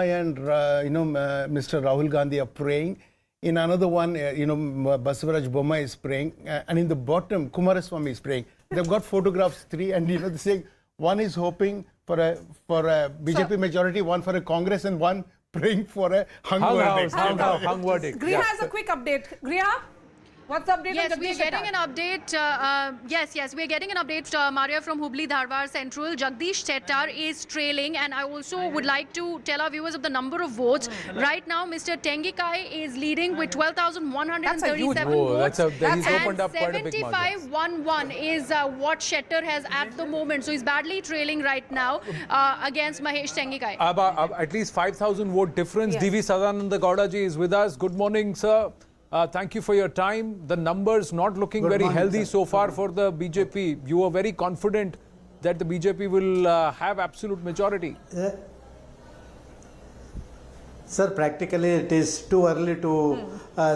and Mr. Rahul Gandhi are praying. In another one, Basavaraj Bommai is praying, and in the bottom, Kumaraswamy is praying. They've got photographs, three, and they're saying one is hoping for a BJP majority, one for a Congress, and one praying for a hung verdict. Hung verdict. Griha has a quick update. Griha? What's the update? Yes, we're getting an update. We're getting an update, Maria, from Hubli Dharwar Central. Jagdish Shettar is trailing, and I also would like to tell our viewers of the number of votes. Right now, Mr. Tengikai is leading with 12,137 votes. He's opened up quite a big margin. 75-11 is what Shettar has at the moment. So he's badly trailing right now against Mahesh Tengikai. At least 5,000 vote difference. Yes. DV Sadananda Gowdaji is with us. Good morning, sir. Thank you for your time. The numbers not looking very healthy so far for the BJP. You were very confident that the BJP will have absolute majority. Sir, practically it is too early to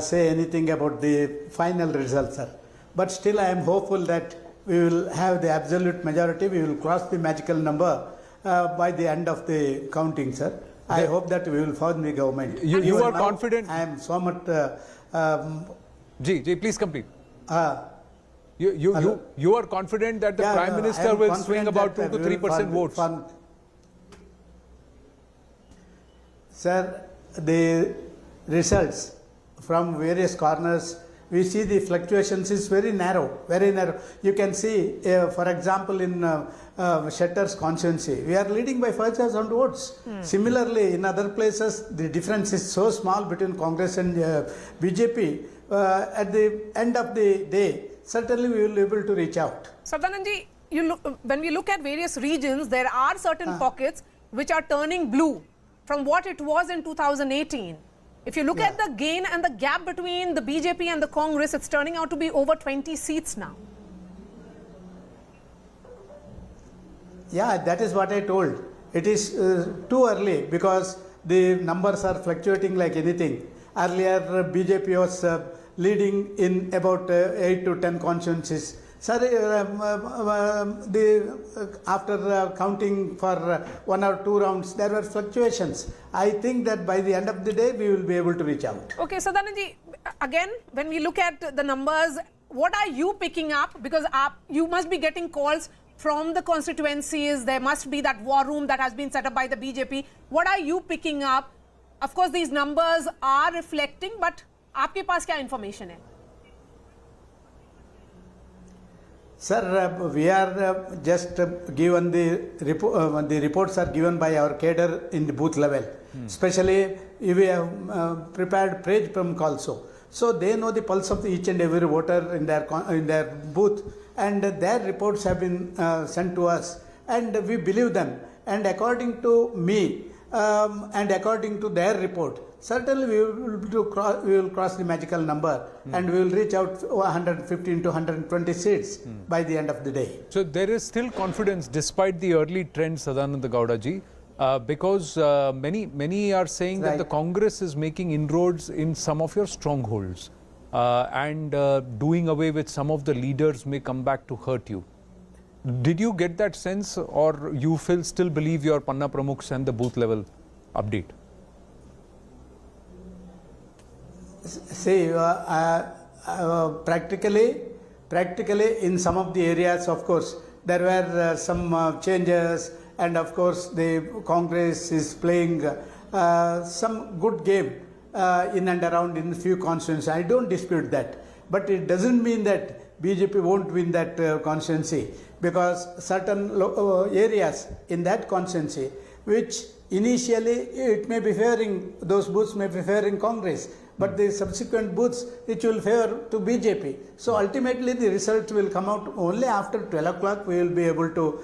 say anything about the final result, sir. But still I am hopeful that we will have the absolute majority. We will cross the magical number by the end of the counting, sir. I hope that we will form the government. You are confident? I am so much... please complete. You are confident that the Prime Minister will swing about 2 to 3% votes? Sir, the results from various corners, we see the fluctuations is very narrow, very narrow. You can see, for example, in Shettar's constituency, we are leading by 5,000 votes. Similarly, in other places, the difference is so small between Congress and BJP. At the end of the day, certainly we will be able to reach out. Sadananji, when we look at various regions, there are certain pockets which are turning blue from what it was in 2018. If you look at the gain and the gap between the BJP and the Congress, it's turning out to be over 20 seats now. Yeah, that is what I told. It is too early because the numbers are fluctuating like anything. Earlier, BJP was leading in about 8 to 10 constituencies. Sir, after counting for 1 or 2 rounds, there were fluctuations. I think that by the end of the day, we will be able to reach out. Okay, so Sadananji, again, when we look at the numbers, what are you picking up? Because you must be getting calls from the constituencies. There must be that war room that has been set up by the BJP. What are you picking up? Of course, these numbers are reflecting, but आपके पास क्या information है? Sir, we are just given the reports are given by our cadre in the booth level. Especially, we have prepared page prompt also. So they know the pulse of each and every voter in their booth, and their reports have been sent to us, and we believe them. And according to me, and according to their report, certainly we will cross the magical number and we will reach out 115 to 120 seats by the end of the day. So there is still confidence despite the early trend, Sadananda Gowdaji, because many are saying that the Congress is making inroads in some of your strongholds and doing away with some of the leaders may come back to hurt you. Did you get that sense, or you still believe your Panna Pramukhs and the booth level update? See, practically in some of the areas, of course, there were some changes, and of course the Congress is playing some good game in and around in a few constituencies. I don't dispute that, but it doesn't mean that BJP won't win that constituency, because certain areas in that constituency which initially it may be favoring, those booths may be favoring Congress, but the subsequent booths which will favor to BJP. So ultimately the result will come out only after 12 o'clock. We will be able to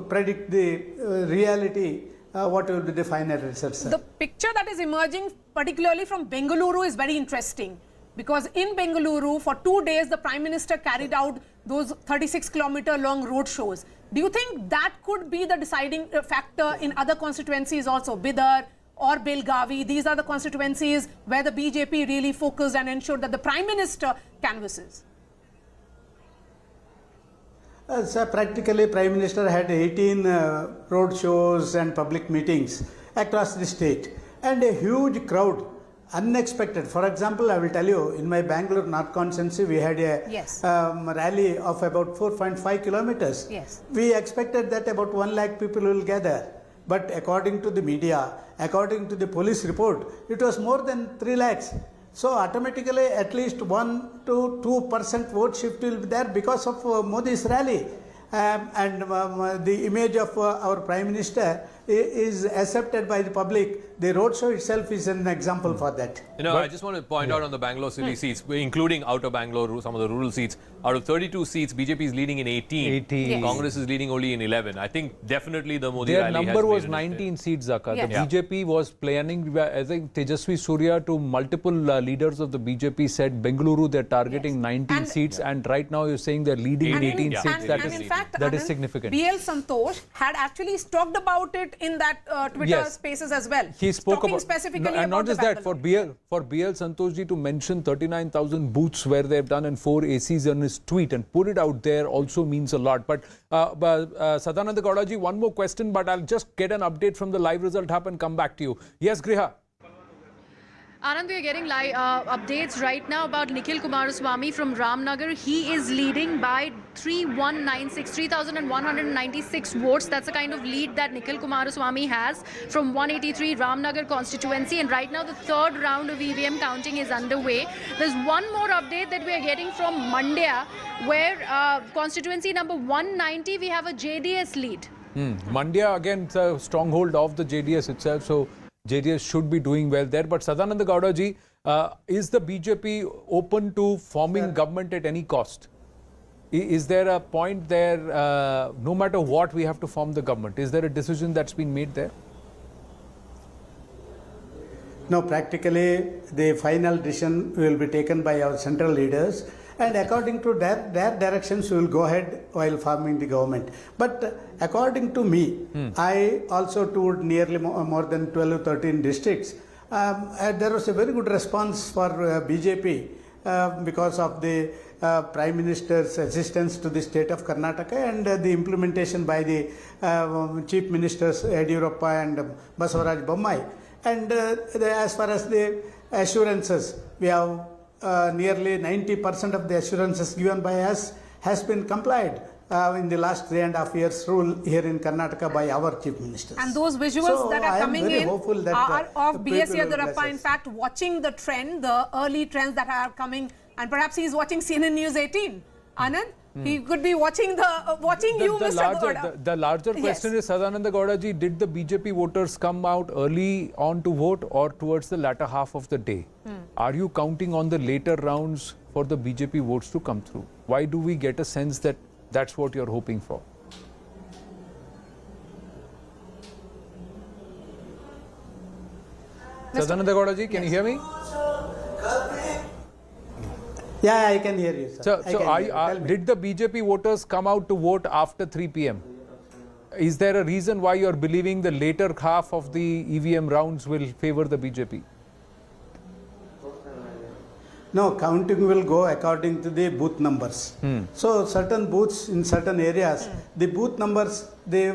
predict the reality, what will be the final result, sir. The picture that is emerging particularly from Bengaluru is very interesting, because in Bengaluru for 2 days the Prime Minister carried out those 36-kilometer long roadshows. Do you think that could be the deciding factor in other constituencies also, Bidar or Belgavi? These are the constituencies where the BJP really focused and ensured that the Prime Minister canvasses. Sir, practically Prime Minister had 18 road shows and public meetings across the state. And a huge crowd, unexpected. For example, I will tell you, in my Bengaluru North constituency, we had a Yes. rally of about 4.5 kilometers. Yes. We expected that about 1 lakh people will gather. But according to the media, according to the police report, it was more than 3 lakhs. So automatically at least 1 to 2% vote shift will be there because of Modi's rally. The image of our Prime Minister is accepted by the public. The roadshow itself is an example for that. You know, I just want to point out on the Bangalore city seats, including outer Bangalore, some of the rural seats, out of 32 seats, BJP is leading in 18. 18. Yes. Congress is leading only in 11. I think definitely the Modi Their rally has number made was a 19 seats, Zaka. Yes. The Yeah. BJP was planning, I think Tejasvi Surya to multiple leaders of the BJP said Bengaluru they're targeting Yes. 19 And- seats, and right now you're saying they're leading in 18 yeah. seats. That and is in fact, that is Anand, significant. BL Santosh had actually talked about it in that Twitter Yes. spaces as well. He spoke talking about specifically and not about just the that, for BL Santoshji to mention 39,000 booths where they've done and 4 ACs on his tweet and put it out there also means a lot. But Siddaramaiah Gowdaji, one more question, but I'll just get an update from the live result hub and come back to you. Yes, Griha. Anand, we are getting live updates right now about Nikhil Kumaraswamy from Ramnagar. He is leading by 3,196 votes. That's the kind of lead that Nikhil Kumaraswamy has from 183 Ramnagar constituency. And right now the third round of EVM counting is underway. There's one more update that we are getting from Mandya, where constituency number 190, we have a JDS lead. Mandya, again, it's a stronghold of the JDS itself, so JDS should be doing well there. But Siddaramaiah Gowdaji, is the BJP open to forming government at any cost? Is there a point there, no matter what, we have to form the government? Is there a decision that's been made there? No, practically the final decision will be taken by our central leaders, and according to their directions we will go ahead while forming the government. But according to me, I also toured nearly more than 12 or 13 districts. There was a very good response for BJP because of the Prime Minister's assistance to the state of Karnataka and the implementation by the Chief Ministers Yediyurappa and Basavaraj Bommai. And as far as the assurances, we have nearly 90% of the assurances given by us has been complied in the last 3.5 years rule here in Karnataka by our Chief Ministers. And those visuals So that I are am coming very in hopeful that, are of the B.S. people will bless Yediyurappa, in us. fact, watching the trend, the early trends that are coming, and perhaps he's watching CNN News 18. Anand, he could be watching you, Mr. Gowda. The larger question is, Siddaramaiah Gowdaji, did the BJP voters come out early on to vote or towards the latter half of the day? Are you counting on the later rounds for the BJP votes to come through? Why do we get a sense that that's what you're hoping for? Siddaramaiah Gowdaji, can you hear me? Yeah, I can hear you, sir. So, I can hear you. Tell me. did the BJP voters come out to vote after 3 p.m.? Is there a reason why you're believing the later half of the EVM rounds will favor the BJP? No, counting will go according to the booth numbers. So certain booths in certain areas, the booth numbers, the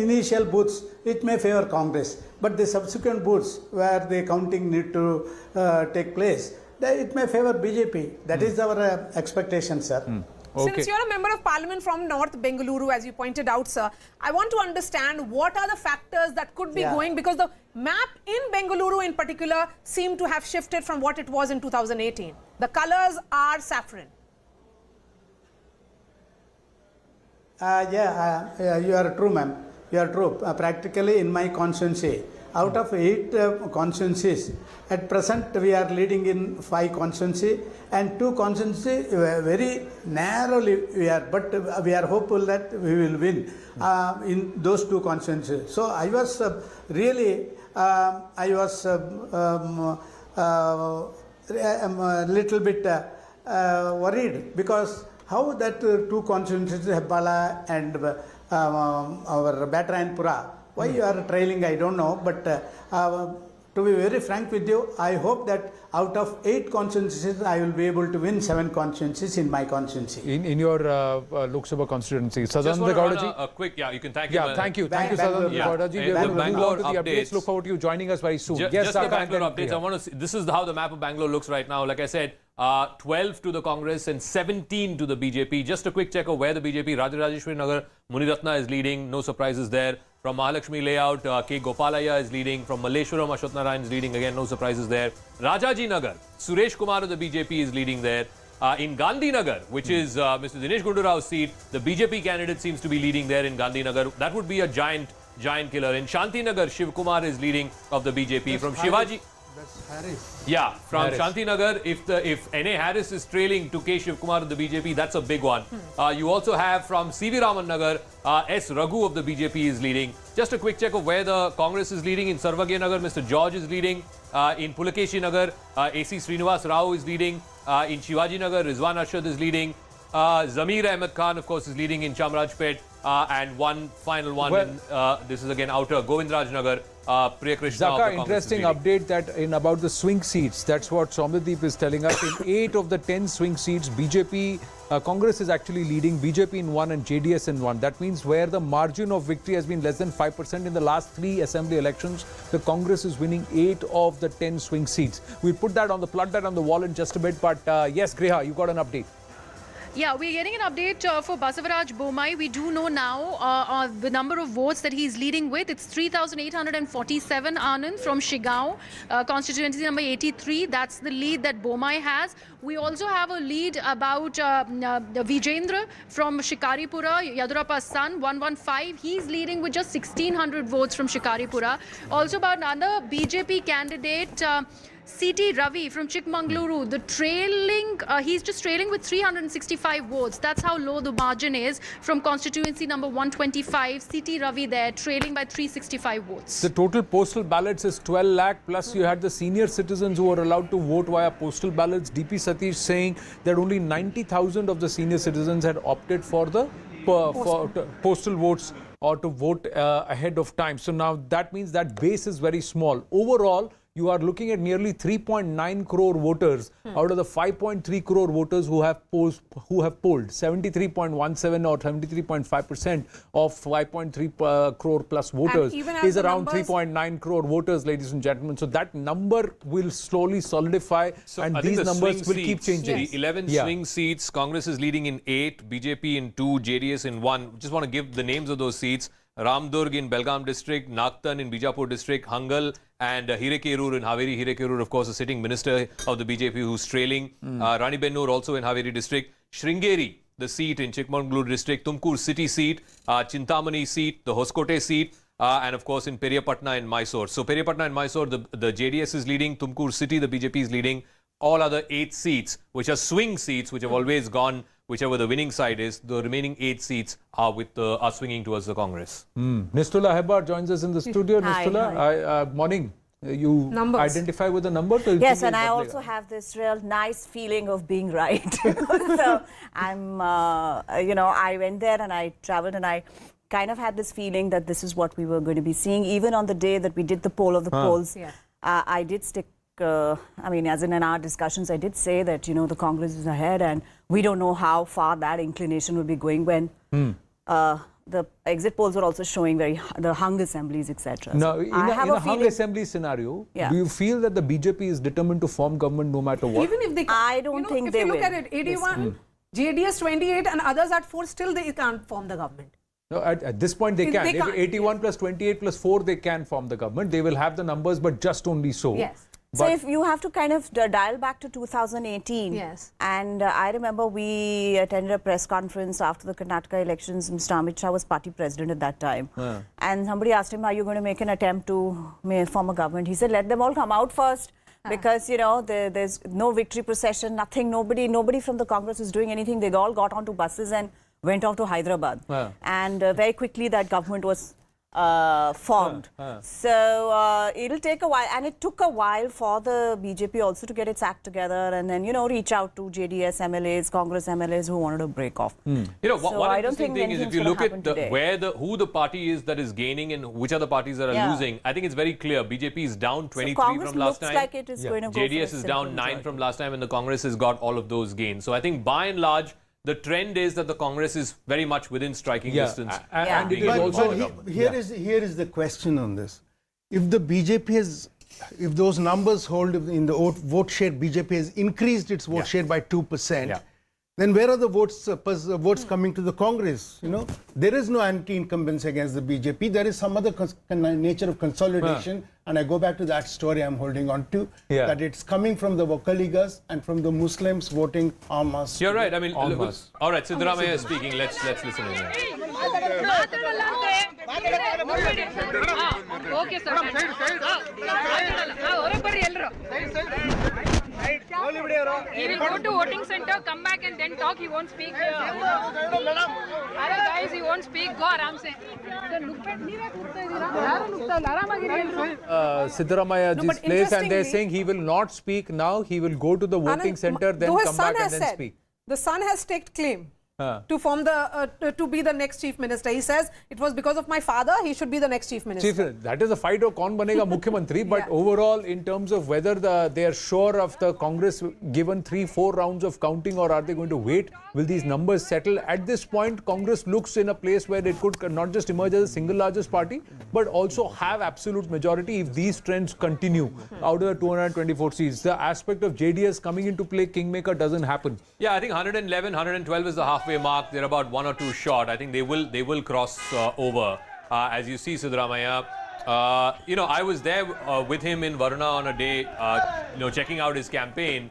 initial booths, it may favor Congress. But the subsequent booths where the counting need to take place, it may favor BJP. That is our expectation, sir. Okay. Since you're a member of parliament from North Bengaluru, as you pointed out, sir, I want to understand what are the factors that could be going, because the map in Bengaluru in particular seemed to have shifted from what it was in 2018. The colors are saffron. You are true, ma'am. You are true. Practically in my constituency, out of 8 constituencies, at present we are leading in 5 constituencies and 2 constituencies very narrowly we are, but we are hopeful that we will win in those 2 constituencies. So I was a little bit worried because how that 2 constituencies, Hebbala and our Battlegrounds, why you are trailing, I don't know, but to be very frank with you, I hope that out of 8 constituencies, I will be able to win 7 constituencies in my constituency. In your Lok Sabha constituency. Just Sadananda want to run Gowdaji. a quick, you can thank Yeah, him. thank you. Thank you, Bangalore. Sadananda Yeah. Gowdaji. We The will Bangalore move on to the updates. updates. Look forward to you joining us very soon. Just Yes, the Saka, Bangalore and then updates. I want to see, this is how the map of Bangalore looks right now. Like I said, 12 to the Congress and 17 to the BJP. Just a quick check of where the BJP, Rajarajeswari Nagar, Muniratna is leading. No surprises there. From Mahalakshmi layout, K. Gopalaya is leading. From Malleshwaram, Ashwat Narayan is leading. Again, no surprises there. Rajaji Nagar, Suresh Kumar of the BJP is leading there. In Gandhi Nagar, which is Mr. Dinesh Gundurao's seat, the BJP candidate seems to be leading there in Gandhi Nagar. That would be a giant killer. In Shanti Nagar, Shivakumar is leading of the BJP. From Shivaji... That's Harris. Yeah, from Harris. Shanti Nagar, if N.A. Harris is trailing to K. Shivakumar of the BJP, that's a big one. You also have from C.V. Raman Nagar, S. Raghu of the BJP is leading. Just a quick check of where the Congress is leading. In Sarvagya Nagar, Mr. George is leading. In Pulakeshi Nagar, A.C. Srinivas Rao is leading. In Shivaji Nagar, Rizwan Arshad is leading. Zamir Ahmed Khan, of course, is leading in Chamrajpet. And one final one, this is again outer, Govindraj Nagar, Priya Krishna of Zaka, the Congress is interesting leading. update that in about the swing seats. That's what Somnadeep is telling us. In 8 of the 10 swing seats, BJP, Congress is actually leading, BJP in 1 and JDS in 1. That means where the margin of victory has been less than 5% in the last 3 assembly elections, the Congress is winning 8 of the 10 swing seats. We'll plot that on the wall in just a bit. But yes, Griha, you got an update. Yeah, we're getting an update for Basavaraj Bommai. We do know now the number of votes that he's leading with. It's 3,847, Anand, from Shigao, constituency number 83. That's the lead that Bommai has. We also have a lead about Vijendra from Shikaripura, Yadurappa's son, 115. He's leading with just 1,600 votes from Shikaripura. Also about another BJP candidate, C.T. Ravi from Chikmagaluru, he's just trailing with 365 votes. That's how low the margin is from constituency number 125. C.T. Ravi there, trailing by 365 votes. The total postal ballots is 12 lakh, plus you had the senior citizens who were allowed to vote via postal ballots. DP Satish saying that only 90,000 of the senior citizens had opted for the postal votes or to vote ahead of time. So now that means that base is very small. Overall, you are looking at nearly 3.9 crore voters out of the 5.3 crore voters who have polled. 73.17 or 73.5% of 5.3 crore plus voters is around 3.9 crore voters, ladies and gentlemen. So that number will slowly solidify, So and I think these the numbers will swing keep seats, changing. The 11 swing seats, Congress is leading in 8, BJP in 2, JDS in 1. Just want to give the names of those seats. Ramdurg in Belgaum district, Nagtan in Bijapur district, Hangal and Hirekerur in Haveri. Hirekerur, of course, a sitting minister of the BJP who's trailing. Rani Bennur also in Haveri district. Sringeri, the seat in Chikmagaluru district. Tumkur city seat. Chintamani seat. The Hoskote seat. And of course in Periyapatna in Mysore. So Periyapatna and Mysore, the JDS is leading. Tumkur city, the BJP is leading. All other 8 seats, which are swing seats, which have always gone whichever the winning side is, the remaining 8 seats are swinging towards the Congress. Nistula Hebar joins us in the studio. Hi, Nistula, morning. You identify with the number? Yes, and I also have this real nice feeling of being right. So I'm, I went there and I traveled and I kind of had this feeling that this is what we were going to be seeing. Even on the day that we did the poll of the polls, I did stick. As in our discussions, I did say that, the Congress is ahead and we don't know how far that inclination will be going when the exit polls were also showing the hung assemblies, etc. Now, in a hung assembly scenario, do you feel that the BJP is determined to form government no matter what? Even if they I don't think they will. If you look at it, 81, JDS 28 and others at 4, still they can't form the government. No, at this point they can. If 81 plus 28 plus 4, they can form the government. They will have the numbers, but just only so. Yes. So if you have to kind of dial back to 2018, and I remember we attended a press conference after the Karnataka elections. Mr. Amit Shah was party president at that time. And somebody asked him, are you going to make an attempt to form a government? He said, let them all come out first. Because, there's no victory procession, nothing. Nobody from the Congress is doing anything. They all got onto buses and went off to Hyderabad. And very quickly that government was formed. So it'll take a while, and it took a while for the BJP also to get its act together and then, you know, reach out to JDS MLAs, Congress MLAs who wanted to break off. You know, So one I don't interesting think thing is if anything's you gonna look at happen today. who the party is that is gaining and which are the parties that are losing, I think it's very clear. BJP is down 23 So Congress from last looks time. like it is going to go for a JDS is simple down 9 majority. from last time, and the Congress has got all of those gains. So I think by and large, the trend is that the Congress is very much within striking distance. And it being is able to also form a government. Here is the question on this. If the BJP has, if those numbers hold in the vote share, BJP has increased its vote share by 2%. Then where are the votes coming to the Congress? You know, there is no anti-incumbents against the BJP. There is some other nature of consolidation, and I go back to that story I'm holding on to, that it's coming from the Wakaligas and from the Muslims voting en masse. You're right. I mean, En masse. all right. Siddaramaiah is speaking. Let's listen in. Okay, sir. He will go to voting center, come back and then talk. He won't speak. Guys, he won't speak. Go aram se. Siddaramaiah No, but place, and they're interestingly- saying he will not speak now. He will go to the voting center, then though his come son back and has then said, speak. The son has staked claim to form the to be the next chief minister. He says it was because of my father. He should be the next chief minister. Chief, that is a fight of kaun banega Mukhyamantri, but Yeah. overall, in terms of whether they are sure of the Congress given 3-4 rounds of counting, or are they going to wait? Will these numbers settle? At this point, Congress looks in a place where it could not just emerge as a single largest party, but also have absolute majority if these trends continue out of the 224 seats. The aspect of JDS coming into play, Kingmaker, doesn't happen. Yeah, I think 111, 112 is the halfway mark. They're about 1 or 2 short. I think they will cross over. As you see, Siddaramaiah, you know, I was there with him in Varuna on a day, you know, checking out his campaign.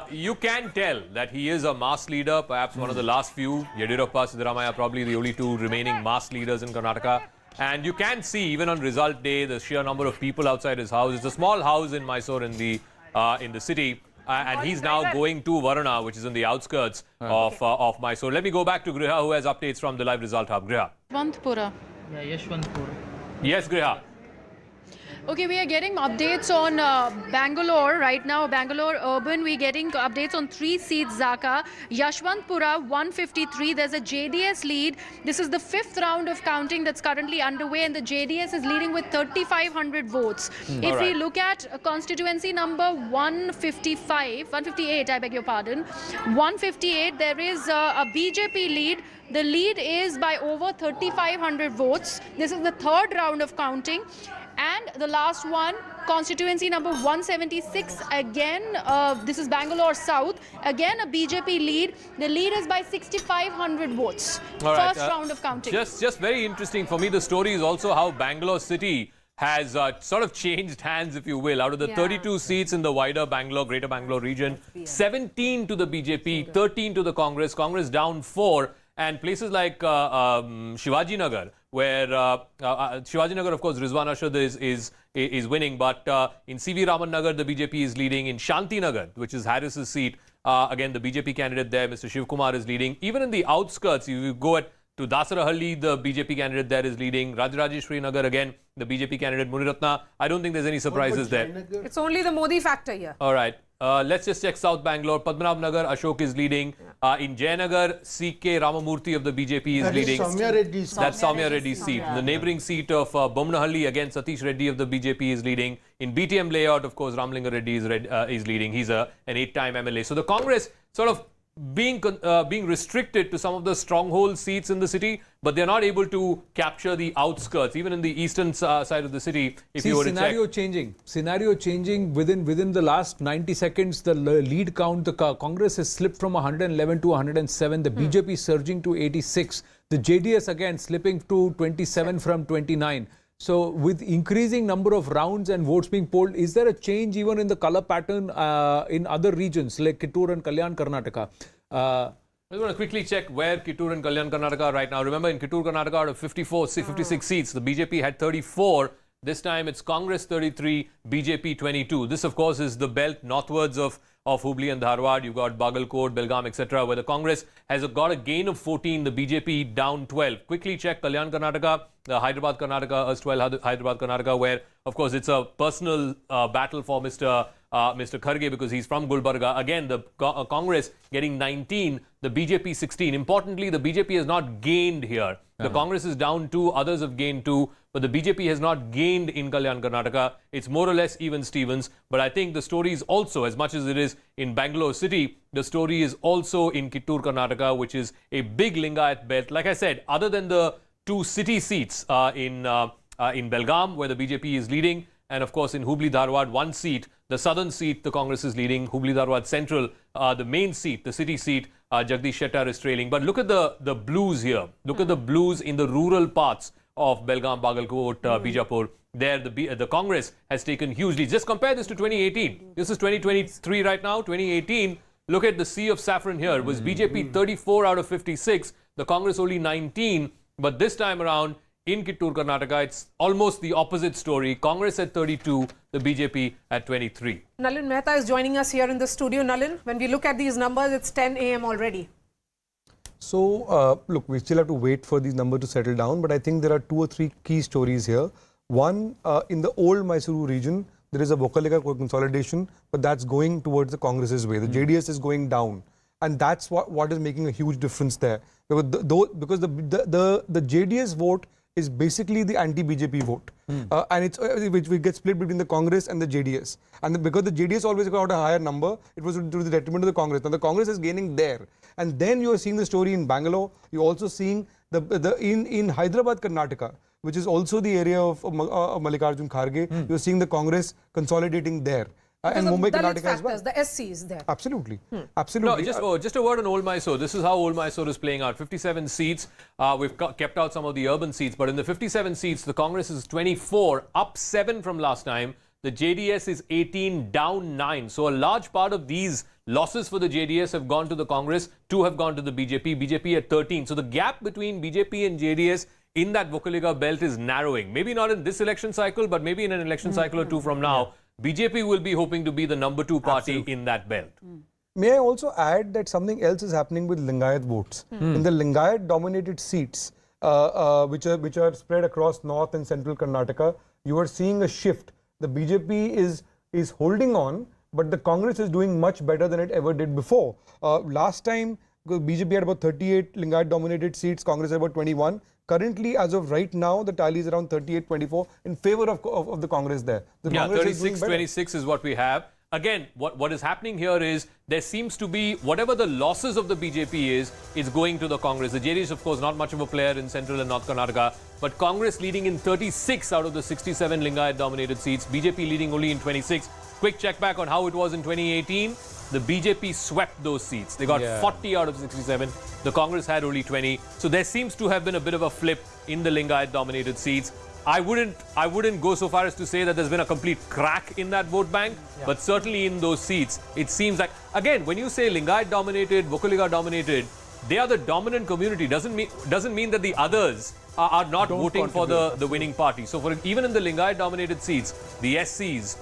You can tell that he is a mass leader, perhaps one of the last few. Yediyurappa, Siddaramaiah, probably the only 2 remaining mass leaders in Karnataka. And you can see, even on result day, the sheer number of people outside his house. It's a small house in Mysore in the city. And he's now going to Varuna, which is in the outskirts of Mysore. Let me go back to Griha, who has updates from the live result hub. Griha. Yashwantpura. Yes, Griha. Okay, we are getting updates on Bangalore right now. Bangalore urban, we're getting updates on 3 seats, Zaka. Yashwantpura, 153. There's a JDS lead. This is the 5th round of counting that's currently underway, and the JDS is leading with 3,500 votes. If we look at constituency number 158, I beg your pardon, 158, there is a BJP lead. The lead is by over 3,500 votes. This is the 3rd round of counting. And the last one, constituency number 176, again, this is Bangalore South. Again, a BJP lead. The lead is by 6,500 votes. All right, First round of counting. Just very interesting for me, the story is also how Bangalore City has sort of changed hands, if you will. Out of the 32 seats in the wider Bangalore, Greater Bangalore region, 17 to the BJP, 13 to the Congress. Congress down 4. And places like Shivaji Nagar, where Shivaji Nagar, of course, Rizwan Arshad is winning, but in CV Raman Nagar, the BJP is leading. In Shanti Nagar, which is Harris's seat, again, the BJP candidate there, Mr. Shivakumar, is leading. Even in the outskirts, if you go to Dasarahalli, the BJP candidate there is leading. Rajrajeshwari Nagar, again, the BJP candidate Muniratna. I don't think there's any surprises there. It's only the Modi factor here. All right. Let's just check South Bangalore. Padmanabh Nagar, Ashok is leading. In Jayanagar, C.K. Ramamurthy of the BJP is leading. That's Soumya Reddy's seat. The neighbouring seat of Bomnahalli, again, Satish Reddy of the BJP is leading. In BTM layout, of course, Ramlinga Reddy is leading. He's an 8-time MLA. So the Congress sort of being restricted to some of the stronghold seats in the city, but they're not able to capture the outskirts, even in the eastern side of the city. If you were to check. Scenario changing within the last 90 seconds. The lead count, the Congress has slipped from 111 to 107. The BJP surging to 86. The JDS again slipping to 27 from 29. So with increasing number of rounds and votes being polled, is there a change even in the color pattern in other regions like Kittur and Kalyan Karnataka? I just want to quickly check where Kittur and Kalyan Karnataka are right now. Remember, in Kittur Karnataka, out of 56 seats, the BJP had 34. This time it's Congress 33, BJP 22. This, of course, is the belt northwards of Hubli and Dharwad. You've got Bagalkot, Belgaum, etc., where the Congress has got a gain of 14, the BJP down 12. Quickly check Kalyan Karnataka, Hyderabad Karnataka, erstwhile Hyderabad Karnataka, where, of course, it's a personal battle for Mr. Kharge because he's from Gulbarga. Again, the Congress getting 19, the BJP 16. Importantly, the BJP has not gained here. The Congress is down 2, others have gained 2, but the BJP has not gained in Kalyan Karnataka. It's more or less even Stevens. But I think the story is also, as much as it is in Bangalore city, the story is also in Kittur, Karnataka, which is a big Lingayat belt. Like I said, other than the 2 city seats in Belgaum, where the BJP is leading, and of course in Hubli Dharwad, 1 seat, the southern seat, the Congress is leading. Hubli Dharwad Central, the main seat, the city seat, Jagdish Shettar is trailing. But look at the blues here. Look at the blues in the rural parts of Belgaum, Bagalkot, Bijapur. There, the Congress has taken hugely. Just compare this to 2018. This is 2023 right now. 2018, look at the sea of saffron here. It was BJP 34 out of 56, the Congress only 19. But this time around, in Kittur, Karnataka, it's almost the opposite story. Congress at 32, the BJP at 23. Nalin Mehta is joining us here in the studio. Nalin, when we look at these numbers, it's 10 a.m. already. So, look, we still have to wait for these numbers to settle down, but I think there are 2 or 3 key stories here. One, in the old Mysuru region, there is a Vokalika consolidation, but that's going towards the Congress's way. The JDS is going down, and that's what is making a huge difference there. Because the JDS vote is basically the anti-BJP vote, and it's which gets split between the Congress and the JDS. And because the JDS always got a higher number, it was to the detriment of the Congress. Now the Congress is gaining there, and then you are seeing the story in Bangalore. You're also seeing in Hyderabad, Karnataka, which is also the area of Mallikarjun Kharge. You're seeing the Congress consolidating there. And Mumbai, Karnataka as well. The SC is there. Absolutely. Absolutely. No, just a word on Old Mysore. This is how Old Mysore is playing out. 57 seats. We've kept out some of the urban seats, but in the 57 seats, the Congress is 24, up 7 from last time. The JDS is 18, down 9. So a large part of these losses for the JDS have gone to the Congress. 2 have gone to the BJP. BJP at 13. So the gap between BJP and JDS in that Vokaliga belt is narrowing. Maybe not in this election cycle, but maybe in an election cycle or 2 from now. BJP will be hoping to be the number 2 party in that belt. May I also add that something else is happening with Lingayat votes. In the Lingayat dominated seats, which are spread across north and central Karnataka, you are seeing a shift. The BJP is holding on, but the Congress is doing much better than it ever did before. Last time, BJP had about 38 Lingayat dominated seats, Congress had about 21. Currently, as of right now, the tally is around 38-24 in favor of the Congress there. The Congress 36-26 is what we have. Again, what is happening here is there seems to be, whatever the losses of the BJP is going to the Congress. The JDS, of course, not much of a player in Central and North Karnataka, but Congress leading in 36 out of the 67 Lingayat-dominated seats, BJP leading only in 26. Quick check back on how it was in 2018. The BJP swept those seats. They got 40 out of 67. The Congress had only 20. So there seems to have been a bit of a flip in the Lingayat-dominated seats. I wouldn't go so far as to say that there's been a complete crack in that vote bank, but certainly in those seats, it seems like, again, when you say Lingayat-dominated, Vokaliga-dominated, they are the dominant community. Doesn't mean that the others are not voting for the winning party. So even in the Lingayat-dominated seats, the SCs,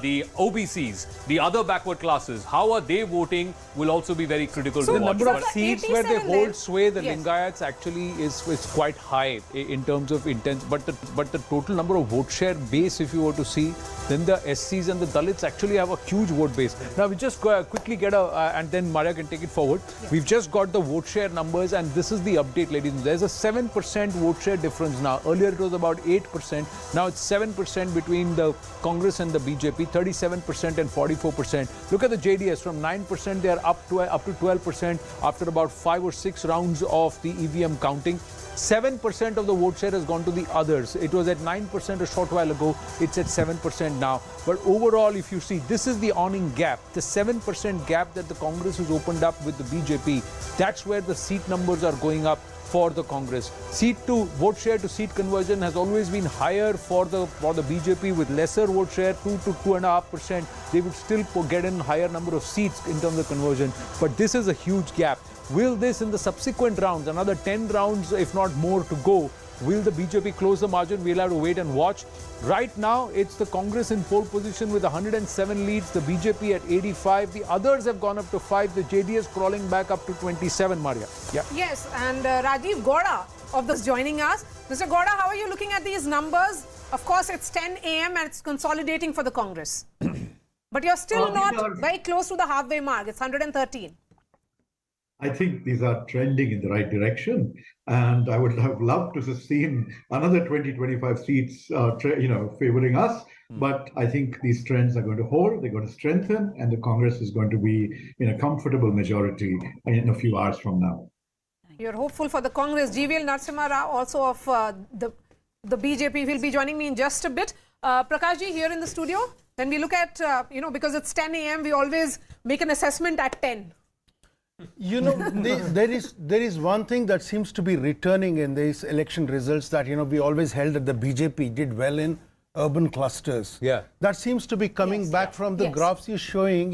the OBCs, the other backward classes, how are they voting will also be very critical to watch. The number of seats where they hold sway, the Yes. Lingayats actually is quite high in terms of intense. But the total number of vote share base, if you were to see, then the SCs and the Dalits actually have a huge vote base. Now we just quickly get and then Maria can take it forward. We've just got the vote share numbers, and this is the update, ladies. There's a 7% vote share difference now. Earlier it was about 8%. Now it's 7% between the Congress and the BJP, 37% and 44%. Look at the JDS, from 9% they are up to 12% after about 5 or 6 rounds of the EVM counting. 7% of the vote share has gone to the others. It was at 9% a short while ago. It's at 7% now. But overall, if you see, this is the awning gap. The 7% gap that the Congress has opened up with the BJP, that's where the seat numbers are going up for the Congress. Vote share to seat conversion has always been higher for the BJP, with lesser vote share, 2 to 2.5%. They would still get in higher number of seats in terms of conversion. But this is a huge gap. Will this, in the subsequent rounds, another 10 rounds, if not more, to go, Will the BJP close the margin? We'll have to wait and watch. Right now, it's the Congress in pole position with 107 leads, the BJP at 85. The others have gone up to 5. The JDS crawling back up to 27, Maria. Yeah. Yes, and Rajiv Gowda of this joining us. Mr. Gowda, how are you looking at these numbers? Of course, it's 10 a.m. and it's consolidating for the Congress. But you're still not very close to the halfway mark. It's 113. I think these are trending in the right direction, and I would have loved to have seen another 20-25 seats, favoring us. But I think these trends are going to hold, they're going to strengthen, and the Congress is going to be in a comfortable majority in a few hours from now. You're hopeful for the Congress. GVL Narasimha Rao, also of the BJP, will be joining me in just a bit. Prakash ji, here in the studio, when we look at, because it's 10 a.m., we always make an assessment at 10. You know, there is one thing that seems to be returning in these election results that, we always held that the BJP did well in urban clusters. Yeah. That seems to be coming back from the graphs you're showing,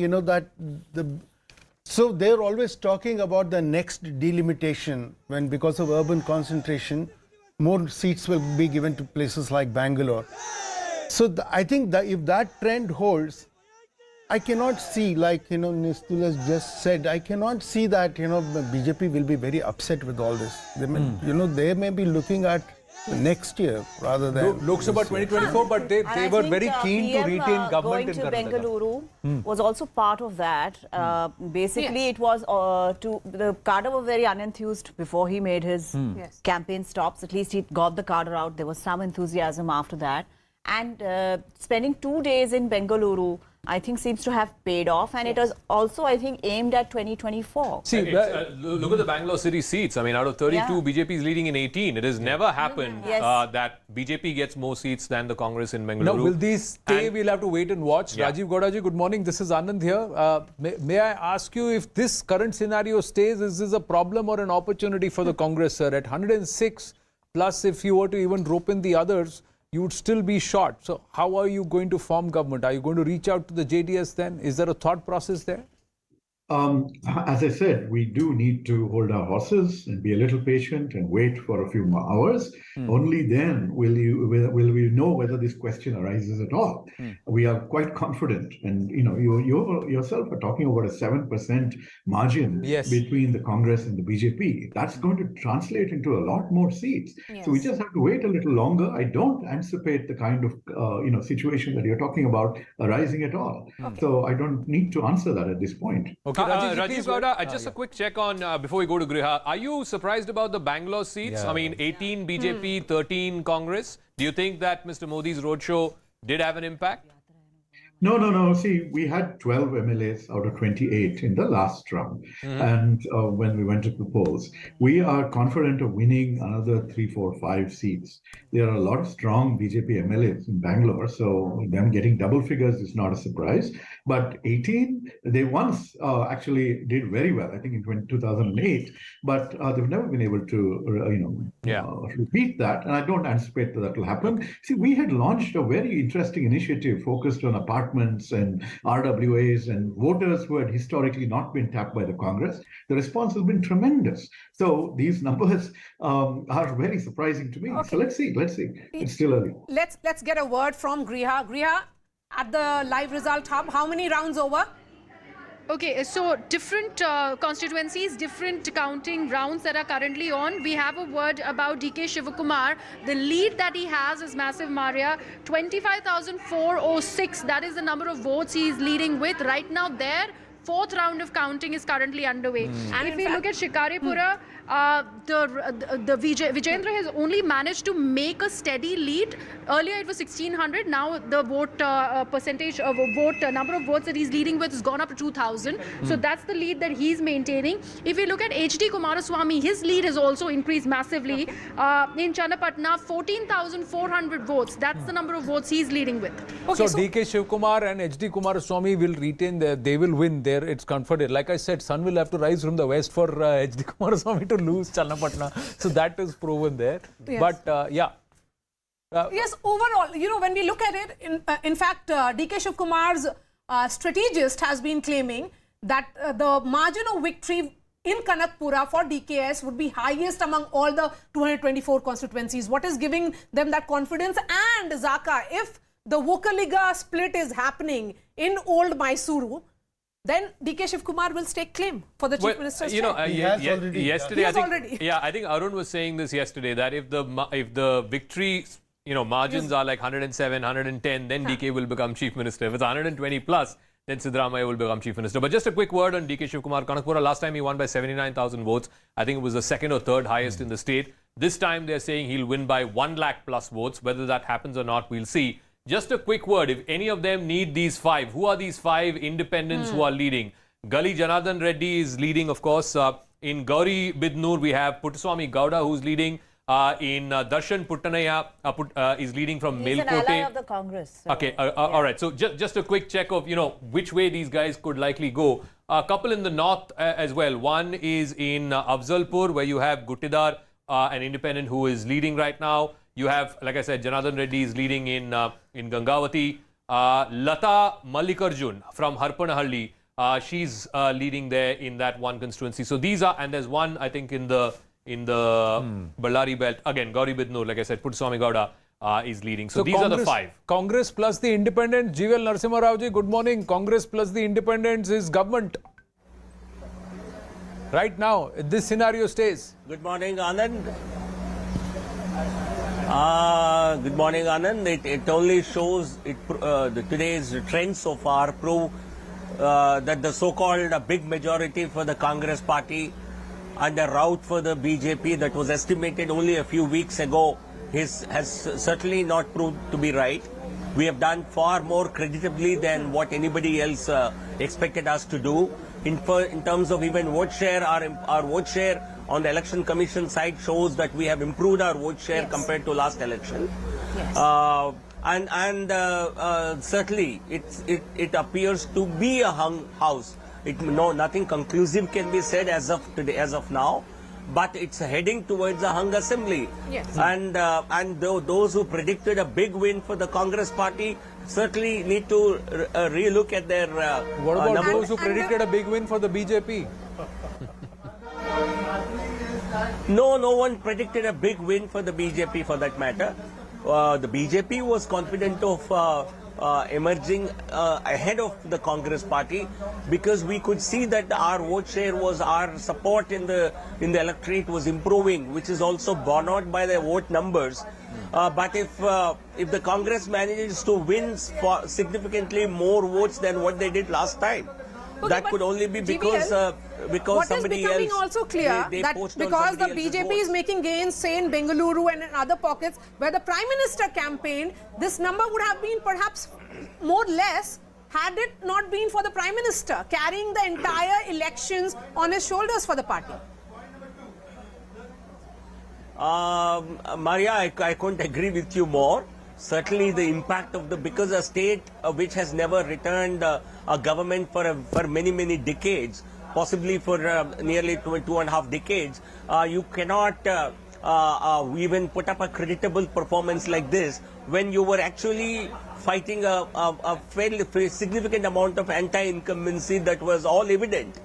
so they're always talking about the next delimitation when, because of urban concentration, more seats will be given to places like Bangalore. So I think that if that trend holds, I cannot see, like, Nistul has just said, I cannot see that, BJP will be very upset with all this. They may, they may be looking at next year rather than Lok Sabha 2024, but they were very keen to retain government in Karnataka. Going to Bengaluru was also part of that. Basically, it was the cadre were very unenthused before he made his campaign stops. At least he got the cadre out. There was some enthusiasm after that. And spending 2 days in Bengaluru, I think, seems to have paid off, and it was also, I think, aimed at 2024. See, look at the Bangalore city seats. I mean, out of 32, BJP is leading in 18. It has never happened that BJP gets more seats than the Congress in Bengaluru. Now, will these stay? We'll have to wait and watch. Rajiv Gowda ji, good morning. This is Anand here. May I ask you, if this current scenario stays, is this a problem or an opportunity for the Congress, sir? At 106, plus if you were to even rope in the others, you would still be short. So how are you going to form government? Are you going to reach out to the JDS then? Is there a thought process there? As I said, we do need to hold our horses and be a little patient and wait for a few more hours. Only then will we know whether this question arises at all. We are quite confident, and you yourself are talking about a 7% margin between the Congress and the BJP. That's going to translate into a lot more seats. So we just have to wait a little longer. I don't anticipate the kind of situation that you're talking about arising at all. So I don't need to answer that at this point. Okay. Rajiv Gowda, just a quick check on, before we go to Griha, are you surprised about the Bangalore seats? I mean, 18 BJP, 13 Congress. Do you think that Mr. Modi's roadshow did have an impact? No. See, we had 12 MLAs out of 28 in the last round. And when we went to the polls, we are confident of winning another 3, 4, 5 seats. There are a lot of strong BJP MLAs in Bangalore, so them getting double figures is not a surprise. But 18, they once actually did very well, I think in 2008, but they've never been able to, repeat that. And I don't anticipate that will happen. See, we had launched a very interesting initiative focused on apartments and RWAs and voters who had historically not been tapped by the Congress. The response has been tremendous. So these numbers are very surprising to me. So let's see. It's still early. Let's get a word from Griha. Griha, at the live result hub, how many rounds over? Okay, so different constituencies, different counting rounds that are currently on. We have a word about DK Shivakumar. The lead that he has is massive, Maria. 25,406, that is the number of votes he is leading with. Right now, their fourth round of counting is currently underway. And if we look at Shikaripura, the Vijendra has only managed to make a steady lead. Earlier it was 1,600. Now the vote percentage of number of votes that he's leading with has gone up to 2,000. So that's the lead that he's maintaining. If we look at HD Kumaraswamy, his lead has also increased massively. In Channapatna, 14,400 votes. That's the number of votes he's leading with. So DK Shivakumar and HD Kumaraswamy will retain they will win there. It's comforted. Like I said, sun will have to rise from the west for HD Kumaraswamy to lose Channapatna. So that is proven there. But yes, overall, when we look at it, in fact, DK Shivkumar's strategist has been claiming that the margin of victory in Kanakpura for DKS would be highest among all the 224 constituencies. What is giving them that confidence? And Zaka, if the Vokaliga split is happening in Old Mysuru, then DK Shivakumar will stake claim for the Chief Minister's chair. Yesterday, I think, I think Arun was saying this yesterday, that if the victory, margins are like 107, 110, then DK will become Chief Minister. If it's 120 plus, then Siddaramaiah will become Chief Minister. But just a quick word on DK Shivakumar. Kanakpura, last time he won by 79,000 votes. I think it was the second or third highest in the state. This time they're saying he'll win by 1 lakh plus votes. Whether that happens or not, we'll see. Just a quick word. If any of them need these 5, who are these 5 independents who are leading? Gali Janardhan Reddy is leading, of course. In Gauri Bidnoor, we have Puttaswamy Gowda, who's leading. In Darshan Puttanaya is leading from He's Melkote. an ally of the Congress. So, Okay, all right. So just a quick check of, which way these guys could likely go. A couple in the north as well. One is in Afzalpur, where you have Guttidar, an independent who is leading right now. You have, like I said, Janardhan Reddy is leading in Gangavati. Lata Mallikarjun from Harpanahalli, she's leading there in that one constituency. So these are, and there's one, I think, in the Ballari belt. Again, Gauri Bidnoor, like I said, Puttaswamy Gowda is leading. So these Congress, are the 5. Congress plus the independent. GVL Narasimha Rao ji, good morning. Congress plus the independents is government. Right now, this scenario stays. Good morning, Anand. Good morning, Anand. It only shows, today's trend so far prove that the so-called big majority for the Congress party and the rout for the BJP that was estimated only a few weeks ago has certainly not proved to be right. We have done far more creditably than what anybody else expected us to do. In terms of even vote share, our vote share on the Election Commission side shows that we have improved our vote share compared to last election. Yes. Certainly it appears to be a hung house. Nothing conclusive can be said as of today, as of now, but it's heading towards a hung assembly. Yes. And those who predicted a big win for the Congress party certainly need to relook at their What about numbers. those who predicted a big win for the BJP? No one predicted a big win for the BJP for that matter. The BJP was confident of emerging ahead of the Congress party because we could see that our vote share was, our support in the electorate was improving, which is also borne out by the vote numbers. But if the Congress manages to win significantly more votes than what they did last time, that could only be because somebody else. What is becoming also clear that because the BJP is making gains, say in Bengaluru and in other pockets where the Prime Minister campaigned, this number would have been perhaps more less had it not been for the Prime Minister carrying the entire elections on his shoulders for the party. Maria, I couldn't agree with you more. Certainly the impact of because a state which has never returned a government for many decades, possibly for nearly 2.5 decades, you cannot even put up a creditable performance like this when you were actually fighting a fairly significant amount of anti-incumbency that was all evident.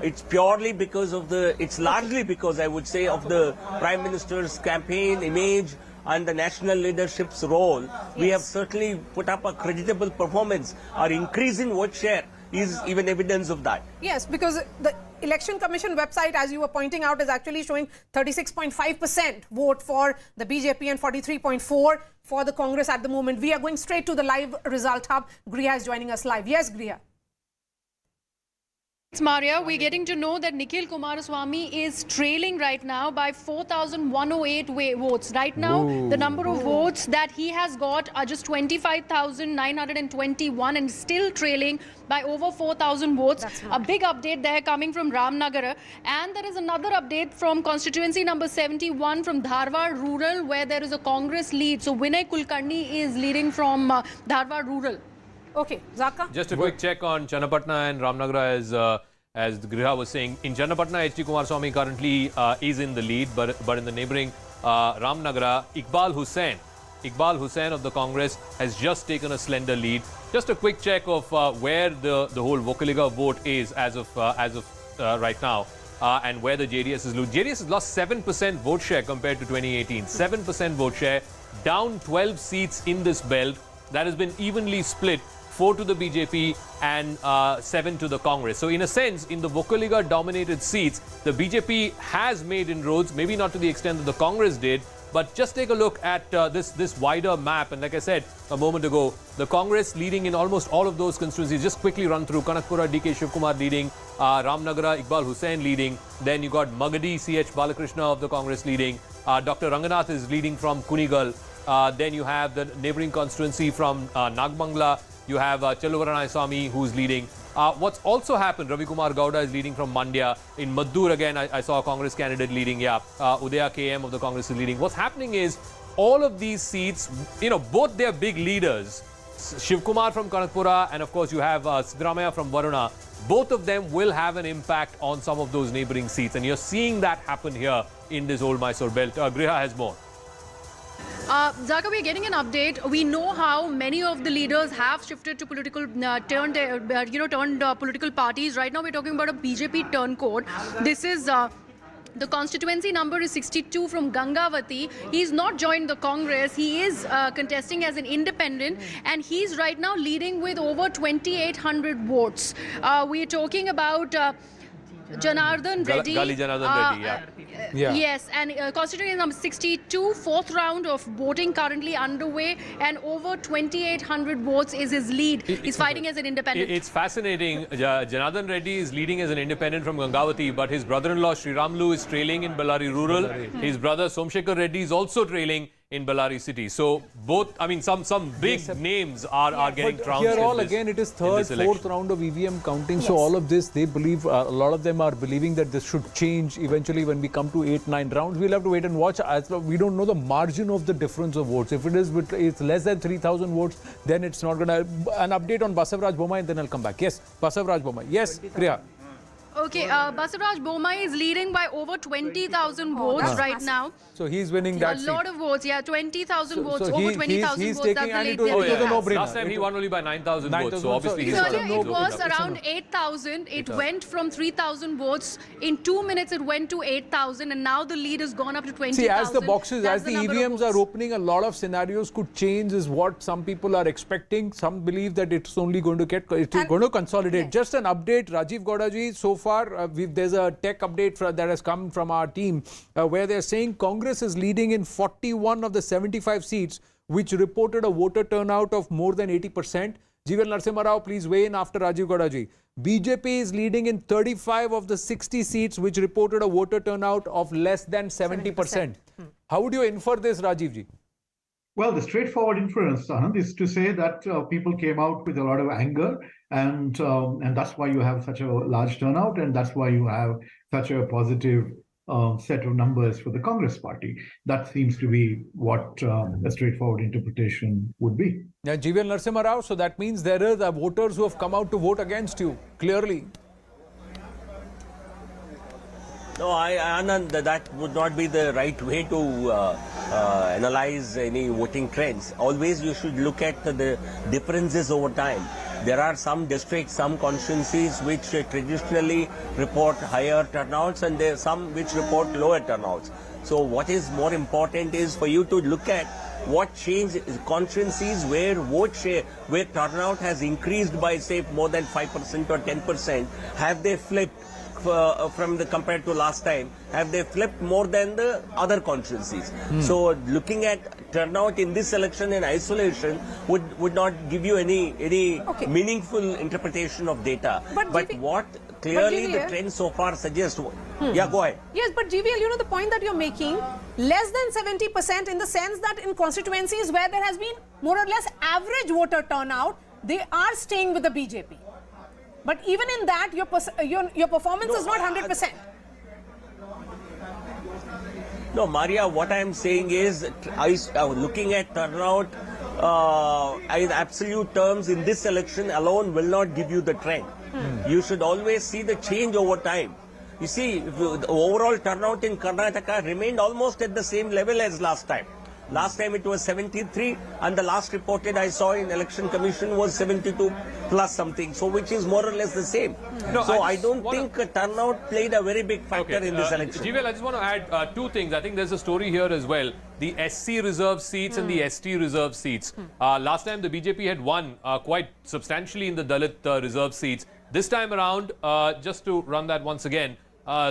It's purely because of it's largely because I would say of the Prime Minister's campaign image and the national leadership's role. We have certainly put up a creditable performance. Our increase in vote share is even evidence of that. Yes, because the Election Commission website, as you were pointing out, is actually showing 36.5% vote for the BJP and 43.4% for the Congress at the moment. We are going straight to the live result hub. Griha is joining us live. Yes, Griha. Maria, we're getting to know that Nikhil Kumaraswamy is trailing right now by 4,108 votes. Right now, the number of votes that he has got are just 25,921 and still trailing by over 4,000 votes. A big update there coming from Ramnagara. And there is another update from constituency number 71 from Dharwad Rural, where there is a Congress lead. So Vinay Kulkarni is leading from Dharwad Rural. Okay, Zaka? Just a quick check on Channapatna and Ramnagara as Griha was saying. In Channapatna, H.D. Kumaraswamy currently is in the lead, but in the neighbouring Ramnagara, Iqbal Hussain of the Congress has just taken a slender lead. Just a quick check of where the whole Vokaliga vote is as of right now. and where the JDS is losing. JDS has lost 7% vote share compared to 2018. 7% vote share, down 12 seats in this belt. That has been evenly split. 4 to the BJP and 7 to the Congress. So in a sense, in the Vocaliga dominated seats, the BJP has made inroads, maybe not to the extent that the Congress did, but just take a look at this wider map. And like I said a moment ago, the Congress leading in almost all of those constituencies. Just quickly run through: Kanakpura, DK Shivakumar leading, Ramnagara, Iqbal Hussain leading. Then you got Magadi, CH Balakrishna of the Congress leading. Dr. Ranganath is leading from Kunigal. Then you have the neighbouring constituency from Nagbangla. You have Kumaraswamy who's leading. What's also happened, Ravi Kumar Gowda is leading from Mandya. In Maddur again, I saw a Congress candidate leading. Yeah, Udaya KM of the Congress is leading. What's happening is all of these seats, both their big leaders, Shivakumar from Kanakpura and of course you have Siddaramaiah from Varuna, both of them will have an impact on some of those neighbouring seats. And you're seeing that happen here in this old Mysore belt. Griha has more. Zaka, we're getting an update. We know how many of the leaders have shifted to political, turned political parties. Right now, we're talking about a BJP turncoat. This is the constituency number is 62 from Gangavati. He's not joined the Congress. He is contesting as an independent, and he's right now leading with over 2,800 votes. We're talking about Janardhan Reddy. Gali Janardhan Reddy, yeah. Yes, and constituency number 62, fourth round of voting currently underway, and over 2,800 votes is his lead. He's fighting as an independent. It's fascinating. Janardhan Reddy is leading as an independent from Gangavati, but his brother-in-law Sri Ramlu is trailing in Bellary Rural. His brother Somshekhar Reddy is also trailing in Bellary City. So both, some big names are getting trounced. Here all again it is third, fourth round of EVM counting. So all of this, they believe, a lot of them are believing that this should change eventually when we come to 8-9 rounds. We'll have to wait and watch. As we don't know the margin of the difference of votes. If it's less than 3,000 votes, then it's not going to... An update on Basavaraj Bommai and then I'll come back. Yes, Basavaraj Bommai. Yes, Kriya. Okay, Basavaraj Bommai is leading by over 20,000 votes right now. So he's winning that seat. A lot of votes, yeah, 20,000 votes, so over 20,000 votes. That's the lead. Last time he won only by 9,000 votes, so obviously he's got it was around 8,000. It went from 3,000 votes. In 2 minutes, it went to 8,000, and now the lead has gone up to 20,000. See, as the boxes, as the EVMs are opening, a lot of scenarios could change, is what some people are expecting. Some believe that it's only going to consolidate. Yes. Just an update, Rajiv Gowdaji, so far, there's a tech update that has come from our team where they're saying Congress is leading in 41 of the 75 seats, which reported a voter turnout of more than 80%. Jeeval Narasimha Rao, please weigh in after Rajiv Gowdaji. BJP is leading in 35 of the 60 seats, which reported a voter turnout of less than 70%. How would you infer this, Rajiv ji? Well, the straightforward inference, Anand, is to say that people came out with a lot of anger, and that's why you have such a large turnout, and that's why you have such a positive set of numbers for the Congress party. That seems to be what a straightforward interpretation would be. Yeah, Jeeval Narasimha Rao, so that means there are the voters who have come out to vote against you, clearly. No, Anand, that would not be the right way to analyze any voting trends. Always you should look at the differences over time. There are some districts, some constituencies which traditionally report higher turnouts, and there are some which report lower turnouts. So what is more important is for you to look at what change constituencies where vote share, where turnout has increased by say more than 5% or 10%, have they flipped from the compared to last time, have they flipped more than the other constituencies? So looking at turnout in this election in isolation would not give you any meaningful interpretation of data. But what clearly the trend so far suggests. Yeah, go ahead. Yes, but GVL, the point that you're making, less than 70% in the sense that in constituencies where there has been more or less average voter turnout, they are staying with the BJP. But even in that, your performance is not 100%. No, Maria, what I am saying is, looking at turnout in absolute terms in this election alone will not give you the trend. You should always see the change over time. You see, the overall turnout in Karnataka remained almost at the same level as last time. Last time it was 73, and the last reported I saw in Election Commission was 72 plus something, so which is more or less the same. No, so I don't think turnout played a very big factor in this election. GVL, I just want to add two things. I think there's a story here as well. The SC reserve seats and the ST reserve seats. Last time the BJP had won quite substantially in the Dalit reserve seats. This time around, just to run that once again,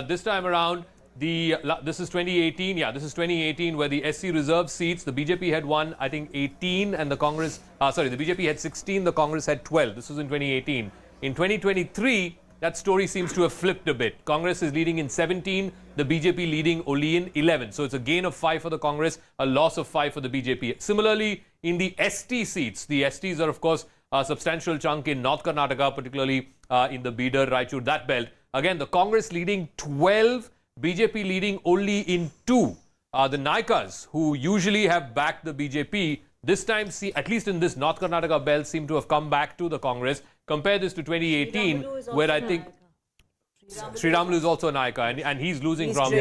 this time around, this is 2018. Yeah, this is 2018 where the SC reserve seats, the BJP had won, I think, 18 and the Congress, the BJP had 16, the Congress had 12. This was in 2018. In 2023, that story seems to have flipped a bit. Congress is leading in 17, the BJP leading only in 11. So it's a gain of 5 for the Congress, a loss of 5 for the BJP. Similarly, in the ST seats, the STs are, of course, a substantial chunk in North Karnataka, particularly in the Bidar, Raichur, that belt. Again, the Congress leading 12, BJP leading only in 2. The Naikas, who usually have backed the BJP, this time, at least in this North Karnataka belt, seem to have come back to the Congress. Compare this to 2018, where I think Sriramulu is also a Naika, and he's losing from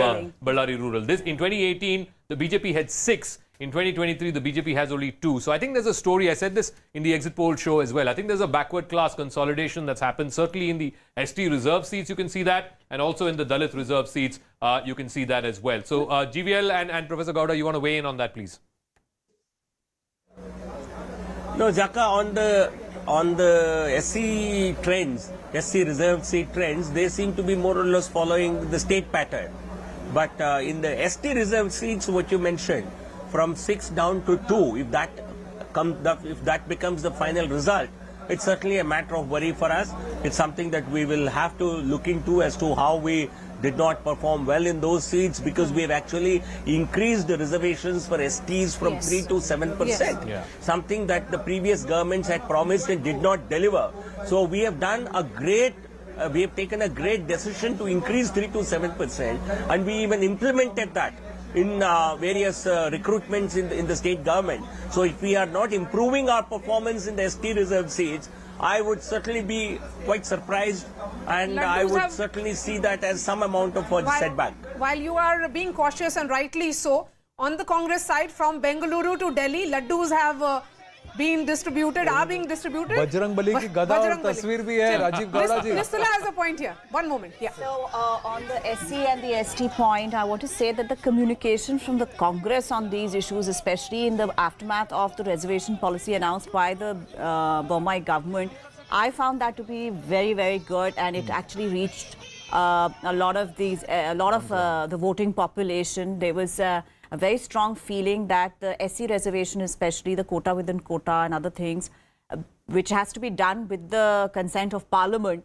Ballari Rural. In 2018, the BJP had 6. In 2023, the BJP has only 2. So I think there's a story. I said this in the exit poll show as well. I think there's a backward class consolidation that's happened. Certainly in the ST reserve seats, you can see that. And also in the Dalit reserve seats, you can see that as well. So GVL and Professor Gowda, you want to weigh in on that, please? No, Jaka, on the SC trends, SC reserve seat trends, they seem to be more or less following the state pattern. But in the ST reserve seats, what you mentioned, from 6 down to 2, if that becomes the final result, it's certainly a matter of worry for us. It's something that we will have to look into as to how we did not perform well in those seats, because we have actually increased the reservations for STs from 3 to 7%. Something that the previous governments had promised and did not deliver. So we have done a great we have taken a great decision to increase 3 to 7%, and we even implemented that in various recruitments in the state government. So if we are not improving our performance in the ST reserve seats, I would certainly be quite surprised, and I would certainly see that as some amount of a setback. While you are being cautious, and rightly so, on the Congress side, from Bengaluru to Delhi, laddus have been distributed, are being distributed. Bajrang Bali ki gada aur tasveer bhi hai, Rajiv Gowda ji. Nistula has a point here. One moment. Yeah. So on the SC and the ST point, I want to say that the communication from the Congress on these issues, especially in the aftermath of the reservation policy announced by the Bommai government, I found that to be very, very good, and it actually reached a lot of the voting population. There was a very strong feeling that the SC reservation, especially the quota within quota and other things, which has to be done with the consent of Parliament.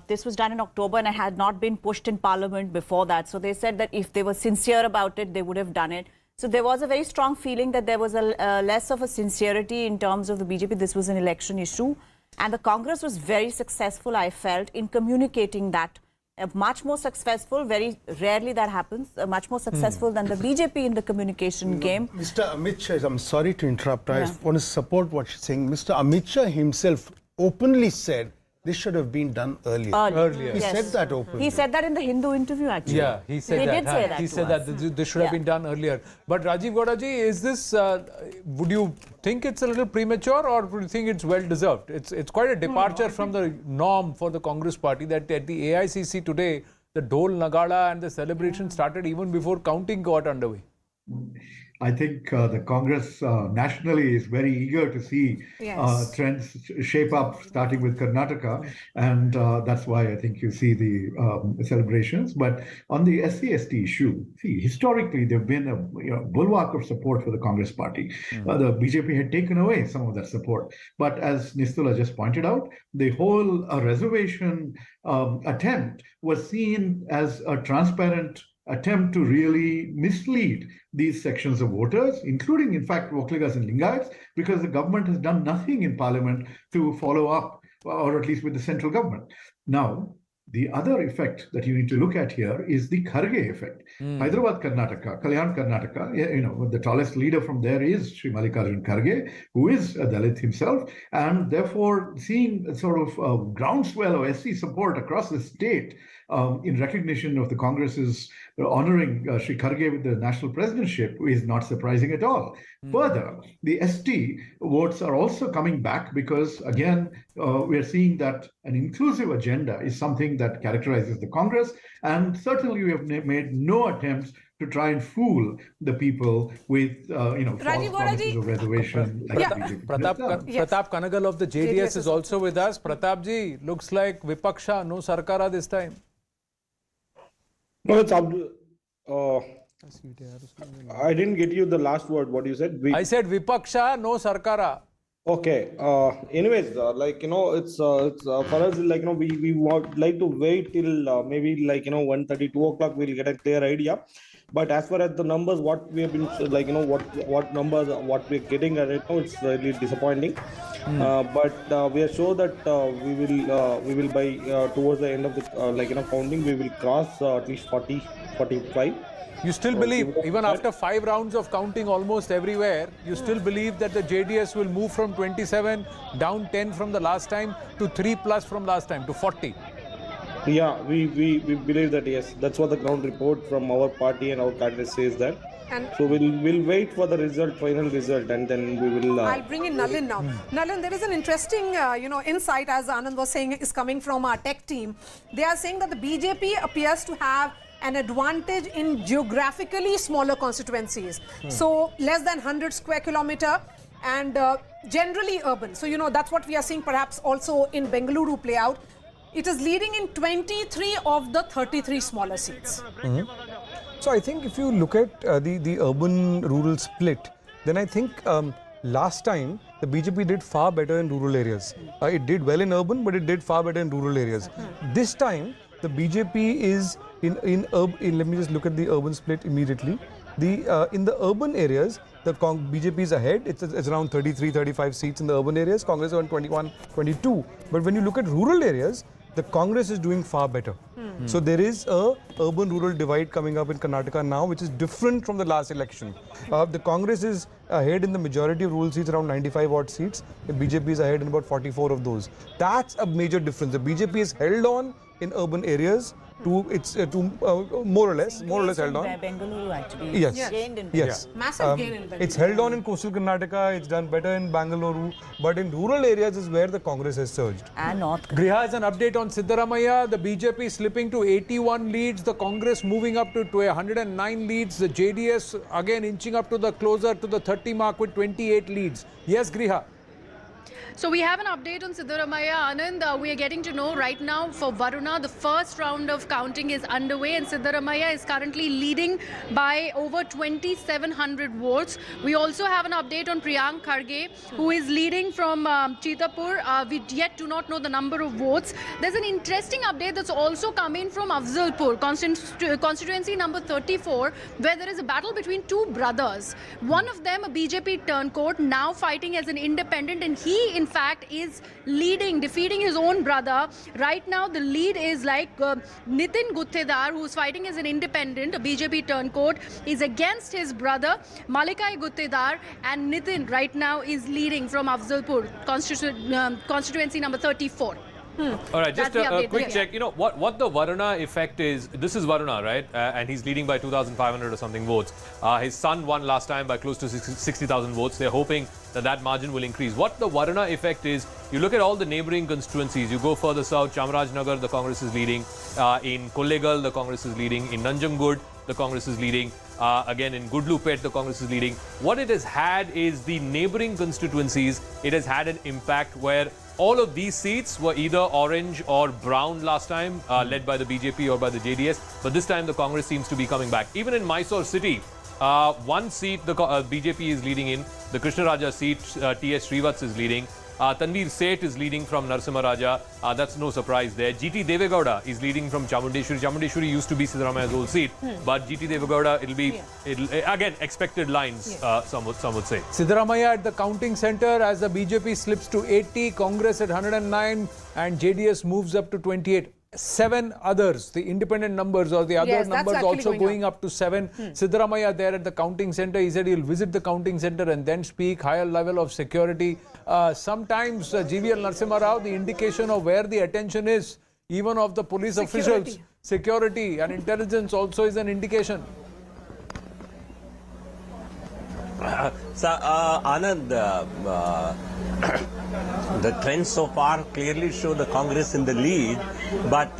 This was done in October and it had not been pushed in Parliament before that. So they said that if they were sincere about it, they would have done it. So there was a very strong feeling that there was a less of a sincerity in terms of the BJP. This was an election issue. And the Congress was very successful, I felt, in communicating that. Much more successful, very rarely that happens, much more successful than the BJP in the communication game. Mr. Amit Shah, I'm sorry to interrupt, I want to support what she's saying. Mr. Amit Shah himself openly said this should have been done earlier. He said that openly. He said that in the Hindu interview, actually. Yeah, he said that. Did say that. He said that this should have been done earlier. But Rajiv Gowda ji, is this, would you think it's a little premature, or would you think it's well deserved? It's quite a departure from the norm for the Congress party that at the AICC today, the Dol Nagada and the celebration started even before counting got underway. I think the Congress nationally is very eager to see trends shape up, starting with Karnataka, and that's why I think you see the celebrations. But on the SC/ST issue, see, historically there've been a bulwark of support for the Congress party. The BJP had taken away some of that support, but as Nistula just pointed out, the whole reservation attempt was seen as a transparent attempt to really mislead these sections of voters, including, in fact, Vokligas and Lingayats, because the government has done nothing in Parliament to follow up, or at least with the central government. Now, the other effect that you need to look at here is the Kharge effect. Hyderabad, Karnataka, Kalyan, Karnataka, the tallest leader from there is Sri Mallikarjun Kharge, who is a Dalit himself, and therefore seeing a sort of groundswell of SC support across the state in recognition of the Congress's honoring Sri Kharge with the national presidentship is not surprising at all. Further, the ST votes are also coming back because, again, we are seeing that an inclusive agenda is something that characterizes the Congress, and certainly we have made no attempts to try and fool the people with, false promises of reservation. Like Pratap Kanagal of the JDS is also with us. Pratap ji, looks like Vipaksha, no Sarkara this time. No, it's I didn't get you the last word. What you said? I said Vipaksha, no Sarkara. Okay. Anyways, it's for us, we would like to wait till maybe 1:30, 2 o'clock. We'll get a clear idea. But as far as the numbers, what we have been what numbers, what we're getting right now, it's really disappointing. But we are sure that we will by towards the end of the counting, we will cross at least 40, 45. You still believe, even after 5 rounds of counting almost everywhere, you still believe that the JDS will move from 27 down 10 from the last time to 3+ from last time to 40? Yeah, we believe that, yes. That's what the ground report from our party and our candidate says that. And so we'll wait for the final result, and then we will... I'll bring in Nalin now. Nalin, there is an interesting, insight, as Anand was saying, is coming from our tech team. They are saying that the BJP appears to have an advantage in geographically smaller constituencies. So less than 100 square kilometer and generally urban. So, that's what we are seeing perhaps also in Bengaluru play out. It is leading in 23 of the 33 smaller seats. So I think if you look at the urban-rural split, then I think last time the BJP did far better in rural areas. It did well in urban, but it did far better in rural areas. This time, the BJP is in urban. Let me just look at the urban split immediately. In the urban areas, the BJP is ahead. It's around 33, 35 seats in the urban areas. Congress is on 21, 22. But when you look at rural areas, the Congress is doing far better. So there is a urban-rural divide coming up in Karnataka now, which is different from the last election. The Congress is ahead in the majority of rural seats, around 95 odd seats. The BJP is ahead in about 44 of those. That's a major difference. The BJP is held on in urban areas to more or less held on. Bengaluru actually. Yes. Massive gain in Bengaluru. It's held on in coastal Karnataka. It's done better in Bengaluru, but in rural areas is where the Congress has surged. And North. Griha has an update on Siddaramaiah. The BJP slipping to 81 leads. The Congress moving up to 109 leads. The JDS again inching up to the closer to the 30 mark with 28 leads. Yes, Griha. So we have an update on Siddaramaiah. Anand, we are getting to know right now for Varuna, the first round of counting is underway and Siddaramaiah is currently leading by over 2,700 votes. We also have an update on Priyank Kharge, who is leading from Chitapur. We yet do not know the number of votes. There's an interesting update that's also coming from Afzalpur, constituency number 34, where there is a battle between two brothers. One of them, a BJP turncoat, now fighting as an independent, and he in fact is leading, defeating his own brother. Right now the lead is like Nitin Guttedar, who's fighting as an independent, a BJP turncoat, is against his brother Malikai Guttedar, and Nitin right now is leading from Afzalpur, constituency number 34. All right, just a quick check. What the Varuna effect is. This is Varuna, right? And he's leading by 2,500 or something votes. His son won last time by close to 60,000 votes. They're hoping that margin will increase. What the Varuna effect is, you look at all the neighboring constituencies. You go further south, Chamarajnagar, the Congress is leading. In Kollegal, the Congress is leading. In Nanjangud, the Congress is leading. Again, in Gudlupet, the Congress is leading. What it has had is the neighboring constituencies. It has had an impact where all of these seats were either orange or brown last time, led by the BJP or by the JDS. But this time, the Congress seems to be coming back. Even in Mysore city, one seat the BJP is leading in. The Krishna Raja seat, T.S. Srivats is leading. Tanveer Seth is leading from Narasimha Raja. That's no surprise there. G.T. Devegowda is leading from Chamundeshwari. Chamundeshwari used to be Siddaramaiah's old seat. But G.T. Devegowda, it'll again, expected lines, some would say. Siddaramaiah at the counting center as the BJP slips to 80, Congress at 109 and JDS moves up to 28. 7 others, the independent numbers or the other numbers also going up to 7. Siddaramaiah there at the counting center, he said he'll visit the counting center and then speak, higher level of security. Sometimes GVL Narasimha Rao, the indication of where the attention is even of the police officials. Security and intelligence also is an indication. Anand, the trends so far clearly show the Congress in the lead, but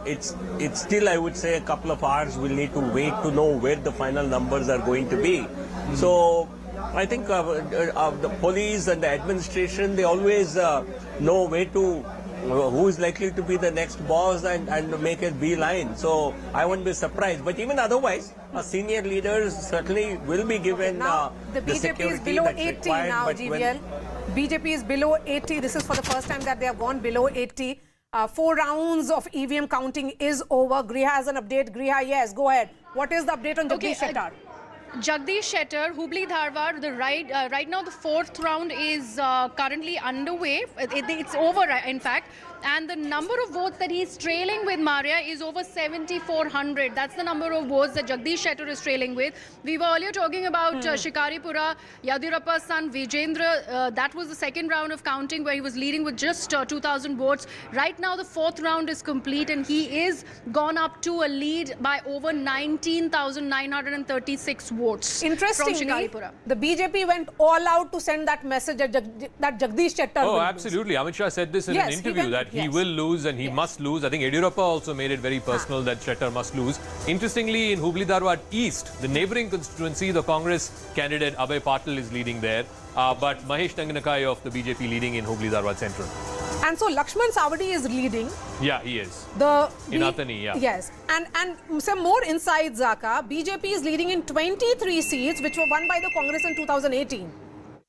it's still, I would say, a couple of hours. We'll need to wait to know where the final numbers are going to be. So I think the police and the administration, they always know where to, who is likely to be the next boss and make a beeline. So I won't be surprised. But even otherwise, senior leaders certainly will be given Now, the BJP is security below that's 80 required, now, but when- GVL. BJP is below 80. This is for the first time that they have gone below 80. 4 rounds of EVM counting is over. Griha has an update. Griha, yes, go ahead. What is the update on Jagdish Shettar? Jagdish Shettar, Hubli Dharwad, right now the 4th round is currently underway. It's over, in fact. And the number of votes that he's trailing with, Maria, is over 7,400. That's the number of votes that Jagdish Shettar is trailing with. We were earlier talking about Shikaripura, Yadurappa's son Vijendra. That was the 2nd round of counting where he was leading with just 2,000 votes. Right now the 4th round is complete and he is gone up to a lead by over 19,936 votes. Interestingly, from Shikaripura. the BJP went all out to send that message that Jagdish Shettar Oh, will absolutely. Amit Shah said this in Yes, an he interview went- that he yes. will lose and he Yes. must lose. I think Yadurappa also made it very personal that Shettar must lose. Interestingly, in Hubli Dharwad East, the neighbouring constituency, the Congress candidate Abhay Patil is leading there. But Mahesh Tanganakai of the BJP leading in Hubli Dharwad Central. And so Lakshman Savadi is leading. Yeah, he is. In Athani, yeah. Yes. And some more inside, Zaka. BJP is leading in 23 seats, which were won by the Congress in 2018.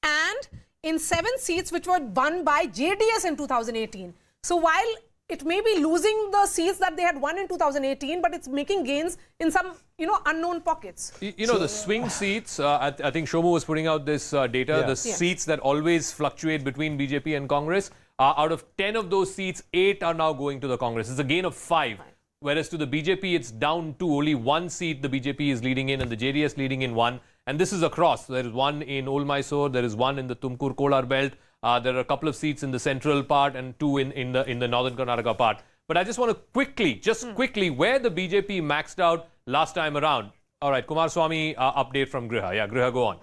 And in 7 seats, which were won by JDS in 2018. So while it may be losing the seats that they had won in 2018, but it's making gains in some, unknown pockets. The swing seats, I think Shomu was putting out this data, the seats that always fluctuate between BJP and Congress, out of 10 of those seats, 8 are now going to the Congress. It's a gain of 5. Whereas to the BJP, it's down to only 1 seat the BJP is leading in and the JDS leading in 1. And this is across. There is 1 in Old Mysore, there is 1 in the Tumkur-Kolar belt. There are a couple of seats in the central part and 2 in the northern Karnataka part. But I just want to quickly, where the BJP maxed out last time around. All right, Kumaraswamy update from Griha. Yeah, Griha, go on.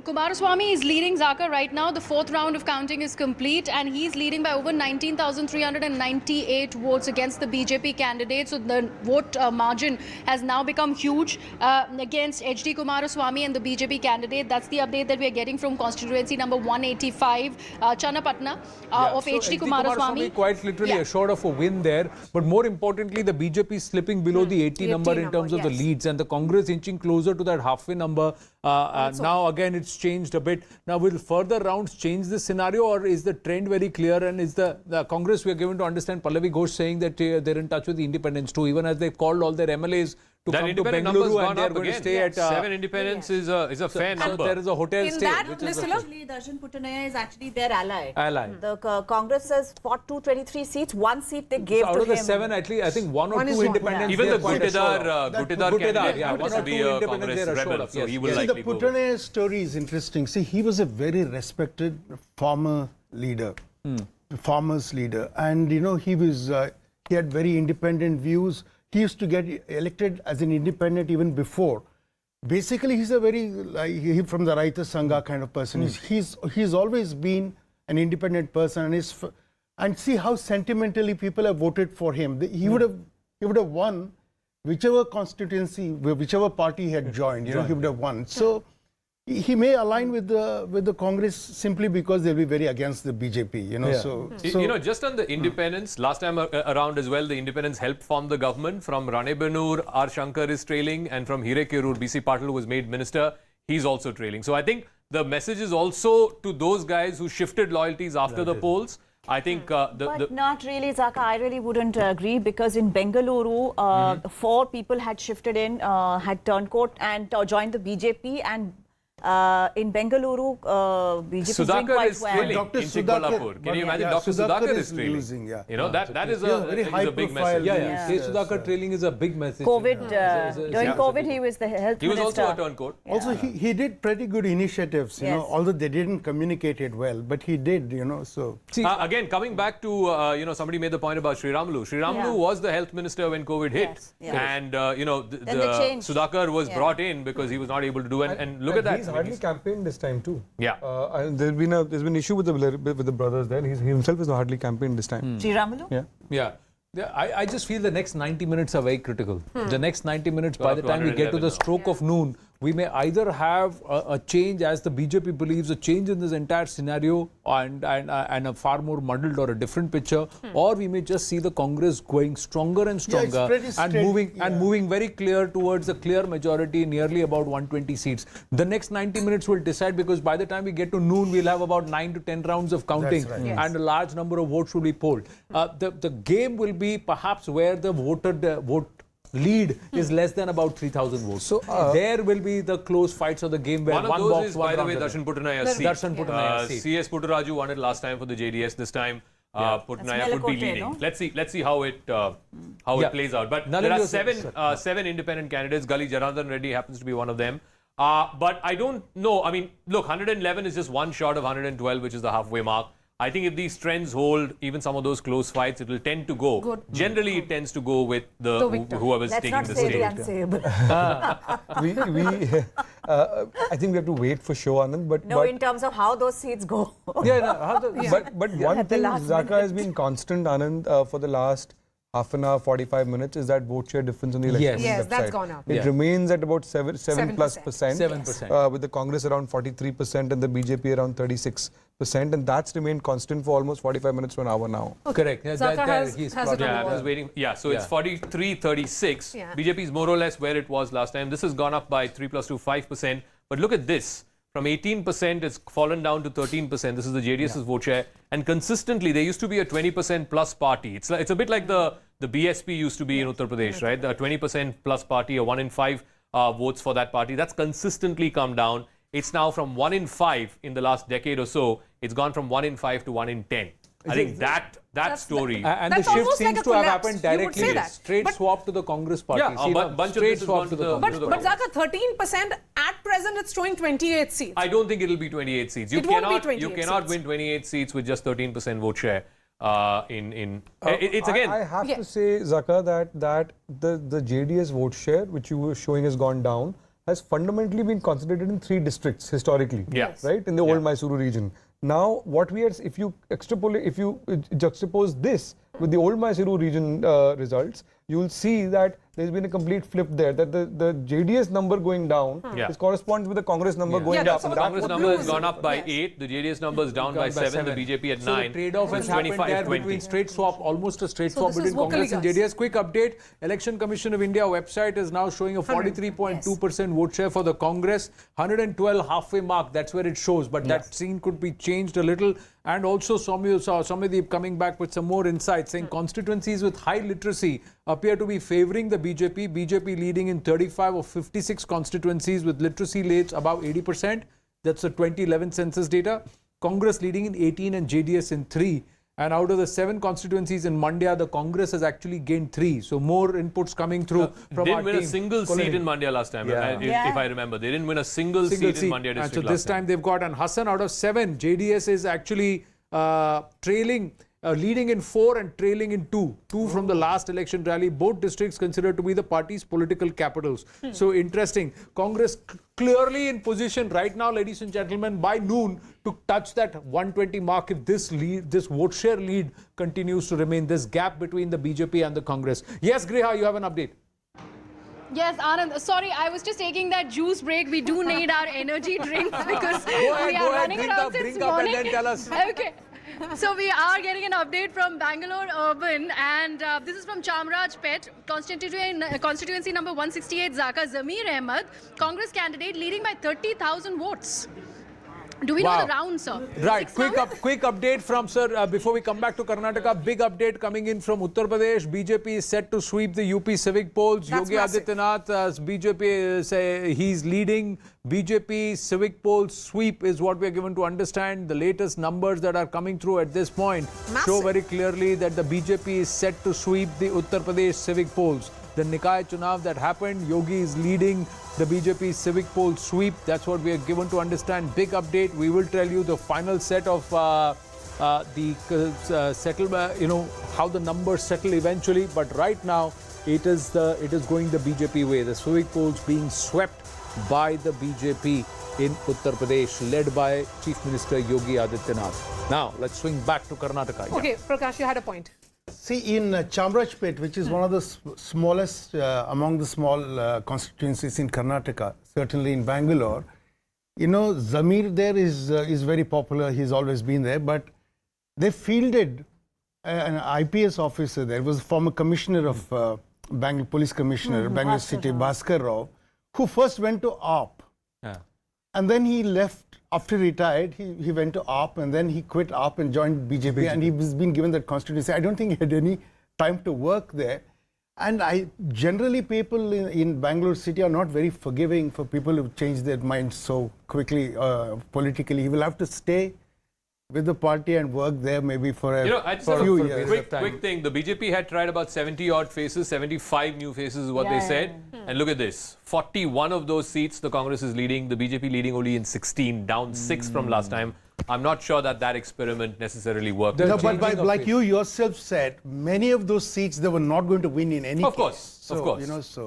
Kumaraswamy is leading Zaka right now. The 4th round of counting is complete and he's leading by over 19,398 votes against the BJP candidate. So the vote margin has now become huge against HD Kumaraswamy and the BJP candidate. That's the update that we are getting from constituency number 185, Channapatna, of HD Kumaraswamy. Quite literally assured of a win there. But more importantly, the BJP is slipping below the 80 number in terms of the leads and the Congress inching closer to that halfway number. Now again it's changed a bit. Now will further rounds change this scenario or is the trend very clear and is the Congress, we are given to understand Pallavi Ghosh saying that they're in touch with the independents too, even as they've called all their MLAs to That come to independent Bengaluru number's and they're gone up going to again. stay at... 7 independents is a fair number. There is a hotel In stay. that, which is Mr. Actually, Darshan Puttanaya is actually their ally. Ally. The Congress has fought 223 seats. 1 seat they gave So out to of the him. 7, actually, I think 1 or One 2 is one, independents. Even they're the quite assured of. Gutedar candidate yeah, happens one to or be two a independents Congress they're assured rebel, of, so yes. he will See, the likely go. Puttanaya story is interesting. See, he was a very respected farmer leader, farmers leader, and he was he had very independent views. He used to get elected as an independent even before. Basically, he's a very from the Raita Sangha kind of person. He's always been an independent person, and see how sentimentally people have voted for him. He would have won whichever constituency, whichever party he had joined. He would have won. So he may align with the Congress simply because they'll be very against the BJP. Just on the independents, last time around as well, the independents helped form the government. From Ranebenur, R. Shankar is trailing, and from Hirekerur, B.C. Patil, who was made minister, he's also trailing. So I think the message is also to those guys who shifted loyalties after the polls. I think But not really, Zaka. I really wouldn't agree because in Bengaluru, 4 people had shifted in, had turned coat and joined the BJP, and In Bengaluru, BJP is doing Sudhakar quite is well. trailing Dr. in Chikballapur. Can you imagine Dr. Sudhakar is trailing? losing, yeah. You know, that is Yeah, very a high big profile. message. Yeah. K. Sudhakar trailing is a big message. COVID, during COVID, he was the health He was minister. also a turncoat. Also, he did pretty good initiatives, you know, Yes. although they didn't communicate it well, but he did, you know, so. See, Again, coming back to, somebody made the point about Sri Ramalu. Sri Ramalu was the health minister when COVID hit. Yes, yes. And, Then they changed. Sudhakar was Yeah. brought in because he was not able to do it. And look at that. He's hardly campaigned this time too. Yeah. And there's been issue with the brothers there. He himself is hardly campaigned this time. Sri Ramalu? Yeah. Yeah. I just feel the next 90 minutes are very critical. The next 90 minutes, by the time we get to the 111 stroke of noon, we may either have a change, as the BJP believes, a change in this entire scenario and a far more muddled or a different picture, or we may just see the Congress going stronger and stronger pretty and straight, moving very clear towards a clear majority, nearly about 120 seats. The next 90 minutes will decide, because by the time we get to noon, we'll have about 9 to 10 rounds of counting, right. Yes. and a large number of votes will be polled. The game will be perhaps where the vote lead is less than about 3,000 votes. So there will be the close fights of the game where One of one those box, is, one by the round way, of Darshan Puttanay's seat. Darshan Puttanay's seat. CS Puttaraju won it last time for the JDS. This time, Puttanaya could be Melakote, leading. no? Let's see how it plays out. But there are seven independent candidates. Gali Janardhan Reddy happens to be one of them. But I don't know. I mean, look, 111 is just one short of 112, which is the halfway mark. I think if these trends hold, even some of those close fights, it will tend to go. Good. Generally, it tends to go with whoever's Let's taking not the say stage. the unsayable. I think we have to wait for show, Anand. But No, in terms of how those seats go. But one At the thing last Zaka minute. has been constant, Anand, for the last half an hour, 45 minutes, is that vote share difference on the election Yes. website. Yes, that's gone up. It remains at about 7 plus percent. 7%. With the Congress around 43% and the BJP around 36%. And that's remained constant for almost 45 minutes to an hour now. Correct. Yeah, Zaka has he's it brought on it Yeah, I the up. was waiting. Yeah, so it's Yeah. 43-36. Yeah. BJP is more or less where it was last time. This has gone up by 3 plus 2, 5%. But look at this. From 18%, it's fallen down to 13%. This is the JDS's vote share. And consistently, there used to be a 20% plus party. It's a bit like the BSP used to be in Uttar Pradesh, right? The 20% plus party, a 1 in 5 votes for that party. That's consistently come down. It's now from 1 in 5 in the last decade or so. It's gone from 1 in 5 to 1 in 10. I think that story. And the That's shift almost like seems a to have collapse. happened You would directly. say that. Straight But- swap to the Congress party. Yeah, a See, now, bunch of straight this has swap gone to to the the- Congress But party. Zaka, 13% at present it's showing 28 seats. I don't think it'll be 28 seats. It won't be 28 You cannot seats. win 28 seats with just 13% vote share. It's again. I have Yeah. to say, Zaka, that the JDS vote share, which you were showing has gone down, has fundamentally been concentrated in 3 districts historically. Yes. Right? In the old Mysuru region. Now, what we are, if you juxtapose this with the old Mysuru region results, you will see that there's been a complete flip there, that the JDS number going down is corresponds with the Congress number going Yeah, up. that's The what Congress what number blue has is- gone up by yes. 8. The JDS number is down by 7. The BJP at So 9. the trade-off has It's happened there 25-20. between straight swap, almost a straight So swap this is between Congress and vocally JDS. Quick update, Election Commission of India website is now showing a 43.2% vote share for the Congress, 112 halfway mark, that's where it shows, but that scene could be changed a little. And also Soumyadeep coming back with some more insights, saying constituencies with high literacy appear to be favouring the BJP leading in 35 of 56 constituencies with literacy rates above 80%. That's the 2011 census data. Congress leading in 18 and JDS in 3. And out of the 7 constituencies in Mandya, the Congress has actually gained 3. So more inputs coming through from Didn't our win a team. single seat in Mandya last time, if I remember. They didn't win a single seat in Mandya And district so this last time. time they've got, and Hassan out of 7, JDS is actually trailing, leading in 4 and trailing in 2. 2 from the last election rally. Both districts considered to be the party's political capitals. So interesting. Congress clearly in position right now, ladies and gentlemen, by noon to touch that 120 mark if this vote share lead continues to remain, this gap between the BJP and the Congress. Yes, Griha, you have an update. Yes, Anand. Sorry, I was just taking that juice break. We do need our energy drinks because we are running around since morning. and then tell us. Okay. So we are getting an update from Bangalore Urban, and this is from Chamraj Pet, constituency number 168, Zaka Zamir Ahmed, Congress candidate leading by 30,000 votes. Do we know the round, sir? Right. 6 Quick update from sir before we come back to Karnataka. Big update coming in from Uttar Pradesh. BJP is set to sweep the UP civic polls. That's Yogi massive. Adityanath, BJP say he's leading. BJP civic polls sweep is what we are given to understand. The latest numbers that are coming through at this point show Massive. very clearly that the BJP is set to sweep the Uttar Pradesh civic polls. The Nikai Chunav that happened, Yogi is leading the BJP civic poll sweep. That's what we are given to understand. Big update. We will tell you the final set of settlement, how the numbers settle eventually. But right now, it is going the BJP way. The civic polls being swept by the BJP in Uttar Pradesh, led by Chief Minister Yogi Adityanath. Now, let's swing back to Karnataka. Yeah. Okay, Prakash, you had a point. See, in Chamrajpet, which is one of the smallest among the small constituencies in Karnataka, certainly in Bangalore, Zamir there is very popular. He's always been there, but they fielded an IPS officer there. It was a former commissioner of Bangalore, police commissioner, Bangalore City, Bhaskar Rao, who first went to AAP. Yeah. And then he left. After he retired, he went to AAP and then he quit AAP and joined BJP. And he's been given that constituency. I don't think he had any time to work there. And generally people in Bangalore City are not very forgiving for people who change their minds so quickly politically. He will have to stay with the party and work there maybe for a few years. Quick thing, the BJP had tried about 70 odd faces, 75 new faces is what they said. And look at this, 41 of those seats the Congress is leading, the BJP leading only in 16, down 6 from last time. I'm not sure that experiment necessarily worked. No, but like you yourself said, many of those seats they were not going to win in any Of case. course, of course.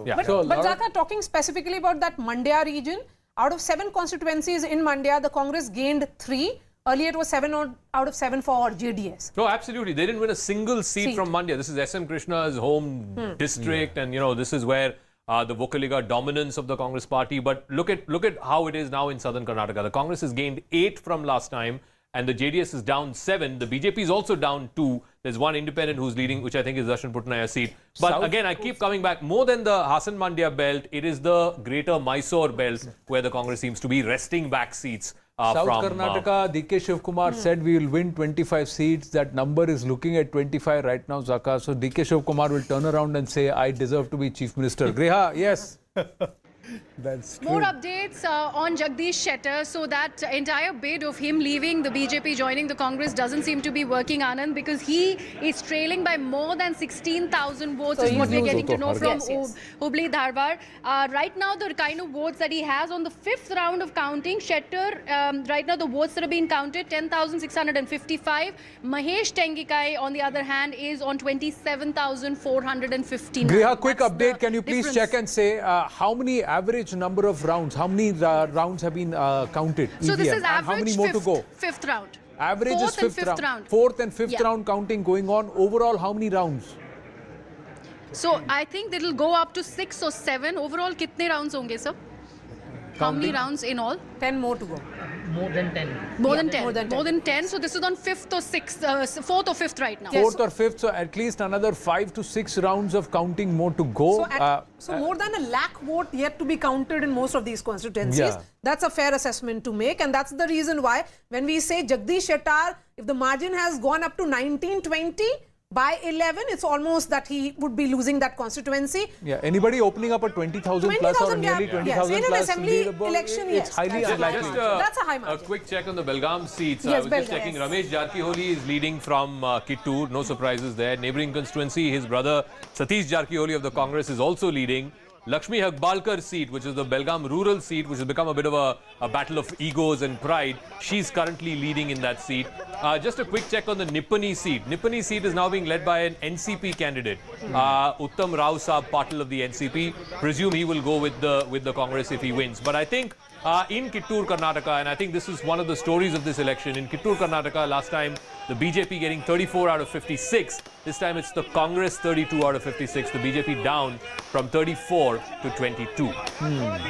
Yeah. But Zaka, talking specifically about that Mandya region, out of 7 constituencies in Mandya, the Congress gained 3. Earlier it was 7 out of 7 for JDS. No, absolutely. They didn't win a single seat from Mandya. This is SM Krishna's home district, and this is where the Vocaliga dominance of the Congress party. But look at how it is now in southern Karnataka. The Congress has gained 8 from last time, and the JDS is down 7. The BJP is also down 2. There's one independent who's leading, which I think is Darshan Putnaya's seat. But again, I keep coming back. More than the Hassan Mandya belt, it is the greater Mysore belt where the Congress seems to be resting back seats. South Karnataka, DK Shivakumar said we will win 25 seats. That number is looking at 25 right now, Zaka. So DK Shivakumar will turn around and say, I deserve to be Chief Minister. Griha, yes. That's true. More updates on Jagdish Shettar. So that entire bid of him leaving the BJP, joining the Congress doesn't seem to be working, Anand, because he is trailing by more than 16,000 votes is what we're getting to know from Hubli Dharwar. Right now, the kind of votes that he has on the 5th round of counting, Shettar, right now the votes that are being counted, 10,655. Mahesh Tengikai, on the other hand, is on 27,459. Griha, quick update. Can you please check and say how many average number of rounds, how many rounds have been counted? So this is average, how many more to go? 5th round. Average Fourth is 5th round. 4th and 5th round counting going on. Overall, how many rounds? So I think it'll go up to 6 or 7. Overall, kitne rounds honge, sir? How many rounds in all? 10 more to go. More than 10. More than 10. More than 10. So this is on 5th or 6th, 4th or 5th right now. 4th or 5th, so at least another 5 to 6 rounds of counting more to go. So more than 1 lakh vote yet to be counted in most of these constituencies. That's a fair assessment to make, and that's the reason why when we say Jagdish Shettar, if the margin has gone up to 19-20, by 11, it's almost that he would be losing that constituency. Yeah, anybody opening up a 20,000 plus or nearly 20,000 in an plus assembly leaderboard, election, it's highly unlikely. That's a high margin. A quick check on the Belgaum seats. Yes, I was just checking. Ramesh Jarkiholi is leading from Kittur. No surprises there. Neighbouring constituency, his brother Satish Jarkiholi of the Congress is also leading. Lakshmi Hagbalkar seat, which is the Belgaum rural seat, which has become a bit of a battle of egos and pride. She's currently leading in that seat. Just a quick check on the Nippani seat. Nippani seat is now being led by an NCP candidate, Uttam Rao Saab Patil of the NCP. Presume he will go with the Congress if he wins. But I think in Kittur, Karnataka, and I think this is one of the stories of this election. In Kittur, Karnataka, last time the BJP getting 34 out of 56. This time it's the Congress 32 out of 56. The BJP down from 34 to 22.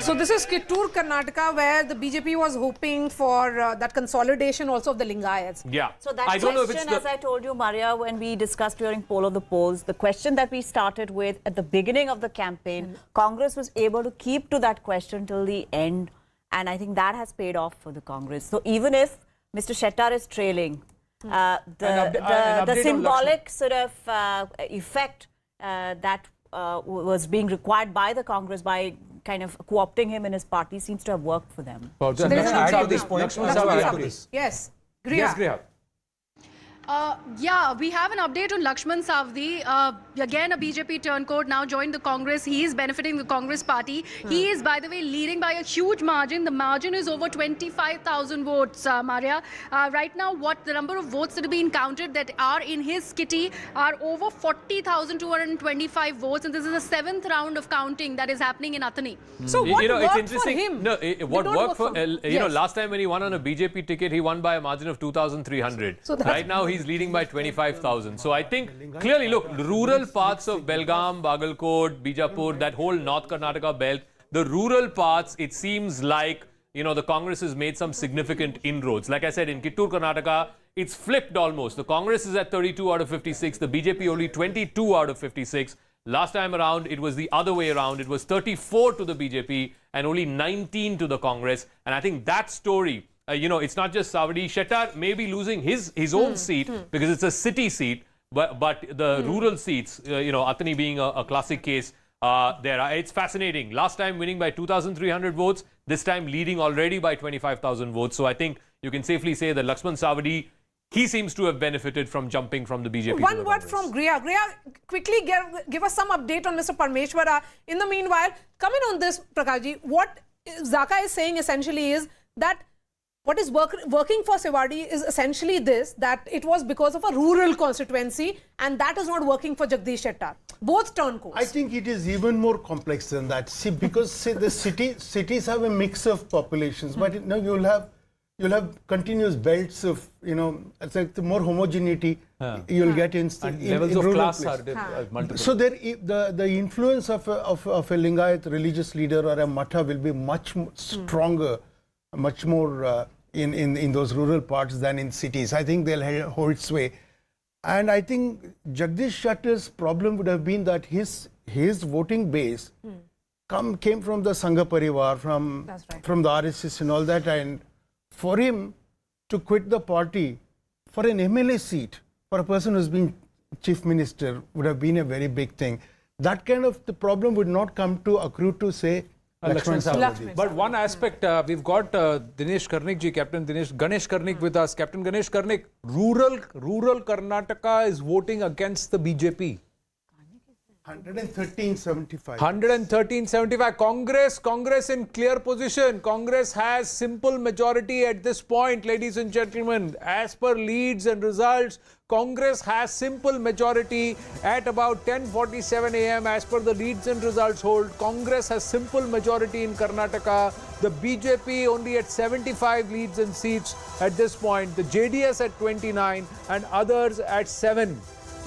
So this is Kittur, Karnataka, where the BJP was hoping for that consolidation also of the Lingayats. Yeah. So that I don't know if question, it's as I told you, Maria, when we discussed during poll of the polls, the question that we started with at the beginning of the campaign, Congress was able to keep to that question till the end. And I think that has paid off for the Congress. So even if Mr. Shettar is trailing, the symbolic sort of effect that was being required by the Congress by kind of co-opting him in his party seems to have worked for them. Yes. Yes, Griha. Yeah, we have an update on Lakshman Savdi. Again, a BJP turncoat, now joined the Congress. He is benefiting the Congress party. He is, by the way, leading by a huge margin. The margin is over 25,000 votes, Maria. Right now, the number of votes that have been counted that are in his kitty are over 40,225 votes. And this is the 7th round of counting that is happening in Athani. So what it's worked interesting. for him? No, what worked for Yes. last time when he won on a BJP ticket, he won by a margin of 2,300. So right now, he's leading by 25,000. So I think clearly, look, rural parts of Belgaum, Bagalkot, Bijapur, that whole North Karnataka belt, the rural parts, it seems like, the Congress has made some significant inroads. Like I said, in Kittur, Karnataka, it's flipped almost. The Congress is at 32 out of 56, the BJP only 22 out of 56. Last time around, it was the other way around. It was 34 to the BJP and only 19 to the Congress. And I think that story, it's not just Savadi. Shettar may be losing his own seat because it's a city seat, but the rural seats, Athani being a classic case, it's fascinating. Last time winning by 2,300 votes, this time leading already by 25,000 votes. So I think you can safely say that Lakshman Savadi, he seems to have benefited from jumping from the BJP. One word from Griha. Griha, quickly give us some update on Mr. Parmeshwara. In the meanwhile, comment on this, Prakashji. What Zaka is saying essentially is that what is working for Sewardi is essentially this, that it was because of a rural constituency and that is not working for Jagdish Shettar. Both turncoats. I think it is even more complex than that. See, because the cities have a mix of populations, but you'll have continuous belts of, it's like the more homogeneity you'll get in levels of class are multiple. So the influence of a Lingayat religious leader or a Matha will be much stronger, much more in those rural parts than in cities. I think they'll hold sway. And I think Jagdish Shettar's problem would have been that his voting base came from the Sangha Parivar, from the RSS and all that. And for him to quit the party for an MLA seat, for a person who's been chief minister, would have been a very big thing. That kind of the problem would not come to accrue to, say, Lakshman Savadi. But one aspect, we've got Dinesh Karnik ji, Ganesh Karnik with us. Captain Ganesh Karnik, rural Karnataka is voting against the BJP. 113.75. 113.75. Congress in clear position. Congress has simple majority at this point, ladies and gentlemen. As per leads and results, Congress has simple majority at about 10:47 a.m. As per the leads and results hold, Congress has simple majority in Karnataka. The BJP only at 75 leads and seats at this point. The JDS at 29 and others at 7.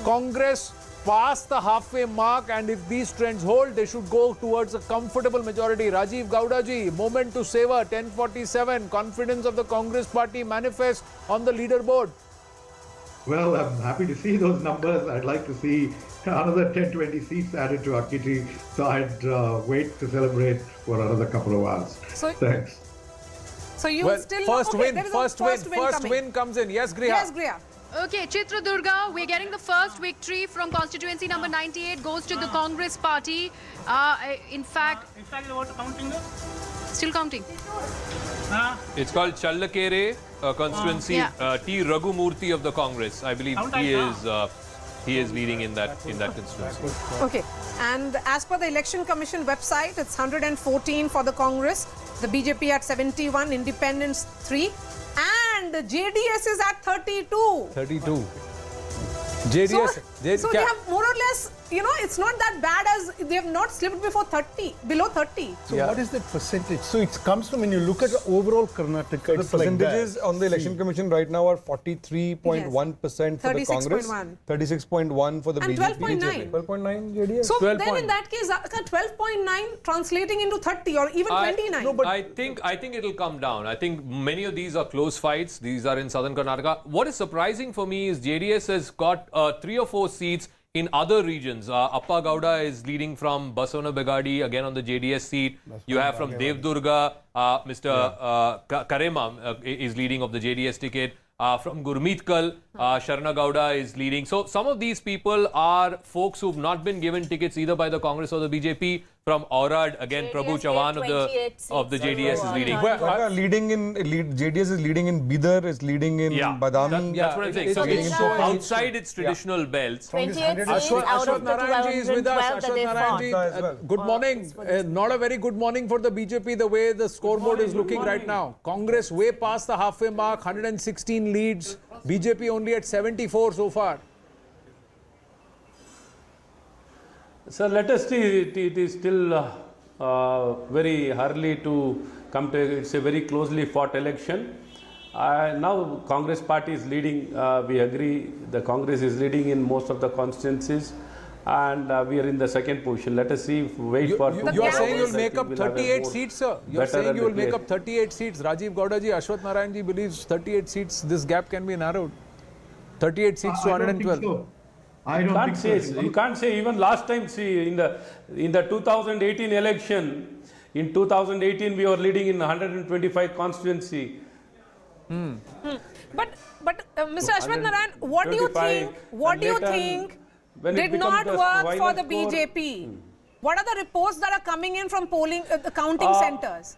Congress past the halfway mark, and if these trends hold, they should go towards a comfortable majority. Rajiv Gowda ji, moment to savor, 10:47. Confidence of the Congress party manifest on the leaderboard. Well, I'm happy to see those numbers. I'd like to see another 10-20 seats added to our kitty. So I'd wait to celebrate for another couple of hours. Thanks. So you still first win comes in. Yes, Griha. Yes, Griha. Okay, Chitradurga, we're getting the first victory from constituency number 98 goes to the Congress party. In fact, still counting. It's called Challakere constituency. T. Raghumurthy of the Congress. I believe he is leading in that constituency. Okay, and as per the Election Commission website, it's 114 for the Congress, the BJP at 71, Independents 3. And the JDS is at 32. 32. JDS. So they have more or less, it's not that bad as they have not slipped below 30. So what is that percentage? So it comes from when you look at the overall Karnataka. The percentages on the Election Commission right now are 43.1% for the Congress, 36.1 for the and BJP, 12.9. 12.9 JDS. So then in that case, 12.9 translating into 30 or even 29. No, but I think it'll come down. I think many of these are close fights. These are in southern Karnataka. What is surprising for me is JDS has got 3 or 4 seats In other regions, Appa Gowda is leading from Basavana Begadi, again on the JDS seat. You have from Devdurga, Mr. Karema is leading of the JDS ticket. From Gurmeetkal, Sharna Gowda is leading. So some of these people are folks who've not been given tickets either by the Congress or the BJP. From Aurad, again, Prabhu Chavan of the JDS is leading. Well, JDS is leading in Bidar, is leading in Badami. That's what I'm saying. So it's outside its traditional belts. 28 seats out of the Narayanji is with us. 12 that they fought. Narayanji, good morning. Not a very good morning for the BJP, the way the scoreboard is looking right now. Congress way past the halfway mark, 116 leads. BJP only at 74 so far. So let us see, it is still very early to come to, it's a very closely fought election. Now Congress party is leading, we agree, the Congress is leading in most of the constituencies and we are in the second position. Let us see, wait for... You are saying you will make up 38 seats, sir? You are saying you will make up 38 seats. Rajiv Gowda ji, Ashwath Narayan ji believes 38 seats, this gap can be narrowed. 38 seats to 112. I don't think so. You can't say even last time, see, in the 2018 election, in 2018 we were leading in 125 constituency. But Mr. Ashwath Narayan, what do you think did not work for the BJP? What are the reports that are coming in from polling, the counting centers?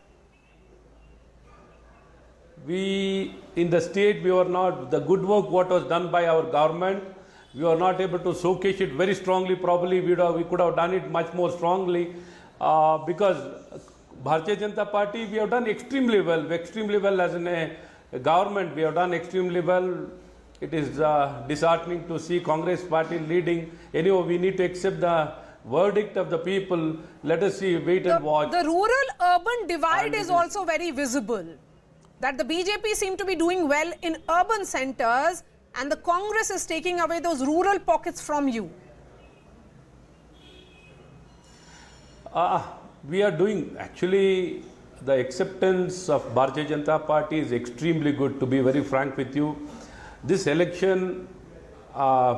We, in the state, we were not, the good work what was done by our government, we were not able to showcase it very strongly. Probably we could have done it much more strongly because Bharatiya Janata Party, we have done extremely well as in a government, we have done extremely well. It is disheartening to see Congress party leading. Anyway, we need to accept the verdict of the people. Let us see, wait and watch. The rural-urban divide is also very visible. That the BJP seem to be doing well in urban centers and the Congress is taking away those rural pockets from you. We are doing, actually, the acceptance of Bharatiya Janata Party is extremely good, to be very frank with you. This election,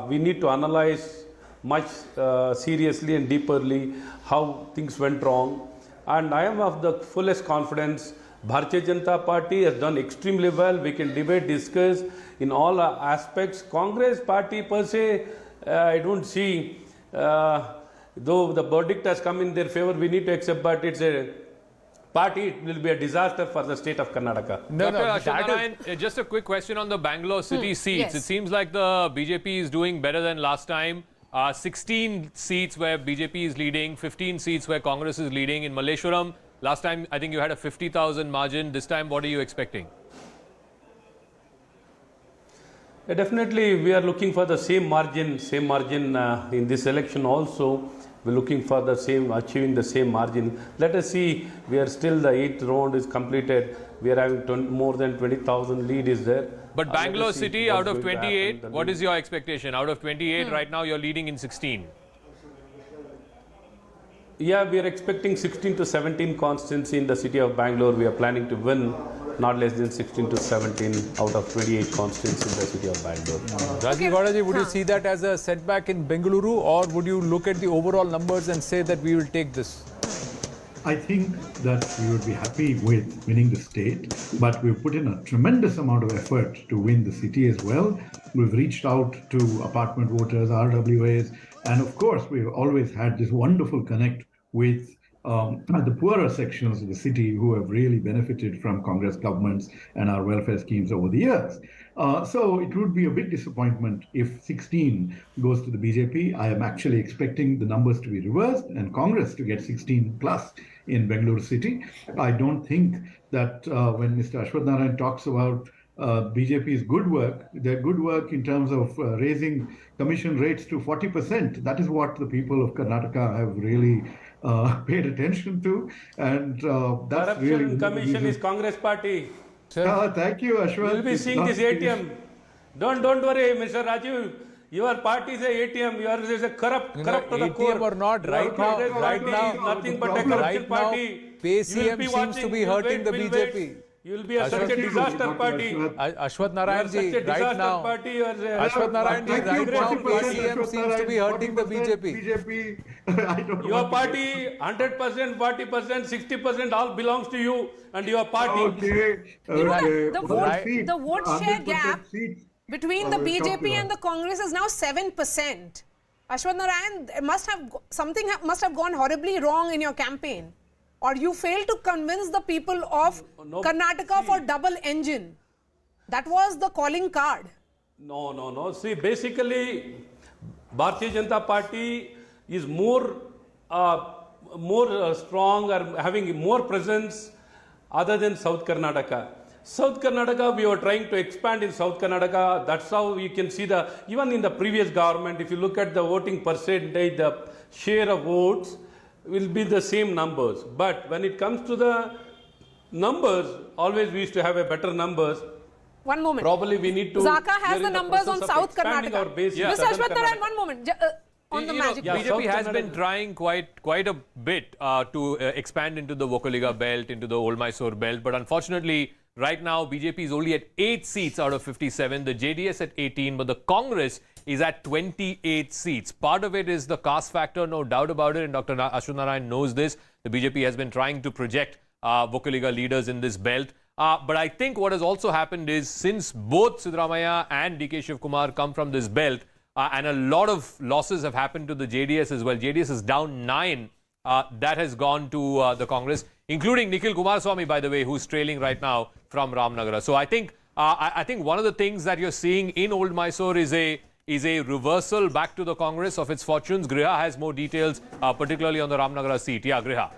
we need to analyze much seriously and deeply how things went wrong. And I am of the fullest confidence. Bharatiya Janata Party has done extremely well. We can debate, discuss in all aspects. Congress party per se, I don't see, though the verdict has come in their favor, we need to accept, but it's a party, it will be a disaster for the state of Karnataka. Dr. Ashwath Narayan, just a quick question on the Bangalore city seats. Yes. It seems like the BJP is doing better than last time. 16 seats where BJP is leading, 15 seats where Congress is leading. In Malleshwaram, last time I think you had a 50,000 margin. This time, what are you expecting? Definitely, we are looking for the same margin in this election also. We're looking for the same, achieving the same margin. Let us see, we are still, the 8th round is completed. We are having more than 20,000 lead is there. But Bangalore city, out of 28, what is your expectation? Out of 28, right now you're leading in 16. Yeah, we are expecting 16 to 17 constituency in the city of Bangalore. We are planning to win not less than 16 to 17 out of 28 constituencies in the city of Bangalore. Rajiv Gowda ji, would you see that as a setback in Bengaluru, or would you look at the overall numbers and say that we will take this? I think that we would be happy with winning the state, but we've put in a tremendous amount of effort to win the city as well. We've reached out to apartment voters, RWAs, and of course, we've always had this wonderful connect with the poorer sections of the city who have really benefited from Congress governments and our welfare schemes over the years. So it would be a big disappointment if 16 goes to the BJP. I am actually expecting the numbers to be reversed and Congress to get 16 plus in Bengaluru city. I don't think that when Mr. Ashwath Narayan talks about BJP's good work, their good work in terms of raising commission rates to 40%, that is what the people of Karnataka have really paid attention to, and that's Corruption really Commission is Congress party. Thank you, Ashwath. You'll be seeing this ATM. Don't worry, Mr. Rajiv. Your party is a ATM. Yours is a corrupt to the ATM core. or not, right now, Nothing but a corruption party. PCM seems to be hurting the BJP. You will be such a disaster party. Ashwath Narayan You are ji, such a right disaster now, party. You are, Ashwath Narayan ji, right now, 40% PCM seems to be hurting the BJP. BJP, I don't your want to party, 100%, 40%, 60% all belongs to you and your party. Okay, You know, okay. the vote share 100% gap seats between the are BJP popular. and the Congress is now 7%. Ashwath Narayan, something must have gone horribly wrong in your campaign. Or you failed to convince the people of Karnataka for double engine. That was the calling card. No. See, basically, Bharatiya Janata Party is more strong or having more presence other than South Karnataka. South Karnataka, we were trying to expand in South Karnataka. That's how you can see even in the previous government, if you look at the voting percentage, the share of votes will be the same numbers. But when it comes to the numbers, always we used to have a better numbers. One moment. Probably we need to. Zaka has the numbers on South Karnataka. Karnataka. Mr. Ashwath Narayan, one moment. On the magic. BJP has been trying quite a bit to expand into the Vokaliga belt, into the Old Mysore belt. But unfortunately, right now, BJP is only at 8 seats out of 57. The JDS at 18, but the Congress is at 28 seats. Part of it is the caste factor, no doubt about it. And Dr. Ashwath Narayan knows this. The BJP has been trying to project Vokaliga leaders in this belt. But I think what has also happened is, since both Siddaramaiah and DK Shivakumar come from this belt, and a lot of losses have happened to the JDS as well. JDS is down 9. That has gone to the Congress, including Nikhil Kumaraswamy, by the way, who's trailing right now from Ramnagara. So I think one of the things that you're seeing in Old Mysore is a reversal back to the Congress of its fortunes. Griha has more details, particularly on the Ramnagara seat. Yeah, Griha.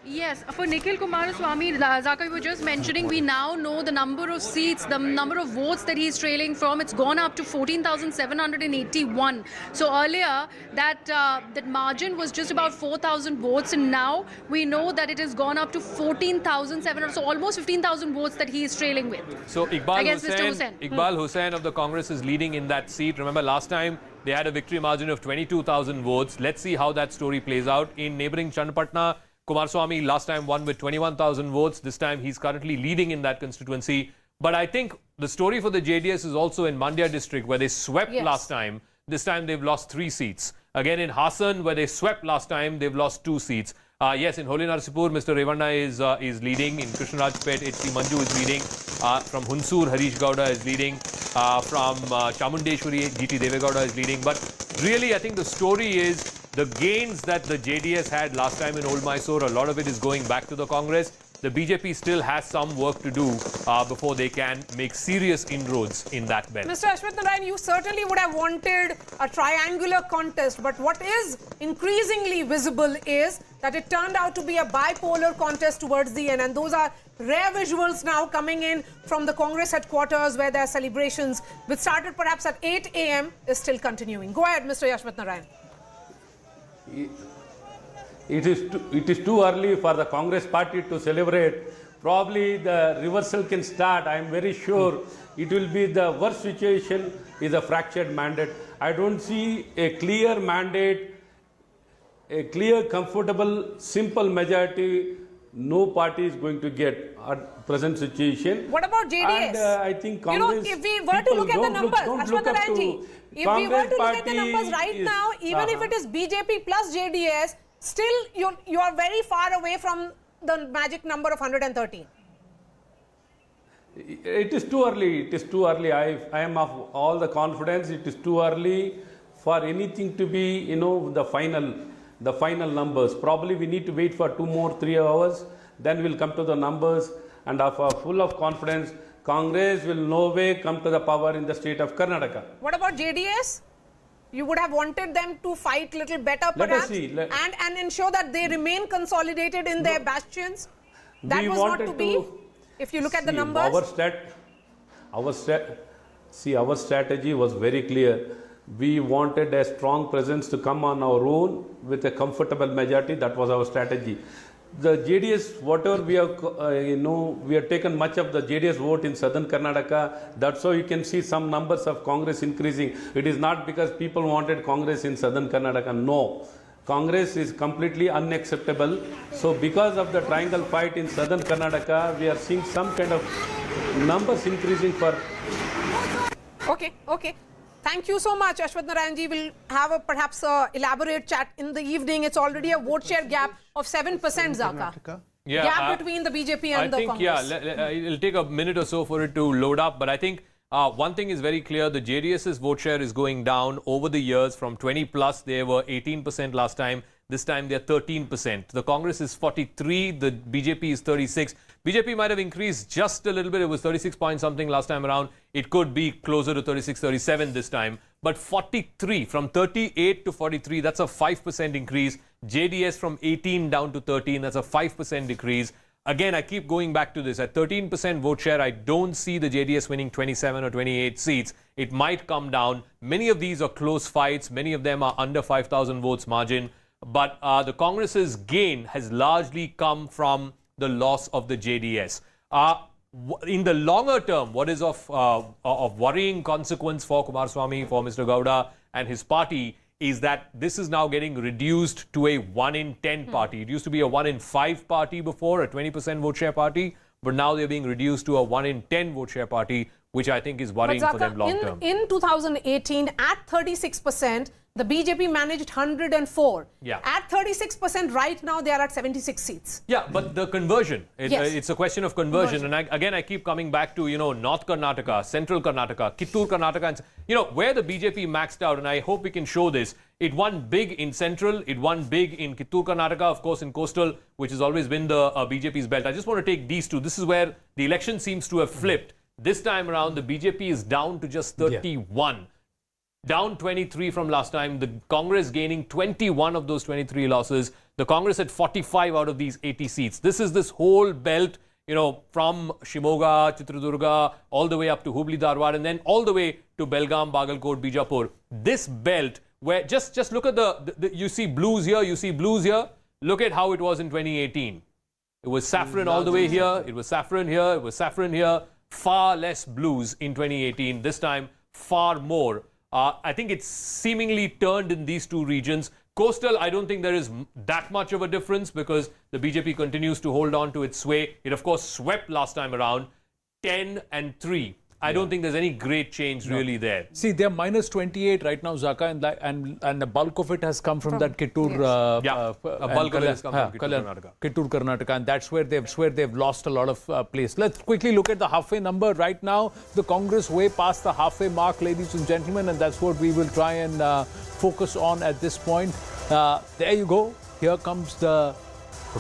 Yes, for Nikhil Kumaraswamy, Zaka, you were just mentioning, we now know the number of seats, the number of votes that he's trailing from. It's gone up to 14,781. So earlier, that margin was just about 4,000 votes, and now we know that it has gone up to 14,700, so almost 15,000 votes that he is trailing with. So Iqbal Hussain of the Congress is leading in that seat. Remember, last time they had a victory margin of 22,000 votes. Let's see how that story plays out. In neighboring Channapatna, Kumaraswamy last time won with 21,000 votes. This time he's currently leading in that constituency. But I think the story for the JDS is also in Mandya district, where they swept last time. This time they've lost 3 seats. Again in Hassan, where they swept last time, they've lost 2 seats. Yes, in Holi Narsipur, Mr. Revanna is leading. In Krishnarajpet, H.C. Manju is leading. From Hunsur, Harish Gowda is leading. From Chamundeshwari, G.T. Devegowda is leading. But really, I think the story is the gains that the JDS had last time in Old Mysore, a lot of it is going back to the Congress. The BJP still has some work to do before they can make serious inroads in that belt. Mr. Ashwath Narayan, you certainly would have wanted a triangular contest, but what is increasingly visible is that it turned out to be a bipolar contest towards the end, and those are rare visuals now coming in from the Congress headquarters, where their celebrations, which started perhaps at 8 a.m., is still continuing. Go ahead, Mr. Ashwath Narayan. It is too early for the Congress party to celebrate. Probably the reversal can start. I am very sure it will be the worst situation is a fractured mandate. I don't see a clear mandate, a clear, comfortable, simple majority. No party is going to get at present situation. What about JDS? And I think Congress. If we were to look at the numbers, Ashwath Narayan ji, if we were to look at the numbers right now, even if it is BJP plus JDS, still you are very far away from the magic number of 113. It is too early. It is too early. I am of all the confidence. It is too early for anything to be, the final numbers. Probably we need to wait for 2 more 3 hours. Then we'll come to the numbers, and full of confidence, Congress will no way come to the power in the state of Karnataka. What about JDS? You would have wanted them to fight a little better, perhaps, Let us see. And ensure that they remain consolidated in their bastions. That was not to be. If you look at the numbers, our strategy was very clear. We wanted a strong presence to come on our own with a comfortable majority. That was our strategy. The JDS, whatever we have, we have taken much of the JDS vote in southern Karnataka. That's how you can see some numbers of Congress increasing. It is not because people wanted Congress in southern Karnataka. No. Congress is completely unacceptable. So because of the triangle fight in southern Karnataka, we are seeing some kind of numbers increasing for. Okay, okay. Thank you so much, Ashwath Narayanji. We'll have a perhaps elaborate chat in the evening. It's already a vote share gap of 7%, Zaka. Yeah, Gap between the BJP and the Congress. It'll take a minute or so for it to load up, but I think one thing is very clear: the JDS's vote share is going down over the years. From 20 plus, they were 18% last time. This time they're 13%. The Congress is 43. The BJP is 36. BJP might have increased just a little bit. It was 36 point something last time around. It could be closer to 36, 37 this time. But 43, from 38 to 43, that's a 5% increase. JDS from 18 down to 13, that's a 5% decrease. Again, I keep going back to this. At 13% vote share, I don't see the JDS winning 27 or 28 seats. It might come down. Many of these are close fights. Many of them are under 5,000 votes margin. But the Congress's gain has largely come from the loss of the JDS. In the longer term, what is of worrying consequence for Kumaraswamy, for Mr. Gowda and his party is that this is now getting reduced to a 1 in 10 party. It used to be a 1 in 5 party before, a 20% vote share party, but now they're being reduced to a 1 in 10 vote share party, which I think is worrying for them long term. In 2018, at 36%, the BJP managed 104. Yeah. At 36% right now, they are at 76 seats. Yeah, but the conversion, it's a question of conversion. And again, I keep coming back to, North Karnataka, Central Karnataka, Kittur Karnataka, and, where the BJP maxed out, and I hope we can show this. It won big in Central, it won big in Kittur Karnataka, of course in Coastal, which has always been the BJP's belt. I just want to take these two. This is where the election seems to have flipped. This time around, the BJP is down to just 31. Yeah. Down 23 from last time. The Congress gaining 21 of those 23 losses. The Congress had 45 out of these 80 seats. This is this whole belt, from Shimoga, Chitradurga, all the way up to Hubli, Dharwad, and then all the way to Belgaum, Bagalkot, Bijapur. This belt, where just look at the you see blues here, you see blues here. Look at how it was in 2018. It was saffron all the way here. It was saffron here. It was saffron here. Far less blues in 2018. This time, far more. I think it's seemingly turned in these two regions. Coastal, I don't think there is that much of a difference because the BJP continues to hold on to its sway. It, of course, swept last time around 10 and 3. I don't think there's any great change really there. See, they're minus 28 right now, Zaka, and the bulk of it has come from that Kittur. A bulk of it has come from Kittur, Karnataka. Kittur, Karnataka, and that's where they've lost a lot of place. Let's quickly look at the halfway number. Right now, the Congress way past the halfway mark, ladies and gentlemen, and that's what we will try and focus on at this point. There you go. Here comes the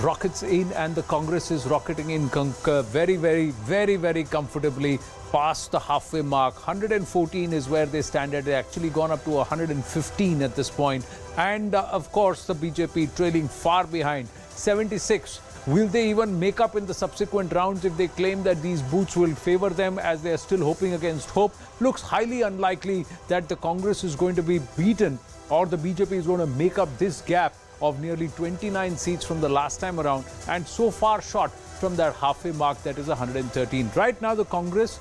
rockets in, and the Congress is rocketing in very, very, very, very comfortably past the halfway mark. 114 is where they stand at. They've actually gone up to 115 at this point. And of course, the BJP trailing far behind. 76. Will they even make up in the subsequent rounds if they claim that these booths will favor them, as they are still hoping against hope? Looks highly unlikely that the Congress is going to be beaten, or the BJP is going to make up this gap of nearly 29 seats from the last time around, and so far short from that halfway mark, that is 113. Right now, the Congress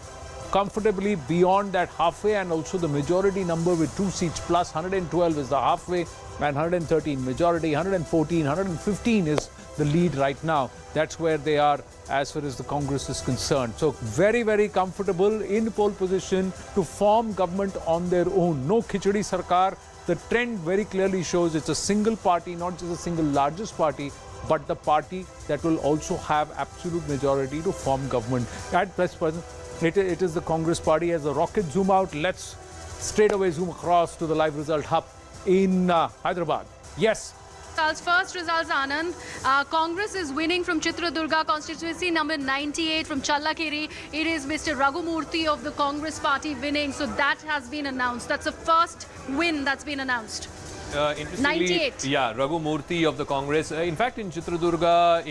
comfortably beyond that halfway, and also the majority number with 2 seats plus. 112 is the halfway and 113 majority. 114, 115 is the lead right now. That's where they are as far as the Congress is concerned. So very, very comfortable in pole position to form government on their own. No Khichdi Sarkar. The trend very clearly shows it's a single party, not just a single largest party, but the party that will also have absolute majority to form government. At present, it is the Congress party. As the rockets zoom out, let's straight away zoom across to the live result hub in Hyderabad. Yes. First results, Anand. Congress is winning from Chitradurga constituency number 98 from Challakere. It is Mr. Raghumurthy of the Congress party winning. So that has been announced. That's the first win that's been announced. Interestingly, 98. Yeah, Raghumurthy of the Congress. In fact, in Chitradurga,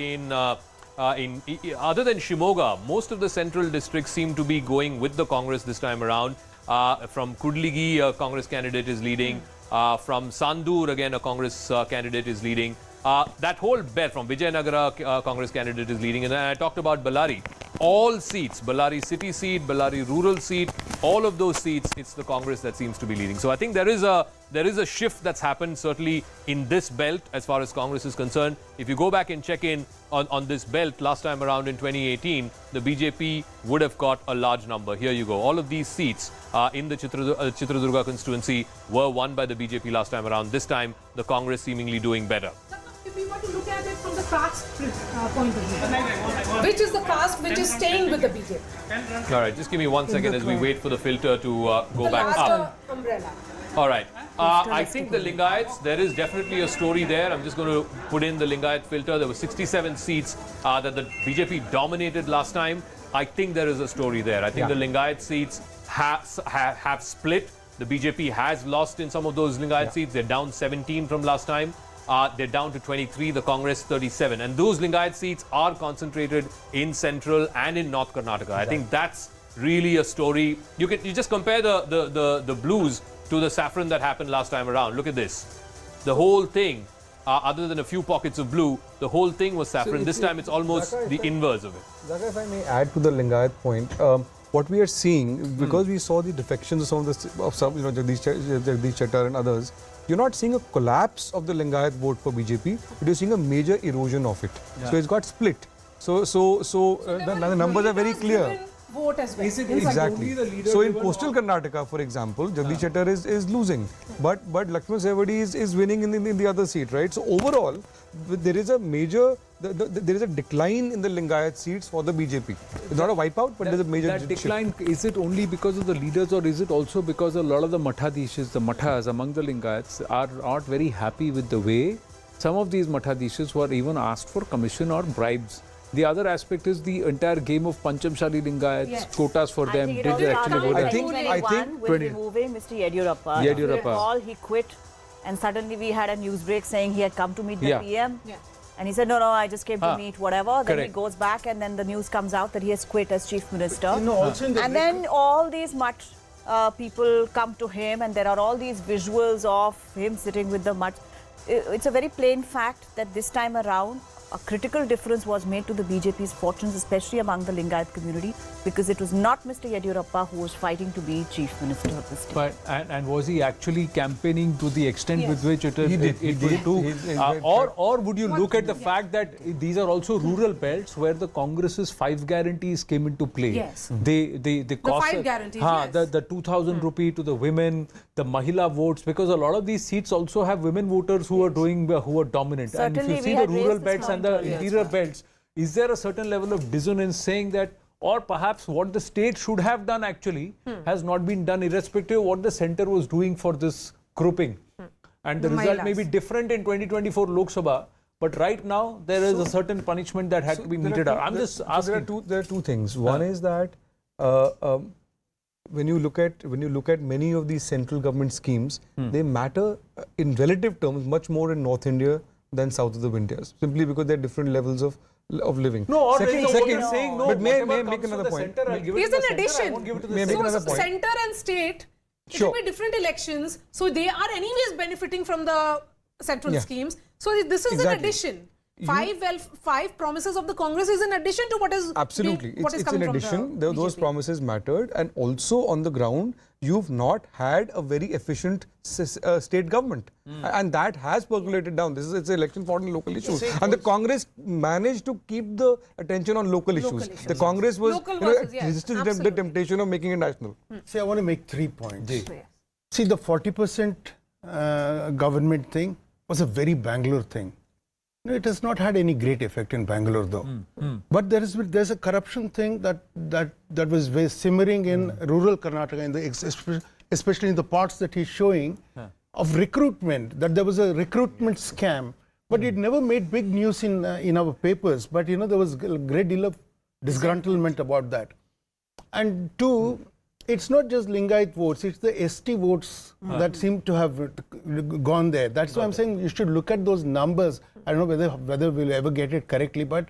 other than Shimoga, most of the central districts seem to be going with the Congress this time around. From Kudligi, a Congress candidate is leading. From Sandur, again, a Congress candidate is leading. That whole belt from Vijayanagara, Congress candidate is leading. And I talked about Ballari. All seats, Ballari city seat, Ballari rural seat, all of those seats, it's the Congress that seems to be leading. So I think there is a there is a shift that's happened certainly in this belt as far as Congress is concerned. If you go back and check in on this belt last time around in 2018, the BJP would have got a large number. Here you go. All of these seats in the Chitradurga constituency were won by the BJP last time around. This time, the Congress seemingly doing better. If we were to look at it from the caste point of view, which is the caste which is staying with the BJP? All right, just give me 1 second as we wait for the filter to go back up. Umbrella. All right. I think the Lingayats, there is definitely a story there. I'm just going to put in the Lingayat filter. There were 67 seats that the BJP dominated last time. I think there is a story there. I think the Lingayat seats have split. The BJP has lost in some of those Lingayat seats. They're down 17 from last time. They're down to 23, the Congress 37. And those Lingayat seats are concentrated in Central and in North Karnataka. I think that's really a story. You just compare the blues to the saffron that happened last time around. Look at this. The whole thing, other than a few pockets of blue, the whole thing was saffron. This time it's almost the inverse of it. Zaka, if I may add to the Lingayat point, what we are seeing, because we saw the defections of some, Jagdish Chettar and others, you're not seeing a collapse of the Lingayat vote for BJP, but you're seeing a major erosion of it. So it's got split. So the numbers are very clear. Vote as well. Exactly. So in coastal Karnataka, for example, Jagdish Chettar is losing, but Lakshman Sewadi is winning in the other seat, right? So overall, there is a major, there is a decline in the Lingayat seats for the BJP. It's not a wipeout, but there's a major that decline. Is it only because of the leaders, or is it also because a lot of the mathadishis, the mathas among the Lingayats, are not very happy with the way some of these mathadishis were even asked for commission or bribes? The other aspect is the entire game of Panchamshali Lingayats, quotas for them. Did they actually vote? I think with removing Mr. Yediyurappa, he quit, and suddenly we had a news break saying he had come to meet the PM. And he said, no, I just came to meet whatever. Then he goes back, and then the news comes out that he has quit as Chief Minister. And then all these Mutt people come to him, and there are all these visuals of him sitting with the Mutt. It's a very plain fact that this time around, a critical difference was made to the BJP's fortunes, especially among the Lingayat community, because it was not Mr. Yediyurappa who was fighting to be Chief Minister of the state. But and was he actually campaigning to the extent with which it will do? Or would you look at the fact that these are also rural belts where the Congress's 5 guarantees came into play? Yes. The cost, 5 guarantees, the 2,000 rupee to the women, the Mahila votes, because a lot of these seats also have women voters who are dominant. Certainly, and if you see the rural belts and the interior belts, is there a certain level of dissonance saying that, or perhaps what the state should have done actually has not been done, irrespective of what the centre was doing for this grouping? And the result may be different in 2024 Lok Sabha, but right now there is a certain punishment that had to be meted out. I'm just asking. There are two things. One is that when you look at many of these central government schemes, they matter in relative terms much more in North India than south of the winters, simply because there are different levels of living. No, saying no. But may make another point. Here's an addition. So center and state, it will be different elections. So they are anyways benefiting from the central schemes. So this is an addition. 5 promises of the Congress is in addition to what is absolutely what is it's coming in addition. From the Those BJP. promises mattered, and also on the ground you've not had a very efficient state government, and that has percolated down. It's an election fought on local issues, and the Congress managed to keep the attention on local issues. The Congress was resisted the temptation of making it national. See, I want to make 3 points. See, the 40% government thing was a very Bangalore thing. It has not had any great effect in Bangalore, though. But there's a corruption thing that was very simmering in rural Karnataka, especially in the parts that he's showing of recruitment. That there was a recruitment scam, but it never made big news in our papers. But there was a great deal of disgruntlement about that. And 2, it's not just Lingayat votes; it's the ST votes that seem to have gone there. That's why I'm saying you should look at those numbers. I don't know whether we'll ever get it correctly, but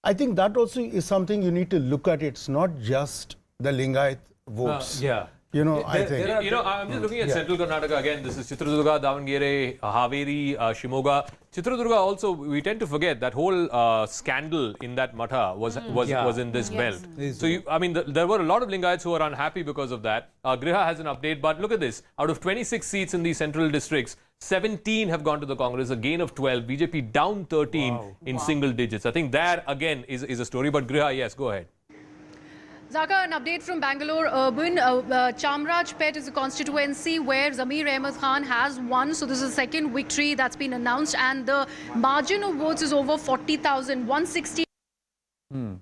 I think that also is something you need to look at. It's not just the Lingayat votes. I think. I'm just looking at central Karnataka again. This is Chitradurga, Davangere, Haveri, Shimoga. Chitradurga also, we tend to forget that whole scandal in that matha was in this belt. So, there were a lot of Lingayats who are unhappy because of that. Griha has an update, but look at this. Out of 26 seats in the central districts, 17 have gone to the Congress, a gain of 12. BJP down 13 in single digits. I think that, again, is a story. But Griha, yes, go ahead. Zaka, an update from Bangalore Urban. Chamrajpet is a constituency where Zamir Ahmed Khan has won. So this is the second victory that's been announced. And the margin of votes is over 40,000, 160.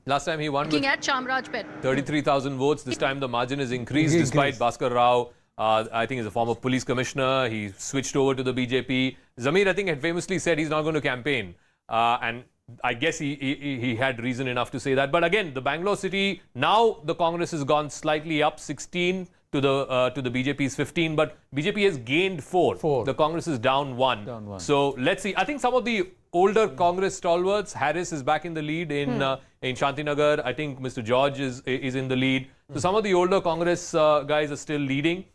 Last time he won Looking at Chamrajpet. 33,000 votes. This time the margin is increased despite Bhaskar Rao. I think he's a former police commissioner. He switched over to the BJP. Zamir, I think, had famously said he's not going to campaign. And I guess he had reason enough to say that. But again, the Bangalore city, now the Congress has gone slightly up 16 to the BJP's 15. But BJP has gained 4. The Congress is down 1. So let's see. I think some of the older Congress stalwarts, Harris is back in the lead in Shantinagar. I think Mr. George is in the lead. So some of the older Congress guys are still leading.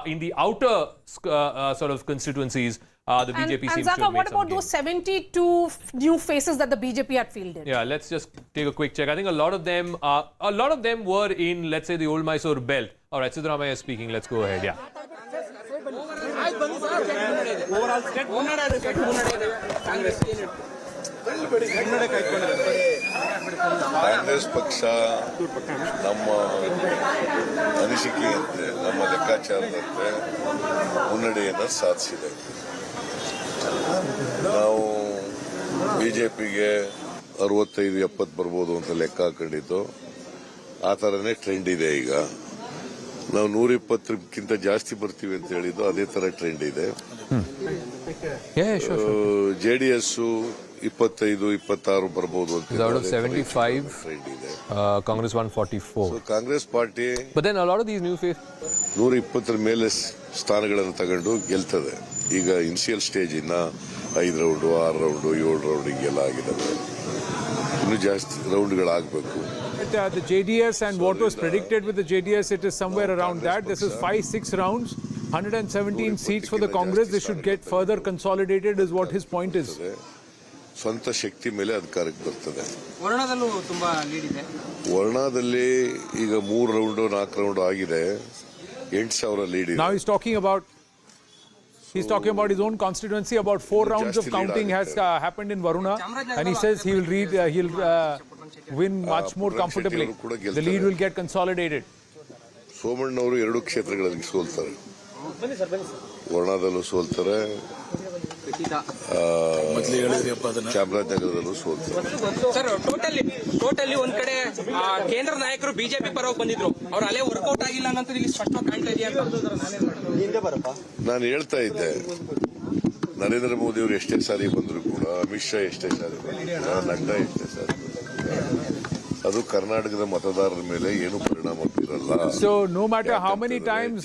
In the outer sort of constituencies, the BJP seems to have made what some about gains. those 72 new faces that the BJP had fielded? Yeah, let's just take a quick check. I think a lot of them were in, let's say, the old Mysore belt. All right, Siddaramaiah speaking. Let's go ahead. Yeah. Congress ಪಕ್ಷ ನಮ್ಮ ಅನಿಸಿಕೆಯಂತೆ ನಮ್ಮ ಲೆಕ್ಕಾಚಾರದಂತೆ ಮುನ್ನಡೆಯನ್ನು ಸಾಧಿಸಿದೆ. ನಾವು ಬಿಜೆಪಿಗೆ 65-70 ಬರ್ಬೋದು ಅಂತ ಲೆಕ್ಕ ಹಾಕೊಂಡಿದ್ದು. ಆ ಥರನೇ ಟ್ರೆಂಡ್ ಇದೆ ಈಗ. ನಾವು 120ಕ್ಕಿಂತ ಜಾಸ್ತಿ ಬರ್ತೀವಿ ಅಂತ ಹೇಳಿದ್ದು ಅದೇ ಥರ ಟ್ರೆಂಡ್ ಇದೆ. ಜೆಡಿಎಸ್ 25-26 ಬರ್ಬೋದು ಅಂತ. Out of 75, Congress 144. So Congress party But then a lot of these new faces 120 ಮೇಲೆ ಸ್ಥಾನಗಳನ್ನು ತಗೊಂಡು ಗೆಲ್ತದೆ. ಈಗ ಇನಿಷಿಯಲ್ ಸ್ಟೇಜ್ ಇನ್ನ 5 ರೌಂಡು 6 ರೌಂಡು 7 ರೌಂಡ್ ಹಿಂಗೆಲ್ಲ ಆಗಿದ್ದಾವೆ. ಇನ್ನೂ ಜಾಸ್ತಿ ರೌಂಡ್ಗಳಾಗಬೇಕು. The JDS and what was predicted with the JDS, it is somewhere around that. This is 5-6 rounds, 117 seats for the Congress. They should get further consolidated is what his point is. ಸ್ವಂತ ಶಕ್ತಿ ಮೇಲೆ ಅಧಿಕಾರಕ್ಕೆ ಬರ್ತದೆ. ವರ್ಣದಲ್ಲೂ ತುಂಬಾ lead ಇದೆ. ವರ್ಣದಲ್ಲಿ ಈಗ 3 round 4 round ಆಗಿದೆ. 8,000 lead ಇದೆ. Now he's talking about his own constituency. About 4 rounds of counting has happened in Varuna, and he says he'll win much more comfortably. The lead will get consolidated. ಸೋಮಣ್ಣವರು 2 ಕ್ಷೇತ್ರಗಳಲ್ಲಿ ಸೋಲ್ತಾರೆ. ವರ್ಣದಲ್ಲೂ ಸೋಲ್ತಾರೆ, ಚಾಮರಾಜನಗರದಲ್ಲೂ ಸೋಲ್ತಾರೆ. Sir, totally ಒಂದ್ ಕಡೆ ಕೇಂದ್ರ ನಾಯಕರು BJP ಪರವಾಗಿ ಬಂದಿದ್ರು. ಅವ್ರ ಅಲೆ workout ಆಗಿಲ್ಲ ಅನ್ನೋದು ಇಲ್ಲಿ ಸ್ಪಷ್ಟವಾಗಿ ಕಾಣ್ತಾ ಇದೆಯಾ? ನಾನು ಹೇಳ್ತಾ ಇದ್ದೆ, ನರೇಂದ್ರ ಮೋದಿ ಅವರು ಎಷ್ಟೇ ಸಾರಿ ಬಂದ್ರು ಕೂಡ, ಅಮಿತ್ ಶಾ ಎಷ್ಟೇ ಸಾರಿ ಬಂದ್ರು, ನಡ್ಡಾ ಎಷ್ಟೇ ಸಾರಿ ಬಂದ್ರು, ಅದು ಕರ್ನಾಟಕದ ಮತದಾರರ ಮೇಲೆ ಏನು ಪರಿಣಾಮ ಬೀರಲ್ಲ. So no matter how many times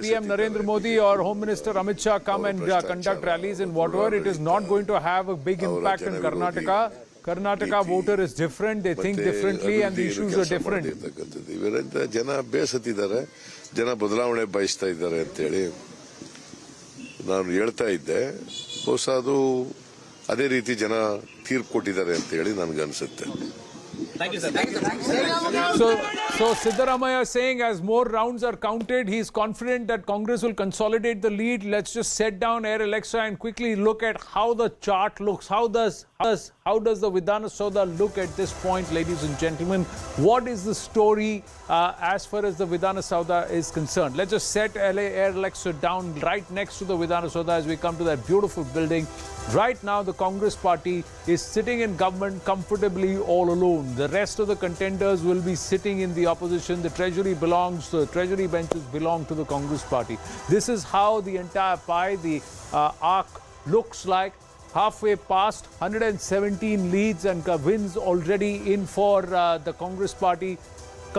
PM Narendra Modi or Home Minister Amit Shah come and conduct rallies in whatever, it is not going to have a big impact in Karnataka. Karnataka voter is different, they think differently and the issues are different. ಇವರಿಂದ ಜನ ಬೇಸತ್ತಿದ್ದಾರೆ, ಜನ ಬದಲಾವಣೆ ಬಯಸ್ತಾ ಇದ್ದಾರೆ ಅಂತೇಳಿ ನಾನು ಹೇಳ್ತಾ ಇದ್ದೆ. ಬಹುಶಃ ಅದು ಅದೇ ರೀತಿ ಜನ ತೀರ್ಪು ಕೊಟ್ಟಿದ್ದಾರೆ ಅಂತ ಹೇಳಿ ನನಗನ್ಸುತ್ತೆ. Thank you, sir. Thank you, sir. So Siddaramaiah saying as more rounds are counted, he is confident that Congress will consolidate the lead. Let's just set down Air Alexa and quickly look at how the chart looks. How does the Vidhana Saudha look at this point, ladies and gentlemen? What is the story as far as the Vidhana Saudha is concerned? Let's just set Air Alexa down right next to the Vidhana Saudha as we come to that beautiful building. Right now, the Congress party is sitting in government comfortably all alone. The rest of the contenders will be sitting in the opposition. The treasury benches belong to the Congress party. This is how the entire pie, the arc looks like. Halfway past, 117 leads and wins already in for the Congress party.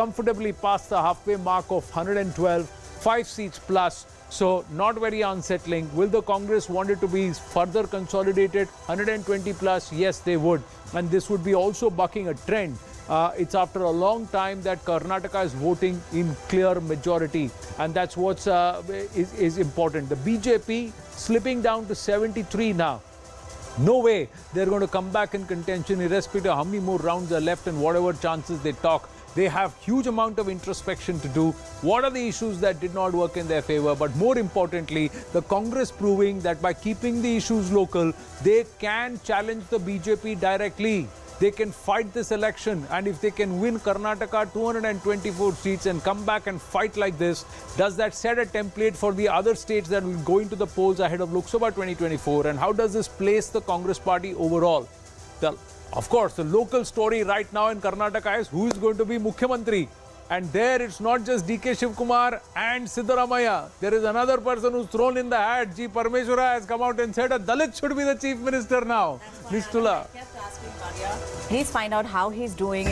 Comfortably past the halfway mark of 112, 5 seats plus. So not very unsettling. Will the Congress want it to be further consolidated? 120 plus? Yes, they would. And this would be also bucking a trend It's after a long time that Karnataka is voting in clear majority, and that's what's is important. The BJP slipping down to 73 now. No way they're going to come back in contention, irrespective of how many more rounds are left and whatever chances they talk. They have huge amount of introspection to do. What are the issues that did not work in their favor? But more importantly, the Congress proving that by keeping the issues local, they can challenge the BJP directly. They can fight this election, and if they can win Karnataka 224 seats and come back and fight like this, does that set a template for the other states that will go into the polls ahead of Lok Sabha 2024? And how does this place the Congress party overall? Of course, the local story right now in Karnataka is who is going to be Mukhyamantri. And there it's not just DK Shivakumar and Siddaramaiah. There is another person who's thrown in the hat. G. Parmeshwara has come out and said a Dalit should be the chief minister now. Nistula. Please find out how he's doing,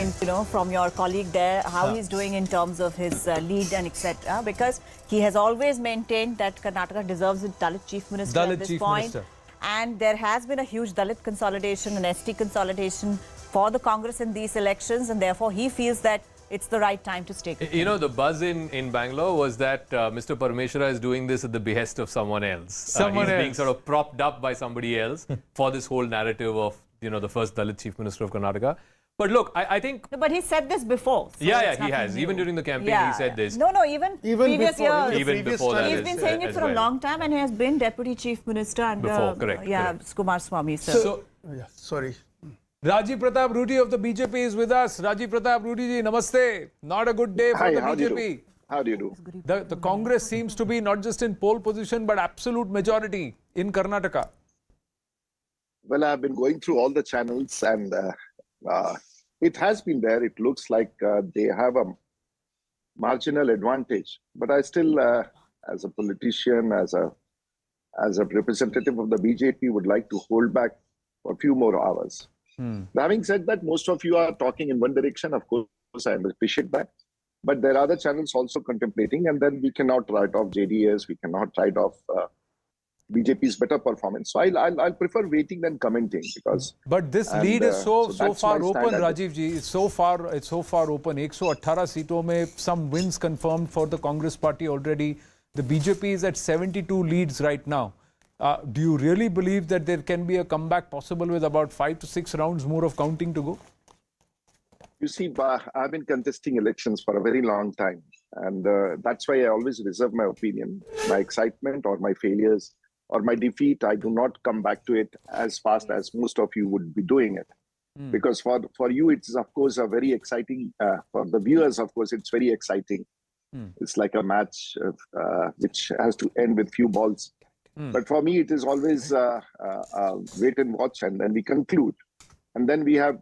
from your colleague there, how he's doing in terms of his lead and etc. Because he has always maintained that Karnataka deserves a Dalit chief minister at this point. And there has been a huge Dalit consolidation and ST consolidation for the Congress in these elections, and therefore he feels that it's the right time to stake. You know, the buzz in Bangalore was that Mr. Parmeshwara is doing this at the behest of someone else. He's being sort of propped up by somebody else for this whole narrative of, the first Dalit chief minister of Karnataka. But look, I think... No, but he said this before. So yeah, he has. New. Even during the campaign, he said this. No, even previous years. Even before that. He's been saying it for a long time, and he has been deputy chief minister under Kumaraswamy. Sorry. Rajiv Pratap Rudy of the BJP is with us. Rajiv Pratap Rudy ji, namaste. Not a good day for the BJP. How do you do? The Congress seems to be not just in pole position, but absolute majority in Karnataka. Well, I've been going through all the channels, and it has been there. It looks like they have a marginal advantage. But I still, as a politician, as a representative of the BJP, would like to hold back for a few more hours. Having said that, most of you are talking in one direction. Of course, I appreciate that. But there are other channels also contemplating, and then we cannot write off JDS. We cannot write off BJP's better performance. So I'll prefer waiting than commenting, because. But this lead is so far open, Rajiv ji. It's so far open. 118 seatons mein some wins confirmed for the Congress party already. The BJP is at 72 leads right now. Do you really believe that there can be a comeback possible with about 5 to 6 rounds more of counting to go? You see, I've been contesting elections for a very long time. And that's why I always reserve my opinion. My excitement or my failures or my defeat, I do not come back to it as fast as most of you would be doing it. Because for you, it's of course a very exciting, for the viewers, of course, it's very exciting. It's like a match which has to end with few balls. But for me, it is always wait and watch, and then we conclude. And then we have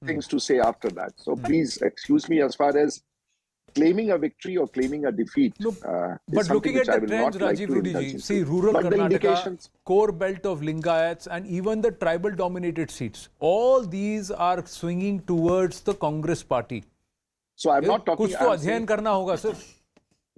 things to say after that. So please excuse me as far as claiming a victory or claiming a defeat. But looking at the trends, Rajiv Rudy ji, see rural Karnataka, core belt of Lingayats, and even the tribal dominated seats, all these are swinging towards the Congress party. So I'm not talking... कुछ तो अध्ययन करना होगा sir.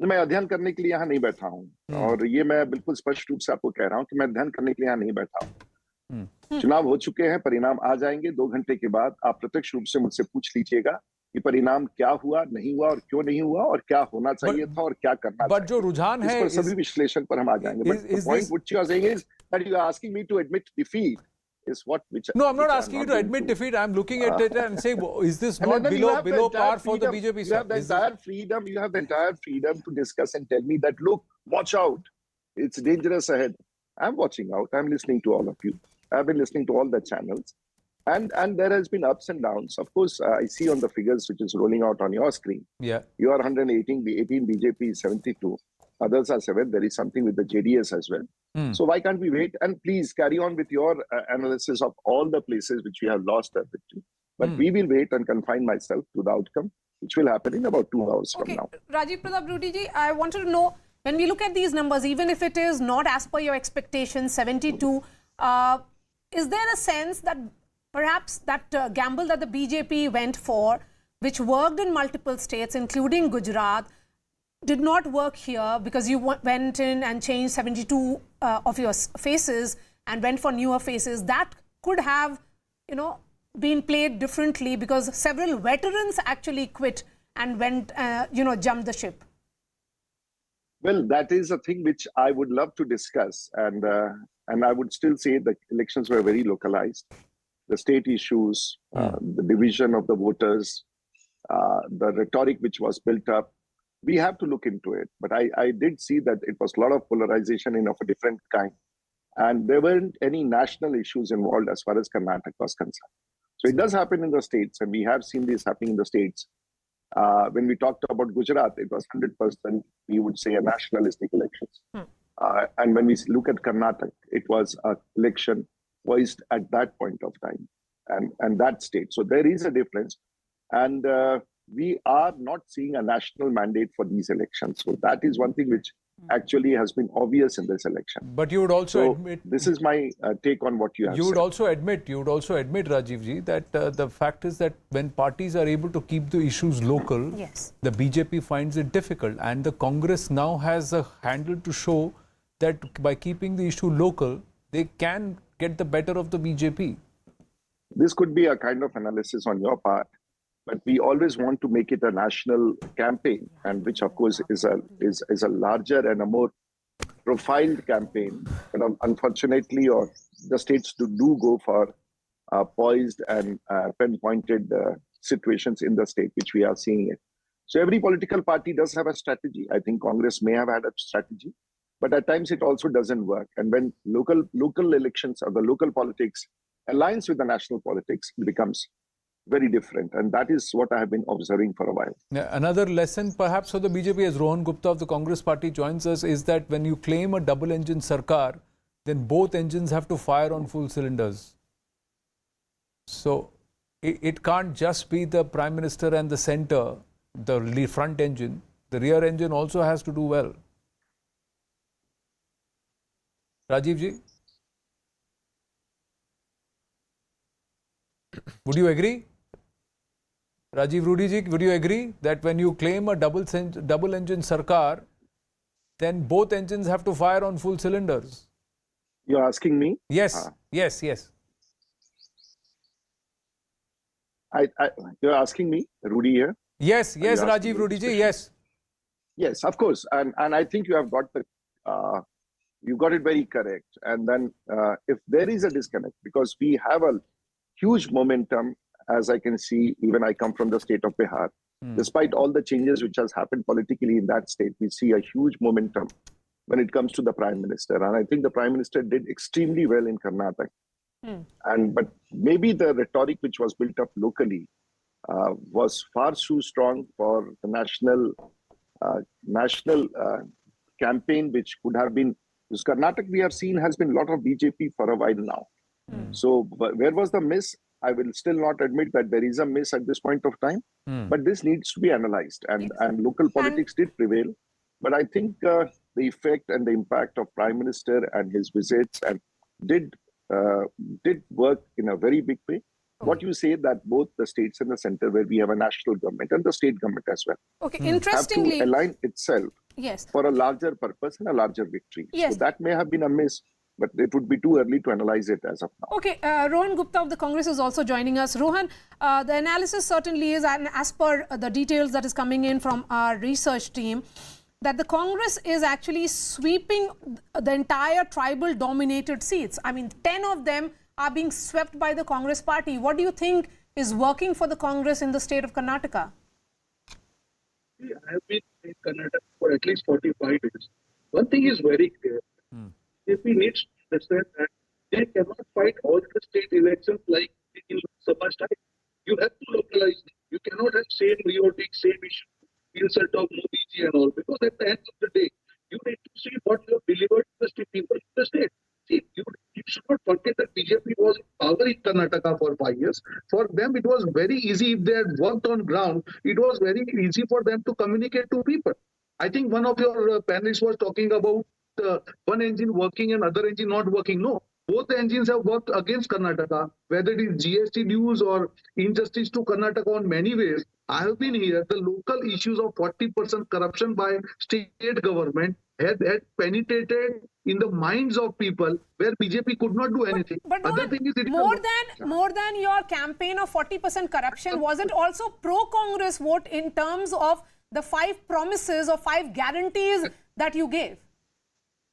मैं अध्ययन करने के लिए यहाँ नहीं बैठा हूँ, और ये मैं बिल्कुल स्पष्ट रूप से आपको कह रहा हूँ कि मैं अध्ययन करने के लिए यहाँ नहीं बैठा हूँ. चुनाव हो चुके हैं, परिणाम आ जाएंगे 2 घंटे के बाद. आप प्रत्यक्ष रूप से मुझसे पूछ लीजिएगा कि परिणाम क्या हुआ, नहीं हुआ, और क्यों नहीं हुआ, और क्या होना चाहिए था, और क्या करना चाहिए. जो रुझान है, इस पर सभी विश्लेषण पर हम आ जाएंगे. But the point which you are saying is that you are asking me to admit defeat. Is what which no, I'm not asking you to admit defeat. I'm looking at it and saying, is this not below par for the BJP? You have the entire freedom. You have the entire freedom to discuss and tell me that, look, watch out. It's dangerous ahead. I'm watching out. I'm listening to all of you. I've been listening to all the channels, and there has been ups and downs. Of course, I see on the figures which is rolling out on your screen. Yeah, you are 118. BJP is 72. Others are 7. There is something with the JDS as well. So why can't we wait? And please carry on with your analysis of all the places which we have lost our victory. But we will wait and confine myself to the outcome, which will happen in about 2 hours from now. Rajiv Pratap Rudy ji, I wanted to know, when we look at these numbers, even if it is not as per your expectations, 72, is there a sense that perhaps that gamble that the BJP went for, which worked in multiple states, including Gujarat, did not work here because you went in and changed 72 of your faces and went for newer faces? That could have, been played differently because several veterans actually quit and went, jumped the ship? Well, that is a thing which I would love to discuss, and I would still say the elections were very localized. The state issues, the division of the voters, the rhetoric which was built up. We have to look into it. But I did see that it was a lot of polarization of a different kind. And there weren't any national issues involved as far as Karnataka was concerned. So it does happen in the states, and we have seen this happening in the states. When we talked about Gujarat, it was 100%, we would say, a nationalistic elections. And when we look at Karnataka, it was an election voiced at that point of time and that state. So there is a difference. And we are not seeing a national mandate for these elections. So that is one thing which actually has been obvious in this election. But you would also admit... This is my take on what you have said. You would also admit, Rajiv ji, that the fact is that when parties are able to keep the issues local, the BJP finds it difficult. And the Congress now has a handle to show that by keeping the issue local, they can get the better of the BJP. This could be a kind of analysis on your part, but we always want to make it a national campaign, and which of course is a larger and a more profiled campaign. But unfortunately, the states do go for poised and pinpointed situations in the state, which we are seeing it. So every political party does have a strategy. I think Congress may have had a strategy, but at times it also doesn't work. And when local elections or the local politics aligns with the national politics, it becomes very different. And that is what I have been observing for a while. Another lesson perhaps for the BJP, as Rohan Gupta of the Congress party joins us, is that when you claim a double-engine sarkar, then both engines have to fire on full cylinders. So it can't just be the Prime Minister and the centre, the front engine. The rear engine also has to do well. Rajiv ji? Would you agree? Rajiv Rudy ji, would you agree that when you claim a double-engine sarkar, then both engines have to fire on full cylinders? You're asking me? Yes, yes. You're asking me, Rudy here? Yes, Rajiv Rudy ji, yes. Yes, of course. And I think you have got you got it very correct. And then if there is a disconnect, because we have a huge momentum, as I can see, even I come from the state of Bihar. Despite all the changes which has happened politically in that state, we see a huge momentum when it comes to the Prime Minister. And I think the Prime Minister did extremely well in Karnataka. But maybe the rhetoric which was built up locally was far too strong for the national campaign, which could have been, because Karnataka we have seen has been a lot of BJP for a while now. So where was the miss? I will still not admit that there is a miss at this point of time, but this needs to be analyzed, and local politics did prevail. But I think the effect and the impact of Prime Minister and his visits and did work in a very big way. What you say that both the states and the center, where we have a national government and the state government as well, interestingly, have to align itself for a larger purpose and a larger victory. So that may have been a miss, but it would be too early to analyze it as of now. Okay, Rohan Gupta of the Congress is also joining us. Rohan, the analysis certainly is, and as per the details that is coming in from our research team, that the Congress is actually sweeping the entire tribal-dominated seats. I mean, 10 of them are being swept by the Congress party. What do you think is working for the Congress in the state of Karnataka? I have been in Karnataka for at least 45 years. One thing is very clear. BJP needs to understand that they cannot fight all the state elections like in Sabha style. You have to localize them. You cannot have same rhetoric, same issue, insult of Modi ji and all, because at the end of the day, you need to see what you have delivered to the people in the state. See, you should not forget that BJP was in power in Karnataka for 5 years. For them, it was very easy. If they had worked on ground, it was very easy for them to communicate to people. I think one of your panelists was talking about one engine working and other engine not working. No, both the engines have worked against Karnataka, whether it is GST dues or injustice to Karnataka on many ways. I have been here. The local issues of 40% corruption by state government had penetrated in the minds of people where BJP could not do anything. But Other Rohan, thing is, it is more than your campaign of 40% corruption, was it also pro-Congress vote in terms of the 5 promises or 5 guarantees that you gave?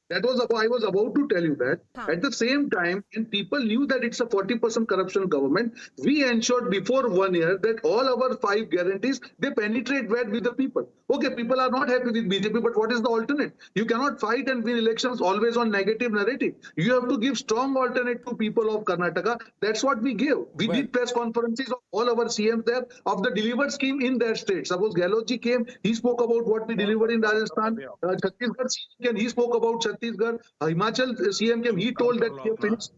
That was I was about to tell you that. At the same time, when people knew that it's a 40% corruption government, we ensured before 1 year that all our 5 guarantees, they penetrate well with the people. Okay, people are not happy with BJP, but what is the alternate? You cannot fight and win elections always on negative narrative. You have to give strong alternate to people of Karnataka. That's what we gave. We did press conferences of all our CMs there of the delivered scheme in their state. Suppose Gehlotji came, he spoke about what we delivered in Rajasthan. Chhattisgarh CM came, he spoke about Chhattisgarh. Himachal CM came, he told that he finished.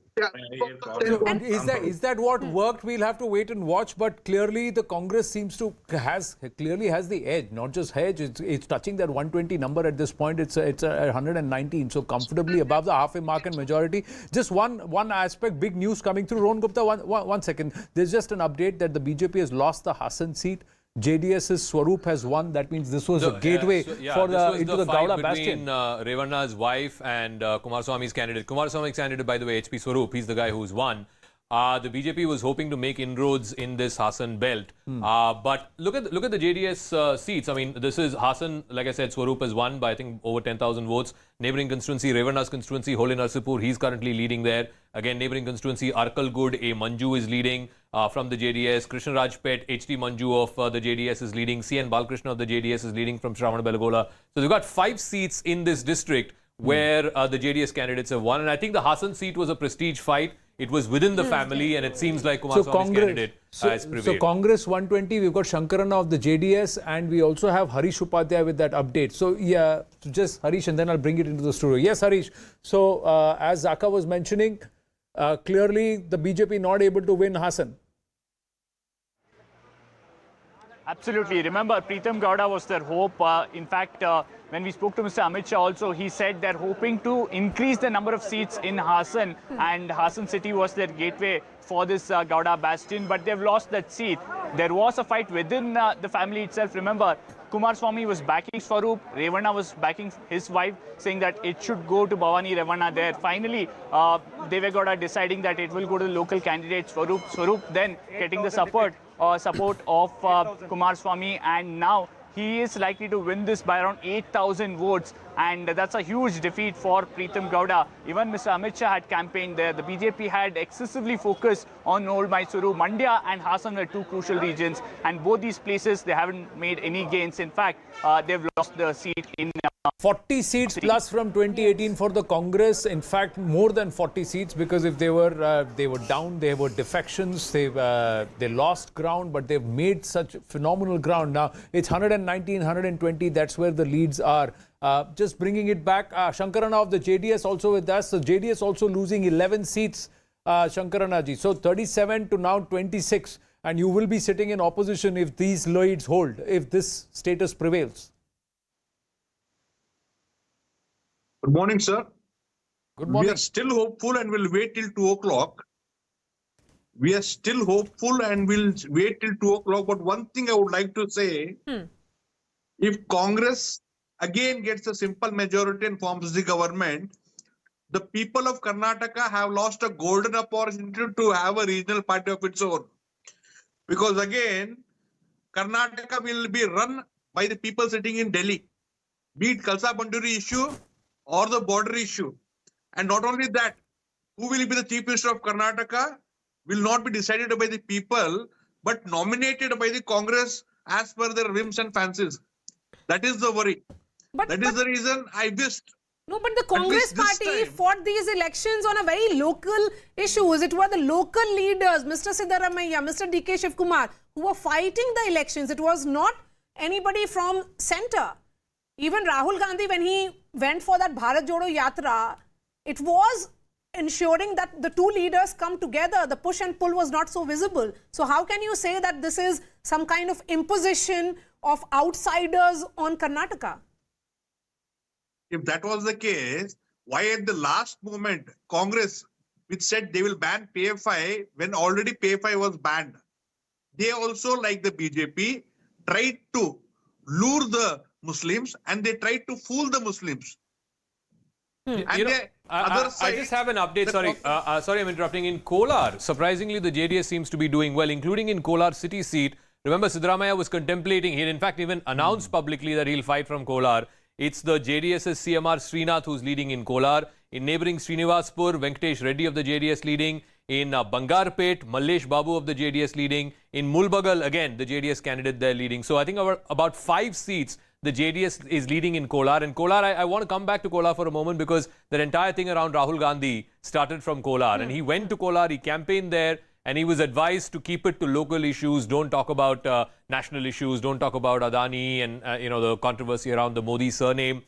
Is that what worked? We'll have to wait and watch. But clearly, the Congress seems to has the edge. Not just edge; it's touching that 120 number at this point. It's 119, so comfortably above the halfway mark and majority. Just one aspect, big news coming through. Rohan Gupta, one second. There's just an update that the BJP has lost the Hassan seat. JDS's Swaroop has won. That means this was a gateway into the Gowda bastion. Between Revanna's wife and Kumaraswamy's candidate. Kumaraswamy's candidate, by the way, HP Swaroop, he's the guy who's won. The BJP was hoping to make inroads in this Hassan belt. But look at the JDS seats. I mean, this is Hassan, like I said, Swaroop has won by, I think, over 10,000 votes. Neighbouring constituency, Revanna's constituency, Hole Narsipur, he's currently leading there. Again, neighbouring constituency, Arkalgud, A. Manju is leading from the JDS. Krishna Rajpet, HT Manju of the JDS is leading. CN Balkrishna of the JDS is leading from Shravana-Belagola. So they've got 5 seats in this district where the JDS candidates have won. And I think the Hassan seat was a prestige fight. It was within the family, and it seems like Kumaraswamy's candidate has prevailed. So Congress 120, we've got Shankarana of the JDS, and we also have Harish Upadhyay with that update. So yeah, just Harish, and then I'll bring it into the studio. Yes, Harish. So as Zaka was mentioning, clearly the BJP not able to win Hassan. Absolutely. Remember, Pritam Gowda was their hope. In fact, when we spoke to Mr. Amit Shah also, he said they're hoping to increase the number of seats in Hassan, and Hassan city was their gateway for this Gowda bastion, but they've lost that seat. There was a fight within the family itself. Remember, Kumaraswamy was backing Swaroop, Revanna was backing his wife, saying that it should go to Bhavani Revanna there. Finally, Deve Gowda deciding that it will go to the local candidate Swaroop then getting the support of Kumaraswamy, and now he is likely to win this by around 8,000 votes, and that's a huge defeat for Pritam Gowda. Even Mr. Amit Shah had campaigned there. The BJP had excessively focused on Old Mysuru. Mandya and Hassan were 2 crucial regions, and both these places they haven't made any gains. In fact, they've lost the seat in 40 seats plus from 2018 for the Congress. In fact, more than 40 seats, because if they were down, they were defections, they lost ground, but they've made such phenomenal ground. Now it's 119, 120. That's where the leads are. Just bringing it back, Shankarana of the JDS also with us. So JDS also losing 11 seats, Shankarana ji. So 37 to now 26, and you will be sitting in opposition if these leads hold, if this status prevails. Good morning, sir. Good morning. We are still hopeful and will wait till 2 o'clock. We are still hopeful and will wait till 2 o'clock. But one thing I would like to say, if Congress again gets a simple majority and forms the government, the people of Karnataka have lost a golden opportunity to have a regional party of its own. Because again, Karnataka will be run by the people sitting in Delhi, be it Khalsa Banduri issue or the border issue. And not only that, who will be the Chief Minister of Karnataka will not be decided by the people, but nominated by the Congress as per their whims and fancies. That is the worry. That is the reason I wished. No, but the Congress party fought these elections on a very local issues. It were the local leaders, Mr. Siddaramaiah, Mr. D.K. Shivakumar, who were fighting the elections. It was not anybody from centre. Even Rahul Gandhi, when he went for that Bharat Jodo Yatra, it was ensuring that the 2 leaders come together. The push and pull was not so visible. So how can you say that this is some kind of imposition of outsiders on Karnataka? If that was the case, why at the last moment, Congress, which said they will ban PFI when already PFI was banned, they also, like the BJP, tried to lure the Muslims and they tried to fool the Muslims. And You know, the other I side, just have an update. the Sorry, sorry, I'm interrupting. In Kolar, surprisingly, the JDS seems to be doing well, including in Kolar city seat. Remember, Siddaramaiah was contemplating. He had, in fact, even announced publicly that he'll fight from Kolar. It's the JDS's CMR Srinath who's leading in Kolar. In neighbouring Srinivaspur, Venkatesh Reddy of the JDS leading. In Bangarpet, Mallesh Babu of the JDS leading. In Mulbagal, again, the JDS candidate there leading. So I think about 5 seats, the JDS is leading in Kolar. And Kolar, I want to come back to Kolar for a moment because that entire thing around Rahul Gandhi started from Kolar. And he went to Kolar, he campaigned there, and he was advised to keep it to local issues. Don't talk about national issues. Don't talk about Adani and the controversy around the Modi surname.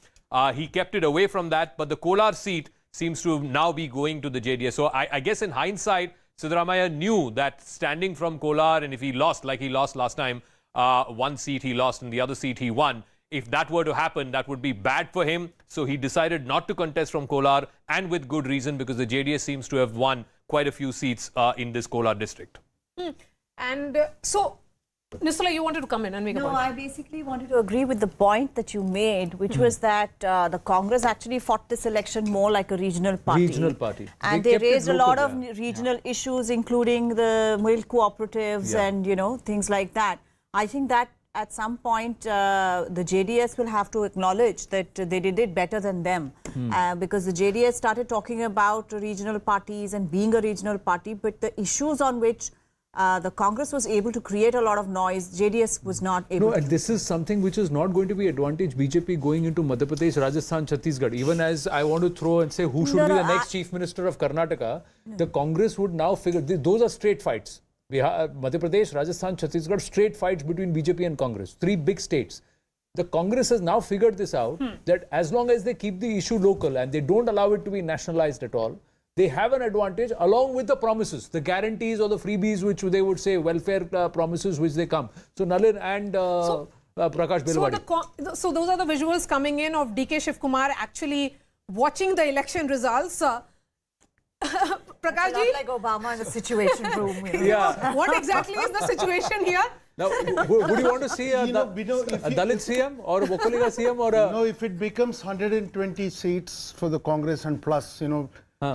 He kept it away from that. But the Kolar seat seems to now be going to the JDS. So I guess in hindsight, Siddaramaiah knew that standing from Kolar, and if he lost, like he lost last time, one seat he lost and the other seat he won, if that were to happen, that would be bad for him. So he decided not to contest from Kolar, and with good reason, because the JDS seems to have won quite a few seats in this Kolar district. And so, Nisula, you wanted to come in and make a point. No, I basically wanted to agree with the point that you made, which was that the Congress actually fought this election more like a regional party. Regional party. And they raised a lot of regional issues, including the milk cooperatives and, things like that. I think that at some point, the JDS will have to acknowledge that they did it better than them. Because the JDS started talking about regional parties and being a regional party, but the issues on which the Congress was able to create a lot of noise, JDS was not able to. And this is something which is not going to be advantage BJP going into Madhya Pradesh, Rajasthan, Chhattisgarh. Even as I want to throw and say who should be the next Chief Minister of Karnataka, the Congress would now figure, those are straight fights. Madhya Pradesh, Rajasthan, Chhattisgarh, straight fights between BJP and Congress. 3 big states. The Congress has now figured this out, that as long as they keep the issue local and they don't allow it to be nationalized at all, they have an advantage along with the promises, the guarantees or the freebies which they would say, welfare promises which they come. So Nalin and Prakash Belwadi. So those are the visuals coming in of DK Shivakumar actually watching the election results. Prakash ji? Like Obama in a situation room. Yeah. What exactly is the situation here? Now, would you want to see a Dalit CM or a Vokalika CM or a... No, if it becomes 120 seats for the Congress and plus,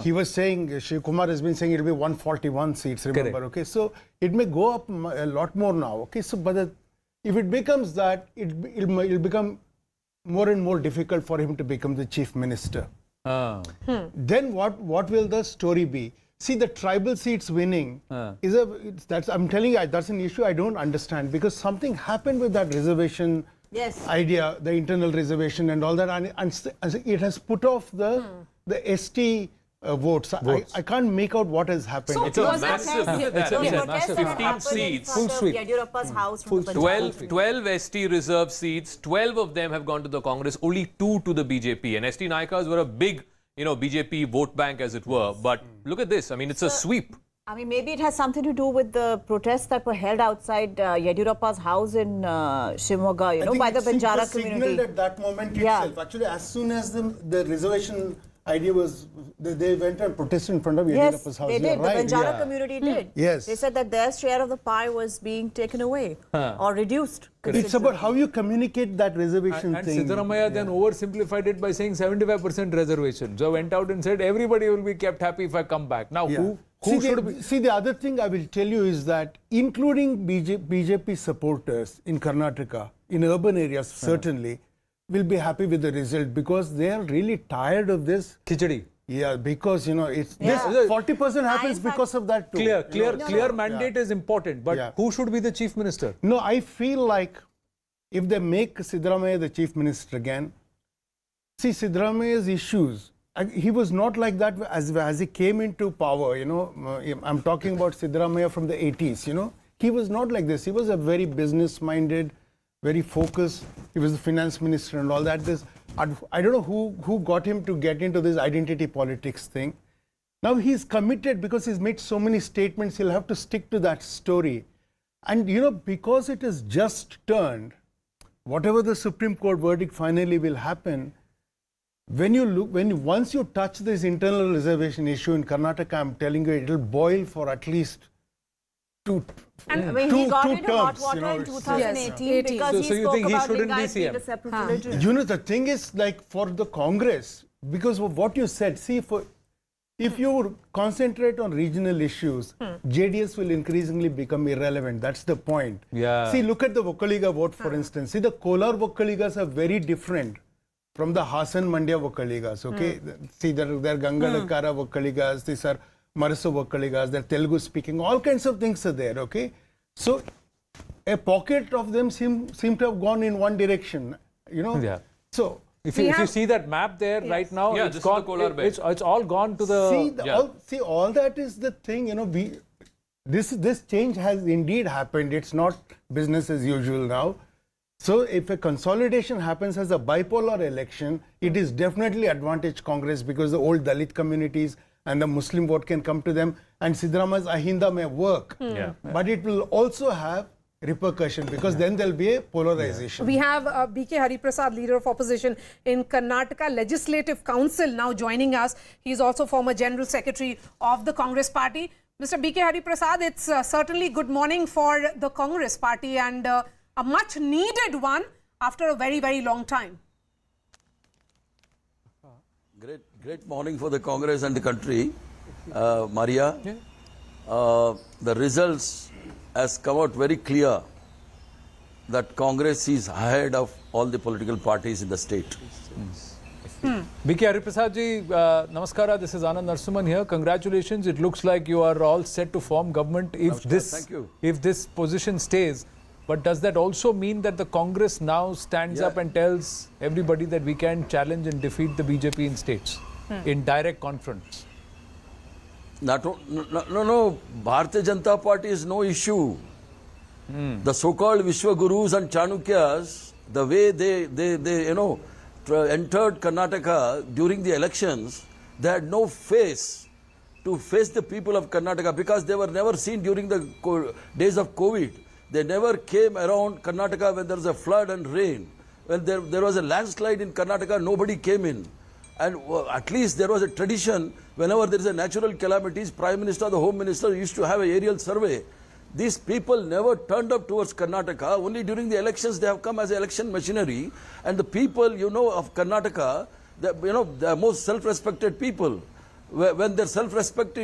he was saying, Shivakumar has been saying it will be 141 seats, remember, Correct. okay? So it may go up a lot more now, okay? So, but if it becomes that, it'll become more and more difficult for him to become the chief minister. Then what will the story be? See, the tribal seats winning I'm telling you, that's an issue I don't understand, because something happened with that reservation idea, the internal reservation and all that, and it has put off the ST votes. I can't make out what has happened. So It's a massive, massive 15 seats. Full sweep. Yadurappa's house from the Punjab. 12 ST reserve seats, 12 of them have gone to the Congress, only 2 to the BJP. And ST Naikas were a big, BJP vote bank, as it were. But look at this. I mean, it's a sweep. I mean, maybe it has something to do with the protests that were held outside Yadurappa's house in Shimoga, by the Banjara community. Signaled at that moment itself. Actually, as soon as the reservation idea was, they went and protested in front of Yadurappa's house. Yes, they did. Right. The Banjara community did. Yes. They said that their share of the pie was being taken away or reduced. It's about how you communicate that reservation and thing. Siddaramaiah then oversimplified it by saying 75% reservation. So went out and said everybody will be kept happy if I come back. Now, who should be? See, the other thing I will tell you is that including BJP supporters in Karnataka, in urban areas certainly, will be happy with the result, because they are really tired of this. Khichdi. Yeah, because, it's this 40% happens because of that too. Clear mandate is important, but who should be the chief minister? No, I feel like if they make Siddaramaiah the chief minister again, see, Siddaramaiah's issues, he was not like that as he came into power, I'm talking about Siddaramaiah from the 80s, he was not like this. He was a very business-minded, very focused. He was the finance minister and all that. I don't know who got him to get into this identity politics thing. Now he's committed because he's made so many statements. He'll have to stick to that story. And because it is just turned, whatever the Supreme Court verdict finally will happen, once you touch this internal reservation issue in Karnataka, I'm telling you, it'll boil for at least two he got into hot terms, water in 2018 because So he you spoke think he about shouldn't be Lingayat being CM? a separate religion. the thing is, like, for the Congress, because of what you said. See, if you concentrate on regional issues, JDS will increasingly become irrelevant. That's the point. Yeah. See, look at the Vokkaliga vote, for instance. See, the Kolar Vokkaligas are very different from the Hassan Mandya Vokkaligas, okay? See, they're Gangadakara Vokkaligas, these are Marasu Vokkaligas, they're Telugu speaking, all kinds of things are there, okay? So, a pocket of them seem to have gone in one direction, you know? Yeah. So, if you see that map there right now, Yeah, it's this is the gone. Kolar belt. It's all gone to the. See, all that is the thing, you know. This change has indeed happened. It's not business as usual now. So, if a consolidation happens as a bipolar election, it is definitely advantage Congress because the old Dalit communities and the Muslim vote can come to them, and Siddaramaiah's Ahinda may work. But it will also have repercussion because then there'll be a polarization. We have BK Hariprasad, leader of opposition in Karnataka Legislative Council, now joining us. He is also former General Secretary of the Congress Party. Mr. BK Hariprasad, it's certainly good morning for the Congress Party and a much needed one after a very, very long time. Great morning for the Congress and the country, Maria. The results has come out very clear that Congress is ahead of all the political parties in the state. BK Hariprasad ji, namaskara. This is Anand Narsuman here. Congratulations. It looks like you are all set to form government if this position stays. But does that also mean that the Congress now stands up and tells everybody that we can challenge and defeat the BJP in states in direct confronts? No. Bharatiya Janata Party is no issue. The so-called Vishwagurus and Chanukyas, the way they entered Karnataka during the elections, they had no face to face the people of Karnataka because they were never seen during the days of COVID. They never came around Karnataka when there was a flood and rain. When there was a landslide in Karnataka, nobody came in. And at least there was a tradition, whenever there is a natural calamities, Prime Minister, the Home Minister used to have an aerial survey. These people never turned up towards Karnataka. Only during the elections they have come as election machinery. And the people, of Karnataka, the most self-respected people. When their self-respect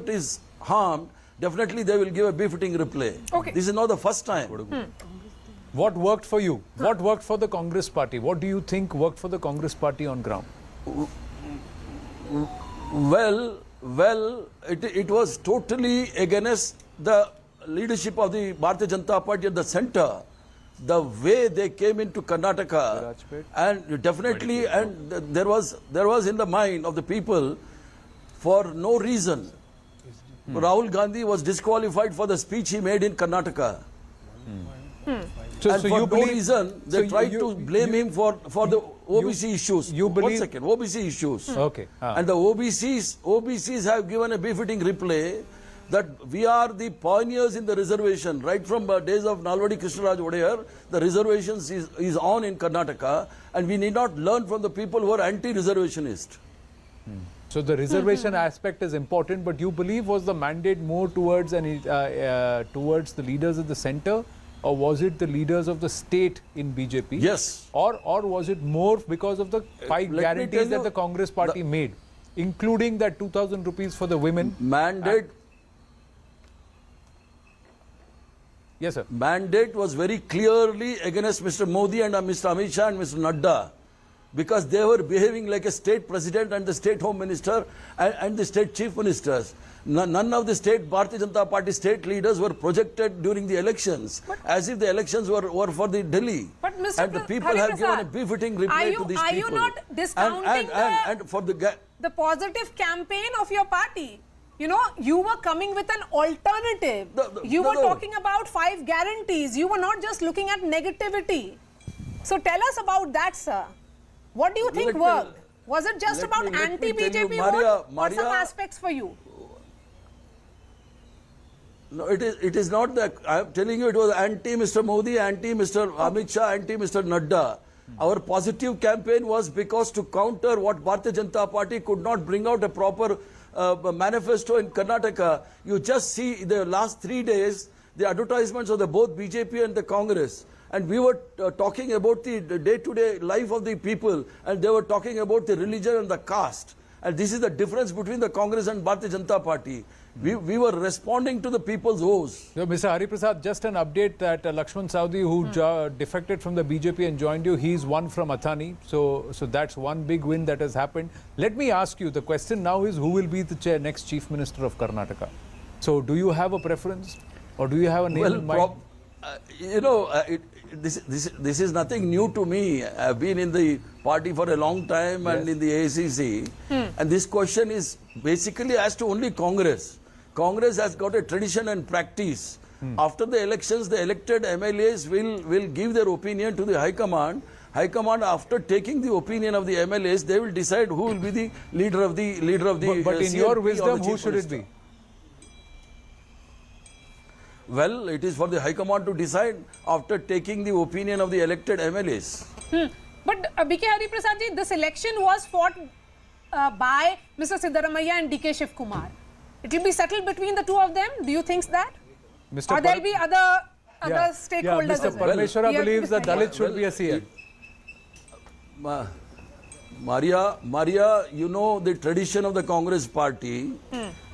is harmed, definitely they will give a befitting reply. Okay. This is not the first time. What worked for you? What worked for the Congress Party? What do you think worked for the Congress Party on ground? Well, it was totally against the leadership of the Bharatiya Janata Party at the center. The way they came into Karnataka, and definitely, and there was in the mind of the people, for no reason, Rahul Gandhi was disqualified for the speech he made in Karnataka. And for no reason, they tried to blame him for the OBC issues. One second, OBC issues. Okay. And the OBCs have given a befitting reply that we are the pioneers in the reservation. Right from the days of Nalvadi Krishnaraj Odeyer, the reservations is on in Karnataka, and we need not learn from the people who are anti-reservationist. So the reservation aspect is important, but you believe was the mandate more towards towards the leaders at the center, or was it the leaders of the state in BJP? Yes. Or was it more because of the 5 guarantees that the Congress Party made, including that 2,000 rupees for the women? Mandate. Yes, sir. Mandate was very clearly against Mr. Modi and Mr. Amit Shah and Mr. Nadda, because they were behaving like a state president and the state home minister and the state chief ministers. None of the state Bharatiya Janata Party state leaders were projected during the elections as if the elections were for the Delhi. But Mr. And the people have given a befitting reply to these people. Are you not discounting the positive campaign of your party? You were coming with an alternative. You were talking about 5 guarantees. You were not just looking at negativity. So tell us about that, sir. What do you think worked? Was it just about anti-BJP vote or some aspects for you? No, it is not that. I am telling you, it was anti-Mr. Modi, anti-Mr. Amit Shah, anti-Mr. Nadda. Our positive campaign was because to counter what Bharatiya Janata Party could not bring out a proper manifesto in Karnataka. You just see the last 3 days, the advertisements of both BJP and the Congress. and we were talking about the day-to-day life of the people, and they were talking about the religion and the caste. And this is the difference between the Congress and Bharatiya Janata Party. We were responding to the people's woes. So, Mr. Hari Prasad, just an update that Lakshman Saudi, who defected from the BJP and joined you, he's won from Athani. So that's one big win that has happened. Let me ask you, the question now is who will be the next Chief Minister of Karnataka? So do you have a preference or do you have a name in mind? You know, this is nothing new to me. I've been in the party for a long time and in the ACC. And this question is basically as to only Congress. Congress has got a tradition and practice. After the elections, the elected MLAs will give their opinion to the High Command. High Command, after taking the opinion of the MLAs, they will decide who will be the leader of the But in your wisdom, who should it be? Well, it is for the High Command to decide after taking the opinion of the elected MLAs. But BK Hari Prasad ji, this election was fought by Mr. Siddaramaiah and DK Shivakumar. It will be settled between the two of them. Do you think that? Or there will be other stakeholders as well? Mr. Parmeshwara believes that Dalit should be a CM. Maria, you know the tradition of the Congress party,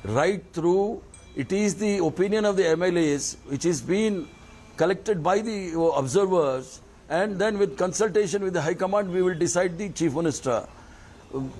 right through, it is the opinion of the MLAs which is being collected by the observers, and then with consultation with the High Command we will decide the Chief Minister.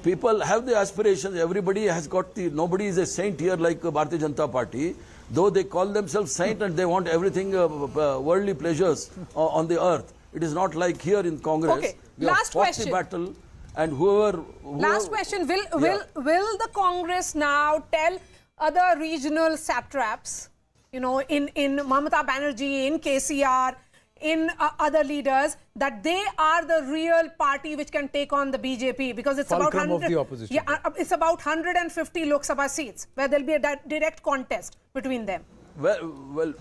People have the aspirations, everybody has got nobody is a saint here like Bharatiya Janata Party, though they call themselves saint and they want everything worldly pleasures on the earth. It is not like here in Congress. Okay, we last have fought question. the battle, and whoever Last question, will the Congress now tell other regional satraps, you know, in Mamata Banerjee, in KCR, in other leaders, that they are the real party which can take on the BJP, because it's about 100 of the opposition. Yeah, it's about 150 Lok Sabha seats where there'll be a direct contest between them. Well,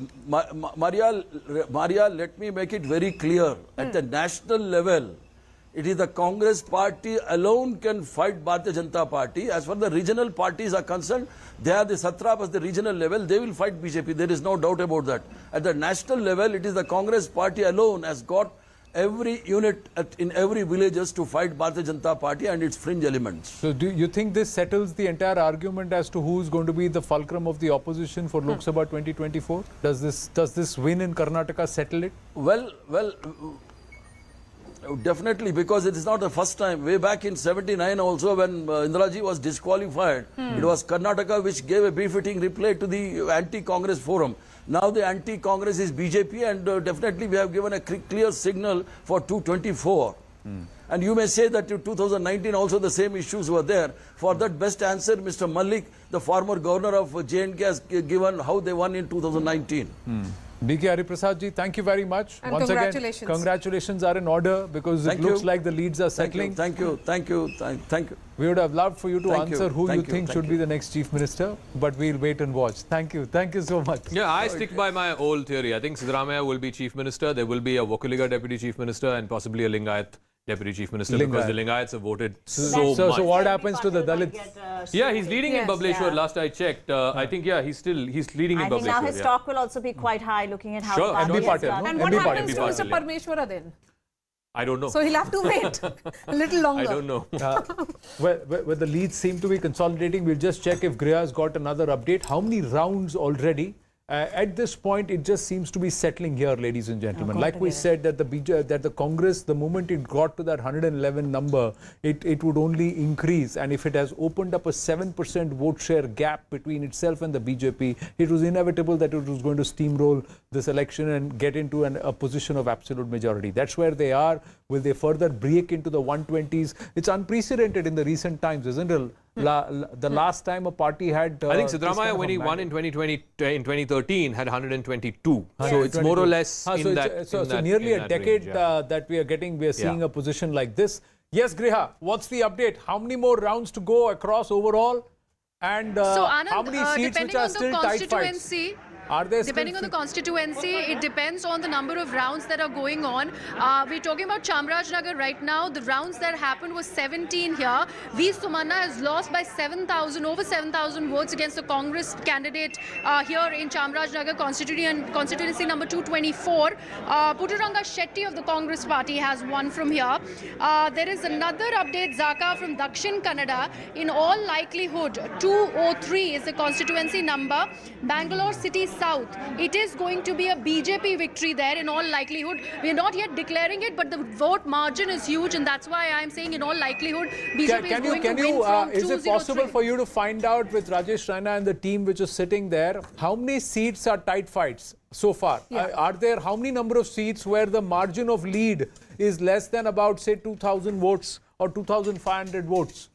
Maria, let me make it very clear. At the national level, it is the Congress party alone can fight Bharatiya Janata Party. As far as the regional parties are concerned, they are the satraps at the regional level. They will fight BJP. There is no doubt about that. At the national level, it is the Congress party alone has got every unit in every villages to fight Bharatiya Janata Party and its fringe elements. So do you think this settles the entire argument as to who is going to be the fulcrum of the opposition for Lok Sabha 2024? Does this win in Karnataka settle it? Well, definitely, because it is not the first time. Way back in 79 also, when Indiraji was disqualified, it was Karnataka which gave a befitting reply to the anti-Congress forum. Now the anti-Congress is BJP, and definitely we have given a clear signal for 224. And you may say that in 2019 also the same issues were there. For that best answer, Mr. Malik, the former governor of J&K, has given how they won in 2019. BK Hari Prasad ji, thank you very much. And Once congratulations. again, congratulations are in order, because it looks like the leads are settling. Thank you. We would have loved for you to answer who you think should be the next Chief Minister, but we'll wait and watch. Thank you so much. Yeah, I stick by my old theory. I think Siddaramaiah will be Chief Minister, there will be a Vokaliga Deputy Chief Minister, and possibly a Lingayat Deputy Chief Minister, because the Lingayats have voted so much. So what happens to the Dalits? Yeah, he's leading in Bableshwar. Last I checked, I think he's leading in Bableshwar. I think now his stock will also be quite high, looking at how Sure, the party MP has Patil, done. no? And what MP happens to Patil. Mr. Parmeshwara then? I don't know. So he'll have to wait a little longer. I don't know. Where the leads seem to be consolidating, we'll just check if Griha's got another update. How many rounds already? At this point, it just seems to be settling here, ladies and gentlemen. Like we said, that the Congress, the moment it got to that 111 number, it would only increase. And if it has opened up a 7% vote share gap between itself and the BJP, it was inevitable that it was going to steamroll this election and get into a position of absolute majority. That's where they are. Will they further break into the 120s? It's unprecedented in the recent times, isn't it? The last time a party had... I think Siddaramaiah, when he won in 2013, had 122. So it's more or less in that So nearly a decade that we are seeing a position like this. Yes, Griha, what's the update? How many more rounds to go across overall? And So Anand, how many seats depending which are on the still tight fights? constituency, Are there Depending on the constituency, it depends on the number of rounds that are going on. We're talking about Chamarajanagar right now. The rounds that happened was 17 here. V. Sumanna has lost by 7,000, over 7,000 votes against the Congress candidate here in Chamarajanagar constituency number 224. Putturanga Shetty of the Congress party has won from here. There is another update, Zaka, from Dakshin Kannada. In all likelihood, 203 is the constituency number. Bangalore City South. It is going to be a BJP victory there in all likelihood. We are not yet declaring it, but the vote margin is huge, and that's why I am saying in all likelihood BJP is going to win from 203. Is it possible for you to find out with Rajesh Raina and the team which is sitting there, how many seats are tight fights so far? Are there how many number of seats where the margin of lead is less than about, say, 2,000 votes or 2,500 votes?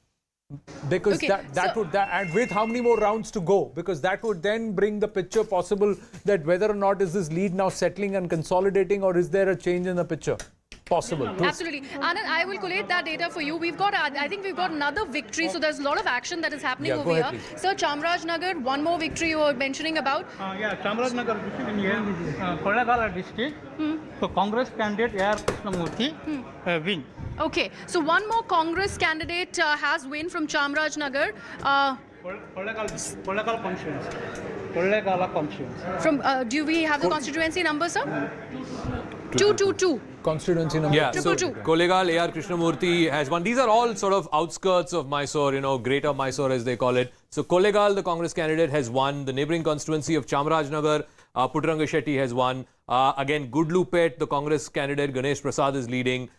Because and with how many more rounds to go? Because that would then bring the picture possible that whether or not is this lead now settling and consolidating, or is there a change in the picture possible? Absolutely. Anand, I will collate that data for you. We've got, I think we've got another victory, so there's a lot of action that is happening over here. Sir, Chamarajanagar, one more victory you were mentioning about. Chamarajanagar district in Kollegala district. So Congress candidate A.R. Krishnamurthy win. Okay, so one more Congress candidate has win from Chamarajanagar. Kollegala constituency. Kollegala constituency. From, do we have the constituency number, sir? 222. Constituency number. Yeah, so Kollegal A.R. Krishnamurthy has won. These are all sort of outskirts of Mysore, you know, Greater Mysore as they call it. So Kollegal, the Congress candidate, has won. The neighbouring constituency of Chamarajanagar, Putturanga Shetty has won. Again, Gudlupet, the Congress candidate, Ganesh Prasad is leading.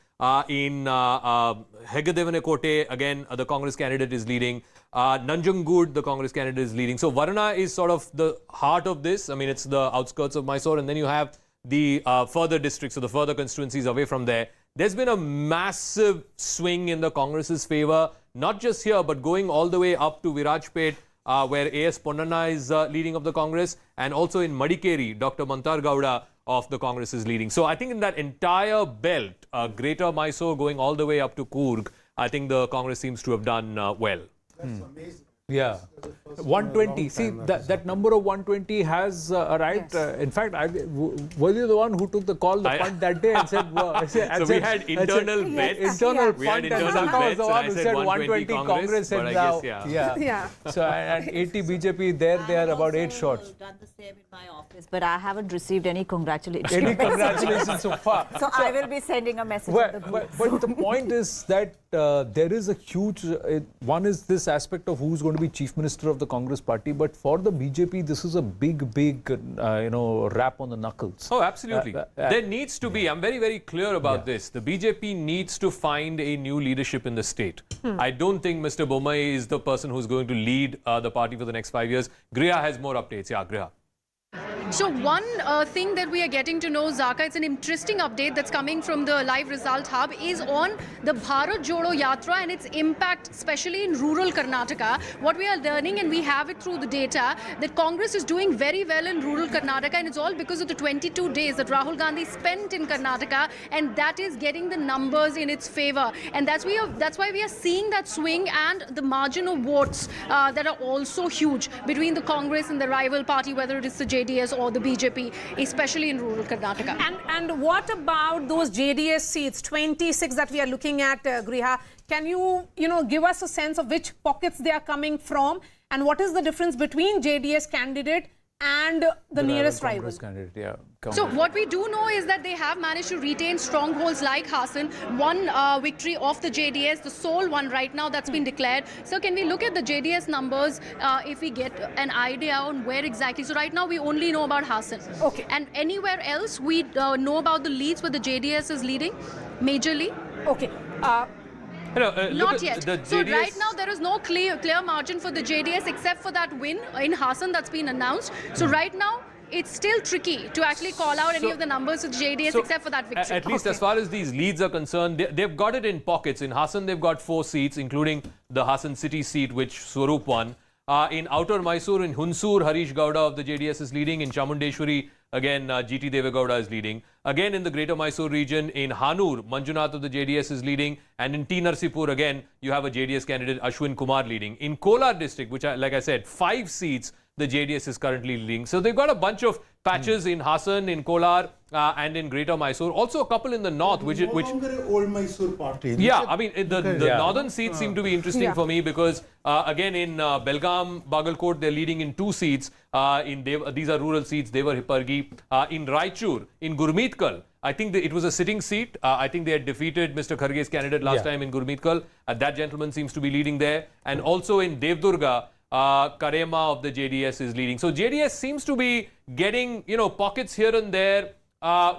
In Hegadevane again, the Congress candidate is leading. Nanjangud, the Congress candidate is leading. So Varuna is sort of the heart of this. I mean, it's the outskirts of Mysore. And then you have the further districts, so the further constituencies away from there. There's been a massive swing in the Congress's favour, not just here, but going all the way up to Virajpet, where A.S. Ponnanna is leading of the Congress, and also in Madikeri, Dr. Mantar Gowda of the Congress is leading. So I think in that entire belt, Greater Mysore going all the way up to Coorg, I think the Congress seems to have done well. That's amazing. Yeah, 120. See, that number of 120 has arrived. In fact, were you the one who took the call, the punt that day and said, so we had internal bets. Internal we had punt, internal and Zaka was bets, the one who said 120 Congress, but and I now, guess, So, and 80 BJP, there they are about 8 shots. I've done the same in my office, but I haven't received any congratulations. Any congratulations so far. So I will be sending a message. But the point is that there is a huge, one is this aspect of who's going to be Chief Minister of the Congress party, but for the BJP, this is a big, rap on the knuckles. Oh, absolutely. There needs to be, I'm very, very clear about this. The BJP needs to find a new leadership in the state. I don't think Mr. Bommai is the person who's going to lead the party for the next 5 years. Griha has more updates. Yeah, Griha. So one thing that we are getting to know, Zaka, it's an interesting update that's coming from the live result hub, is on the Bharat Jodo Yatra and its impact, especially in rural Karnataka. What we are learning, and we have it through the data, that Congress is doing very well in rural Karnataka, and it's all because of the 22 days that Rahul Gandhi spent in Karnataka, and that is getting the numbers in its favor. And that's why we are seeing that swing and the margin of votes that are also huge between the Congress and the rival party, whether it is the JDS or the BJP, especially in rural Karnataka. And what about those JDS seats, 26 that we are looking at, Griha? Can you give us a sense of which pockets they are coming from, and what is the difference between JDS candidate and the nearest rival? Candidate, yeah. So what we do know is that they have managed to retain strongholds like Hassan, one victory of the JDS, the sole one right now that's been declared. So can we look at the JDS numbers if we get an idea on where exactly? So right now we only know about Hassan. Okay. And anywhere else we know about the leads where the JDS is leading majorly? Okay. Not yet. So right now there is no clear margin for the JDS except for that win in Hassan that's been announced. So right now it's still tricky to actually call out any of the numbers of the JDS except for that victory. At least as far as these leads are concerned, they've got it in pockets. In Hassan, they've got 4 seats, including the Hassan city seat, which Swaroop won. In Outer Mysore, in Hunsur, Harish Gowda of the JDS is leading. In Chamundeshwari, again, GT Devegowda is leading. Again, in the Greater Mysore region, in Hanur, Manjunath of the JDS is leading. And in T. Narsipur, again, you have a JDS candidate, Ashwin Kumar, leading. In Kolar district, which, like I said, 5 seats, the JDS is currently leading. So they've got a bunch of patches in Hassan, in Kolar, and in Greater Mysore. Also a couple in the north, which old Mysore party. Yeah, I mean, the northern seats seem to be interesting for me because, again, in Belgaum, Bagalkot, they're leading in 2 seats. These are rural seats, Devar Hippargi. In Raichur, in Gurmeetkal, I think it was a sitting seat. I think they had defeated Mr. Kharge's candidate last time in Gurmeetkal. That gentleman seems to be leading there. And also in Devdurga, Karema of the JDS is leading. So JDS seems to be getting, pockets here and there,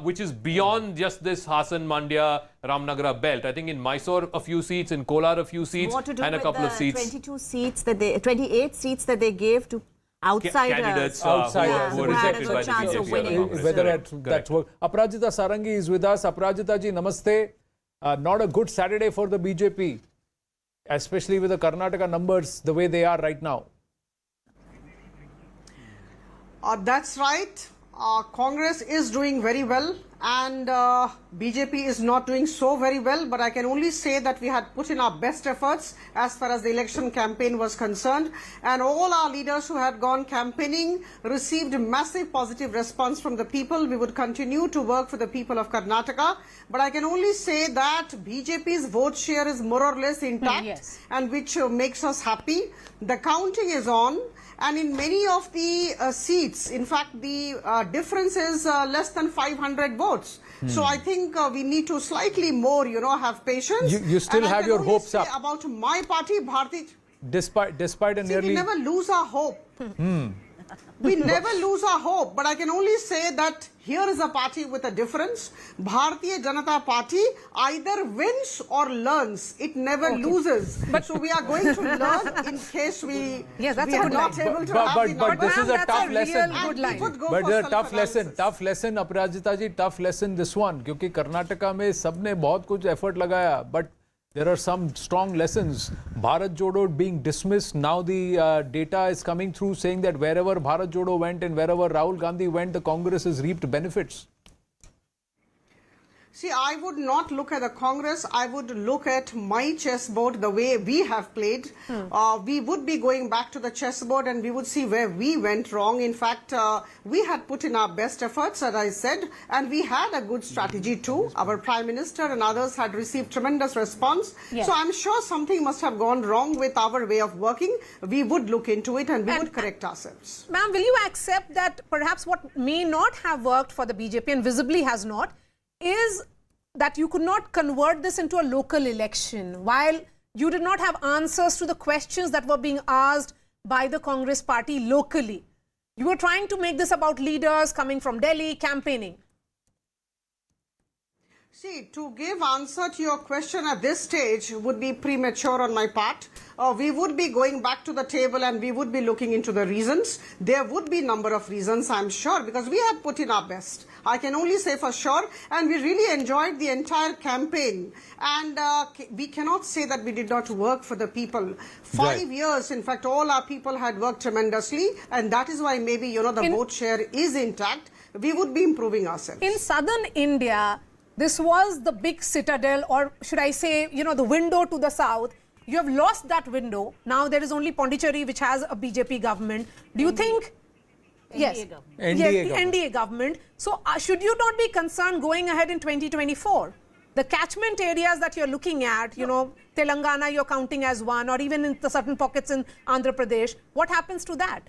which is beyond just this Hassan, Mandya, Ramnagara belt. I think in Mysore a few seats, in Kolar a few seats, and a couple of seats. 28 seats that they gave to outsiders. Candidates who were rejected by the chance of BJP. winning. Whether that's work. Aparajita Sarangi is with us. Aparajita ji, namaste. Not a good Saturday for the BJP, especially with the Karnataka numbers the way they are right now. That's right. Congress is doing very well and BJP is not doing so very well, but I can only say that we had put in our best efforts as far as the election campaign was concerned, and all our leaders who had gone campaigning received massive positive response from the people. We would continue to work for the people of Karnataka, but I can only say that BJP's vote share is more or less intact, and which makes us happy. The counting is on. And in many of the seats, in fact, the difference is less than 500 votes. So I think we need to slightly more, have patience. You still have your hopes up. About my party, Bharati. Despite a nearly... we never lose our hope. We never lose our hope, but I can only say that here is a party with a difference. Bharatiya Janata Party either wins or learns. It never loses. But so we are going to learn in case we are not able to have the numbers. But this is a tough lesson. But a tough lesson, Aparajita ji, tough lesson this one. Because Karnataka mein sabne bahut kuch effort lagaya, but there are some strong lessons. Bharat Jodo being dismissed. Now the data is coming through saying that wherever Bharat Jodo went and wherever Rahul Gandhi went, the Congress has reaped benefits. See, I would not look at the Congress. I would look at my chessboard, the way we have played. We would be going back to the chessboard and we would see where we went wrong. In fact, we had put in our best efforts, as I said, and we had a good strategy too. Our Prime Minister and others had received tremendous response. So I'm sure something must have gone wrong with our way of working. We would look into it and we would correct ourselves. Ma'am, will you accept that perhaps what may not have worked for the BJP and visibly has not is that you could not convert this into a local election while you did not have answers to the questions that were being asked by the Congress party locally? You were trying to make this about leaders coming from Delhi campaigning. See, to give answer to your question at this stage would be premature on my part. We would be going back to the table and we would be looking into the reasons. There would be a number of reasons, I'm sure, because we had put in our best. I can only say for sure, and we really enjoyed the entire campaign. And we cannot say that we did not work for the people. 5 years, in fact, all our people had worked tremendously, and that is why maybe, the vote share is intact. We would be improving ourselves. In southern India, this was the big citadel, or should I say, the window to the south. You have lost that window. Now there is only Pondicherry, which has a BJP government. Do you think... Yes, NDA government. So should you not be concerned going ahead in 2024? The catchment areas that you're looking at, Telangana you're counting as one, or even in the certain pockets in Andhra Pradesh, what happens to that?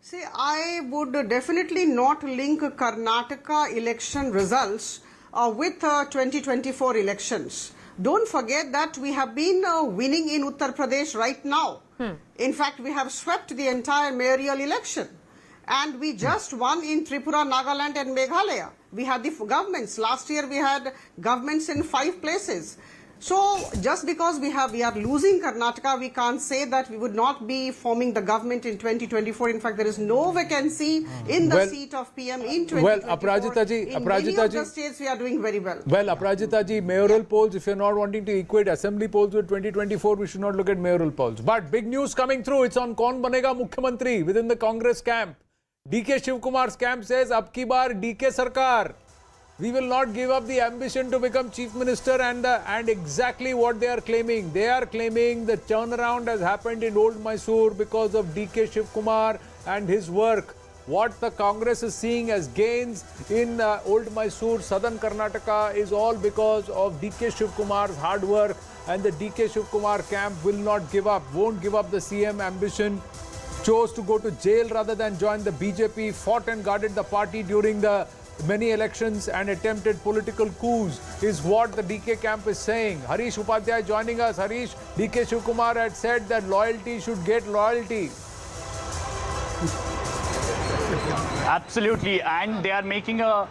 See, I would definitely not link Karnataka election results with 2024 elections. Don't forget that we have been winning in Uttar Pradesh right now. In fact, we have swept the entire mayoral election. And we just won in Tripura, Nagaland and Meghalaya. We had the governments. Last year we had governments in 5 places. So just because we are losing Karnataka, we can't say that we would not be forming the government in 2024. In fact, there is no vacancy in the seat of PM in 2024. Well, Aparajita ji, in many of the states, we are doing very well. Well, Aparajita ji, mayoral polls, if you're not wanting to equate assembly polls with 2024, we should not look at mayoral polls. But big news coming through. It's on Kaun Banega Mukhyamantri within the Congress camp. DK Shivakumar's camp says, Ab ki baar DK Sarkar. we will not give up the ambition to become chief minister, and exactly what they are claiming. They are claiming the turnaround has happened in Old Mysore because of DK Shivakumar and his work. What the Congress is seeing as gains in Old Mysore, southern Karnataka, is all because of DK Shivakumar's hard work, and the DK Shivakumar camp will not give up, won't give up the CM ambition, chose to go to jail rather than join the BJP, fought and guarded the party during the many elections and attempted political coups, is what the DK camp is saying. Harish Upadhyay joining us. Harish, DK Shivakumar had said that loyalty should get loyalty. Absolutely, and they are making a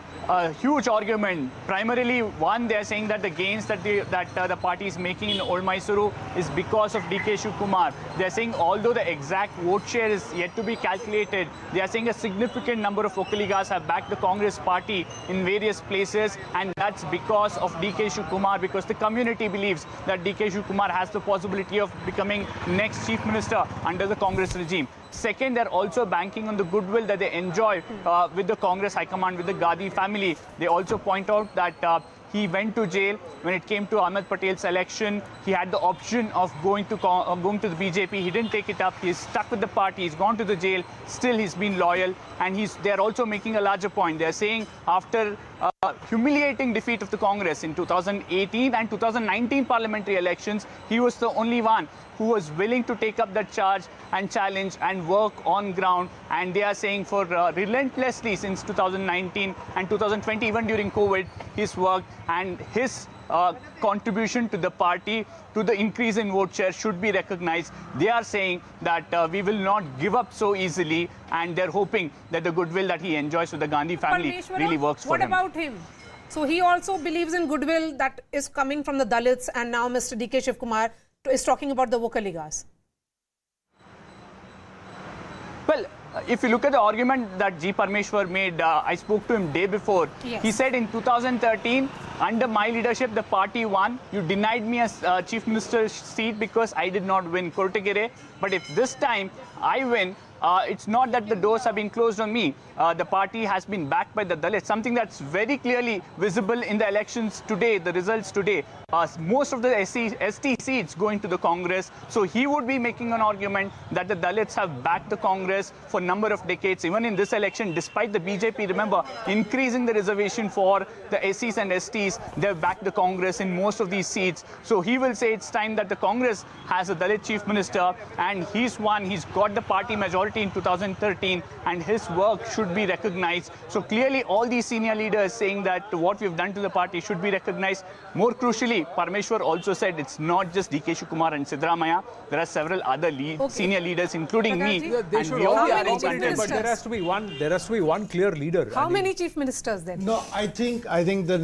huge argument. Primarily, one, they are saying that the gains that the party is making in Old Mysuru is because of DK Shivakumar. They are saying although the exact vote share is yet to be calculated, they are saying a significant number of Okaligas have backed the Congress party in various places, and that's because of DK Shivakumar, because the community believes that DK Shivakumar has the possibility of becoming next chief minister under the Congress regime. Second, they're also banking on the goodwill that they enjoy with the Congress High Command, with the Gandhi family. They also point out that he went to jail when it came to Ahmed Patel's election. He had the option of going to the BJP. He didn't take it up. He's stuck with the party. He's gone to the jail. Still, he's been loyal. And they're also making a larger point. They're saying after humiliating defeat of the Congress in 2018 and 2019 parliamentary elections, he was the only one who was willing to take up that charge and challenge and work on ground. And they are saying for relentlessly since 2019 and 2020, even during COVID, he's worked, and his contribution to the party, to the increase in vote share, should be recognized. They are saying that we will not give up so easily, and they're hoping that the goodwill that he enjoys with the Gandhi family really works for him. What about him? So he also believes in goodwill that is coming from the Dalits, and now Mr. DK Shivakumar is talking about the Okaligas. Well, if you look at the argument that G. Parmeshwar made, I spoke to him day before. Yes. He said in 2013, under my leadership, the party won. You denied me a chief minister's seat because I did not win Kortegere. But if this time I win, it's not that the doors have been closed on me. The party has been backed by the Dalits, something that's very clearly visible in the elections today, the results today. Most of the ST seats going to the Congress. So he would be making an argument that the Dalits have backed the Congress for a number of decades. Even in this election, despite the BJP, remember, increasing the reservation for the SCs and STs, they've backed the Congress in most of these seats. So he will say it's time that the Congress has a Dalit chief minister, and he's won. He's got the party majority in 2013, and his work should be recognized. So clearly all these senior leaders saying that what we've done to the party should be recognized. More crucially, Parmeshwar also said it's not just DK Shivakumar and Siddaramaiah. There are several other senior leaders, including me. They should all be accommodated, but there has to be one clear leader. How many chief ministers then? No, I think the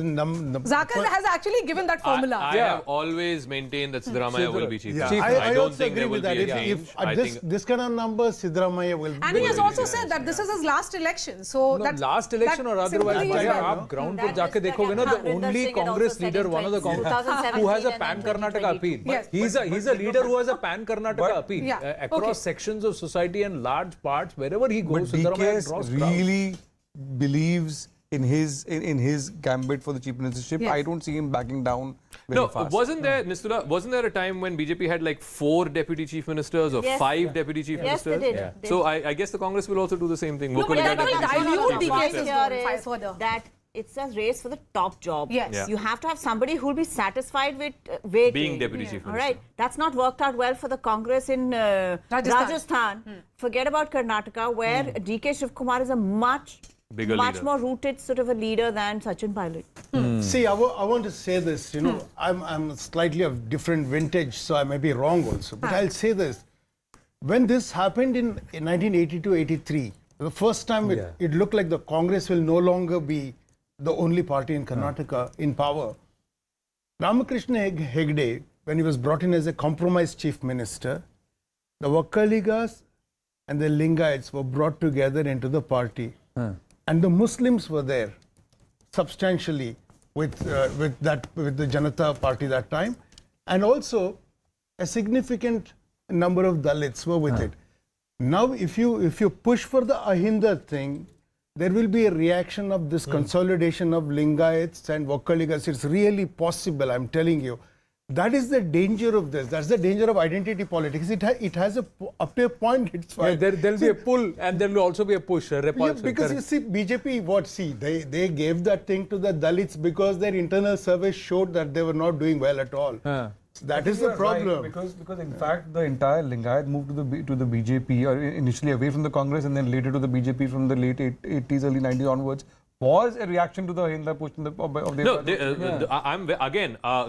Zakir has actually given that formula. I have always maintained that Siddaramaiah will be chief minister. I don't also think there agree will with be that. a change. If this kind of numbers, Siddaramaiah will. And he has also said that this is his last election. So No, last election or otherwise, आप ground पर जाके देखोगे ना, the only Congress leader, one of the Congress who has a pan Karnataka appeal. Yes. He's a leader who has a pan Karnataka appeal across Okay. sections of society and large parts. Wherever he But goes, Siddaramaiah draws DK crowds. really believes in his gambit for the chief ministership. Yes. I don't see him backing down very fast. Wasn't there a time when BJP had like 4 deputy chief ministers or Yes. 5 deputy chief Yes, they ministers? did. They So I guess the Congress will also do the same thing. No, but Vocaliga that will deputy chief dilute minister. DK Point Shivakumar here is further. that it's a race for the top job. Yes. Yeah. You have to have somebody who will be satisfied with waiting. Being deputy chief All minister. right. That's not worked out well for the Congress in Rajasthan. Forget about Karnataka, where DK Shivakumar is a much Bigger leader. more rooted sort of a leader than Sachin Pilot. See, I want to say this. I'm slightly of different vintage, so I may be wrong also. But I'll say this: when this happened in 1982-83, the first time it looked like the Congress will no longer be the only party in Karnataka in power. Ramakrishna Hegde, when he was brought in as a compromise chief minister, the Vakaligas and the Lingaites were brought together into the party. And the Muslims were there substantially with the Janata Party that time, and also a significant number of Dalits were with it. Now, if you push for the Ahinda thing, there will be a reaction of this consolidation of Lingayats and Vokkaligas. It's really possible, I'm telling you. That is the danger of this. That's the danger of identity politics. It has up to a point, it's fine. Yeah, there'll be a pull and there will also be a push, a repulsion. Yeah, because you see, BJP, they gave that thing to the Dalits because their internal survey showed that they were not doing well at all. That is the problem. Right, because in fact the entire Lingayat moved to the BJP, or initially away from the Congress and then later to the BJP from the late 80s, early 90s onwards, was a reaction to the Hinda push of the... No,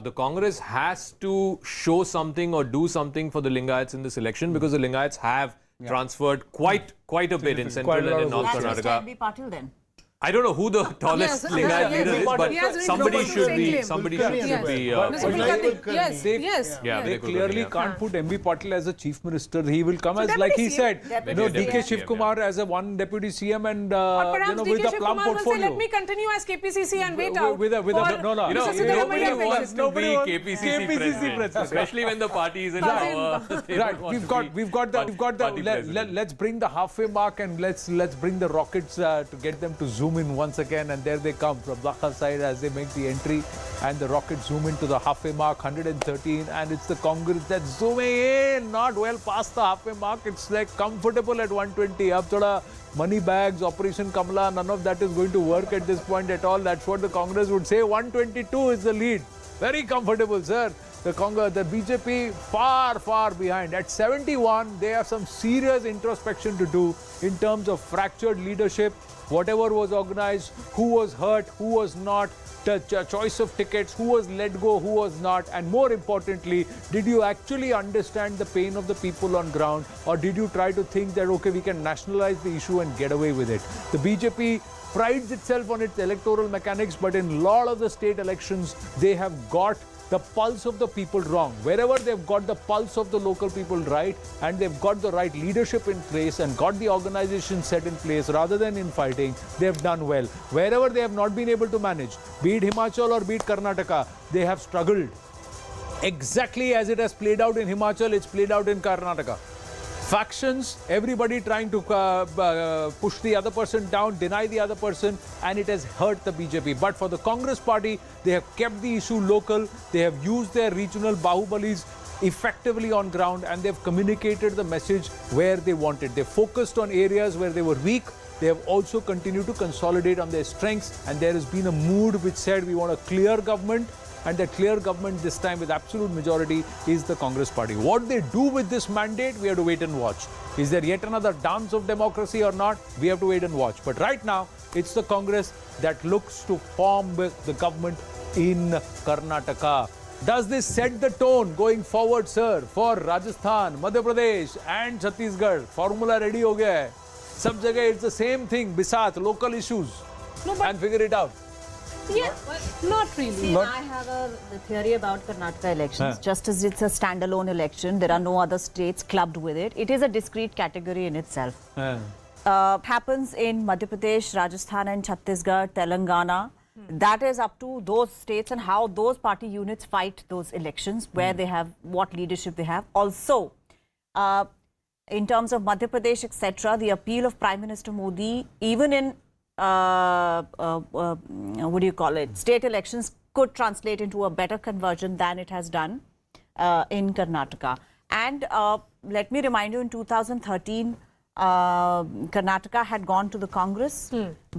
the Congress has to show something or do something for the Lingayats in this election because the Lingayats have transferred quite a bit in Central and in North Karnataka. Mr. Patil then. I don't know who the tallest Lingayat leader is, but somebody should be. They clearly can't put MB Patil as a chief minister. He will come as, like he said, DK Shivakumar as a one deputy CM and with a plum portfolio. Let me continue as KPCC and wait out. Nobody wants to be KPCC president, especially when the party is in power. Right, we've got the. Let's bring the halfway mark and let's bring the rockets to get them to zoom in once again, and there they come from Dhaka side as they make the entry, and the rockets zoom into the halfway mark, 113, and it's the Congress that's zooming in, not well past the halfway mark. It's like comfortable at 120. Ab thoda money bags, Operation Kamala, none of that is going to work at this point at all. That's what the Congress would say. 122 is the lead. Very comfortable, sir. The BJP far behind. At 71, they have some serious introspection to do in terms of fractured leadership, whatever was organized, who was hurt, who was not, the choice of tickets, who was let go, who was not, and more importantly, did you actually understand the pain of the people on ground, or did you try to think that, okay, we can nationalize the issue and get away with it? The BJP prides itself on its electoral mechanics, but in a lot of the state elections, they have got the pulse of the people wrong. Wherever they've got the pulse of the local people right, and they've got the right leadership in place and got the organization set in place rather than infighting, they've done well. Wherever they have not been able to manage, be it Himachal or be it Karnataka, they have struggled. Exactly as it has played out in Himachal, it's played out in Karnataka. Factions, everybody trying to push the other person down, deny the other person, and it has hurt the BJP. But for the Congress party, they have kept the issue local, they have used their regional bahubalis effectively on ground, and they've communicated the message where they wanted. They focused on areas where they were weak. They have also continued to consolidate on their strengths, and there has been a mood which said we want a clear government, and that clear government this time with absolute majority is the Congress party. What they do with this mandate, we have to wait and watch. Is there yet another dance of democracy or not? We have to wait and watch. But right now, it's the Congress that looks to form with the government in Karnataka. Does this set the tone going forward, sir, for Rajasthan, Madhya Pradesh and Chhattisgarh? Formula ready ho gaya hai. Sab jagah it's the same thing, Bisat, local issues, and figure it out. Yeah, not really. See, I have a theory about Karnataka elections. Just as it's a standalone election, there are no other states clubbed with it. It is a discrete category in itself. Happens in Madhya Pradesh, Rajasthan and Chhattisgarh, Telangana. That is up to those states and how those party units fight those elections, where they have, what leadership they have. Also, in terms of Madhya Pradesh, etc., the appeal of Prime Minister Modi, even in what do you call it, state elections, could translate into a better conversion than it has done in Karnataka. And let me remind you, in 2013, Karnataka had gone to the Congress,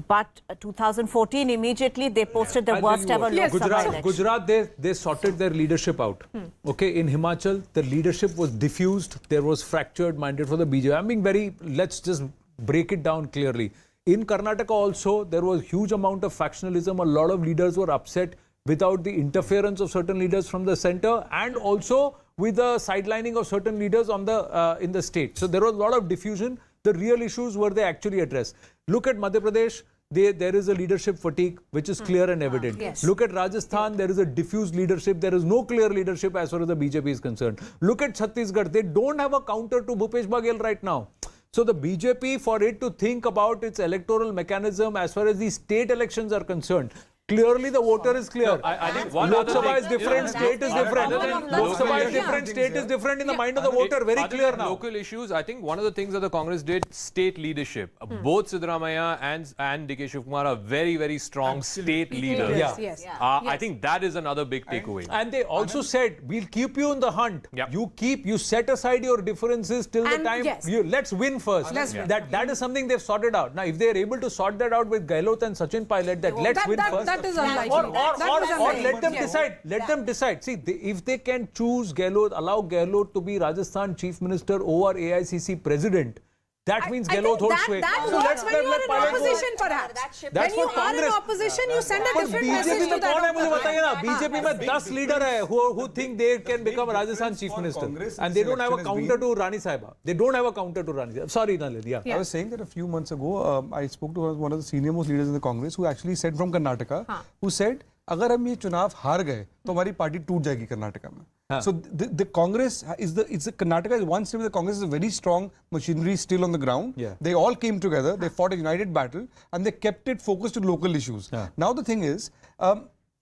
but 2014, immediately they posted the worst ever Lok Sabha election. Gujarat, they sorted their leadership out. Okay, in Himachal, the leadership was diffused, there was fractured minded for the BJP. I'm being very, let's just break it down clearly. In Karnataka also, there was huge amount of factionalism. A lot of leaders were upset without the interference of certain leaders from the center, and also with the sidelining of certain leaders on the in the state. So there was a lot of diffusion. The real issues were they actually addressed. Look at Madhya Pradesh. There is a leadership fatigue which is clear and evident. Yes. Look at Rajasthan, there is a diffused leadership. There is no clear leadership as far as the BJP is concerned. Look at Chhattisgarh. They don't have a counter to Bhupesh Baghel right now. So the BJP, for it to think about its electoral mechanism as far as the state elections are concerned, Clearly, the voter is clear. I think one Lok other Sabha thing- is different, state is different. Lok Sabha is different, state is different in the mind of the voter. Very Other clear than now. Local issues, I think one of the things that the Congress did, state leadership. Both Siddaramaiah and DK Shivakumar are very, very strong state leaders. Yes. I think that is another big takeaway. And they also said, we'll keep you in the hunt. Yep. You set aside your differences till the And time, yes. let's win first. Let's win. That is something they've sorted out. Now, if they're able to sort that out with Gehlot and Sachin Pilot, let's win first. That is unlikely. Or let them Yes. decide. Let them decide. See, if they can choose Gehlot, allow Gehlot to be Rajasthan Chief Minister over AICC President, that means Gehlot holds sway. That So works when you are in Pilot go. opposition, perhaps. That's When you for are in Congress. opposition, you send a But different BJP message to में कौन है मुझे that. बताइए ना BJP में 10 leader है who think they can become Rajasthan Chief Minister and they don't have a counter to Rani Sahiba. They don't have a counter to Rani Sahiba. Sorry, Nalin. Yeah. I was saying that a few months ago, I spoke to one of the senior most leaders in the Congress who actually said from Karnataka, who said, अगर हम ये चुनाव हार गए तो हमारी party टूट जाएगी कर्नाटका में. So the Congress Karnataka is one state where the Congress is a very strong machinery still on the ground. Yeah. They all came together, they fought a united battle and they kept it focused on local issues. Now the thing is,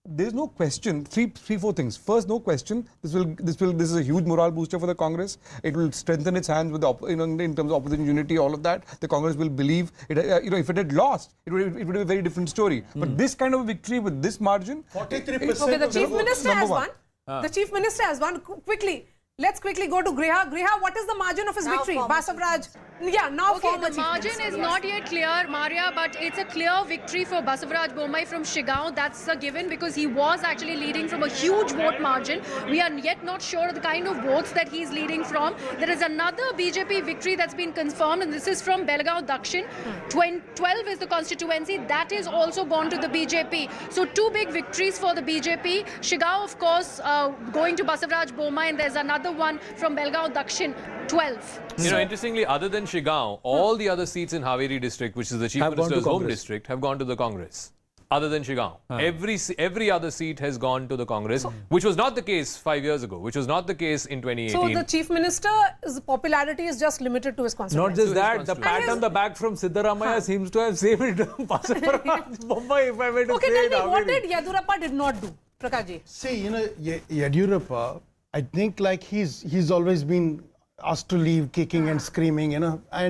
there's no question, four things. First, no question, this is a huge morale booster for the Congress. It will strengthen its hands with the in terms of opposition unity, all of that. The Congress will believe it. If it had lost, it would be a very different story. But this kind of a victory with this margin, 43%. Okay, the Chief Minister has one. won. The Chief Minister has won. Quickly. Let's quickly go to Griha. Griha, what is the margin of his victory? Basavaraj. Yeah, now Okay, former the Chief margin Minister, is yes. not yet clear, Maria, but it's a clear victory for Basavaraj Bommai from Shigaon. That's a given because he was actually leading from a huge vote margin. We are yet not sure of the kind of votes that he's leading from. There is another BJP victory that's been confirmed, and this is from Belgaum Dakshin. 12 is the constituency. That is also gone to the BJP. So two big victories for the BJP. Shigaon, of course, going to Basavaraj Bommai, and there's another one from Belgaum Dakshin, 12. You know, interestingly, other than Shigaon, all the other seats in Haveri district, which is the Chief Have gone to Minister's home Congress. district, have gone to the Congress. Other than Shigaon. Every other seat has gone to the Congress, which was not the case 5 years ago, which was not the case in 2018. So the Chief Minister's popularity is just limited to his constituency. Not just that, the pat on the back from Siddaramaiah seems to have saved Basavaraj Bommai, if I were to Okay, say tell it. me, what did Yedurappa did not do? Prakashji. See, Yedurappa, I think like he's always been asked to leave kicking and screaming, and I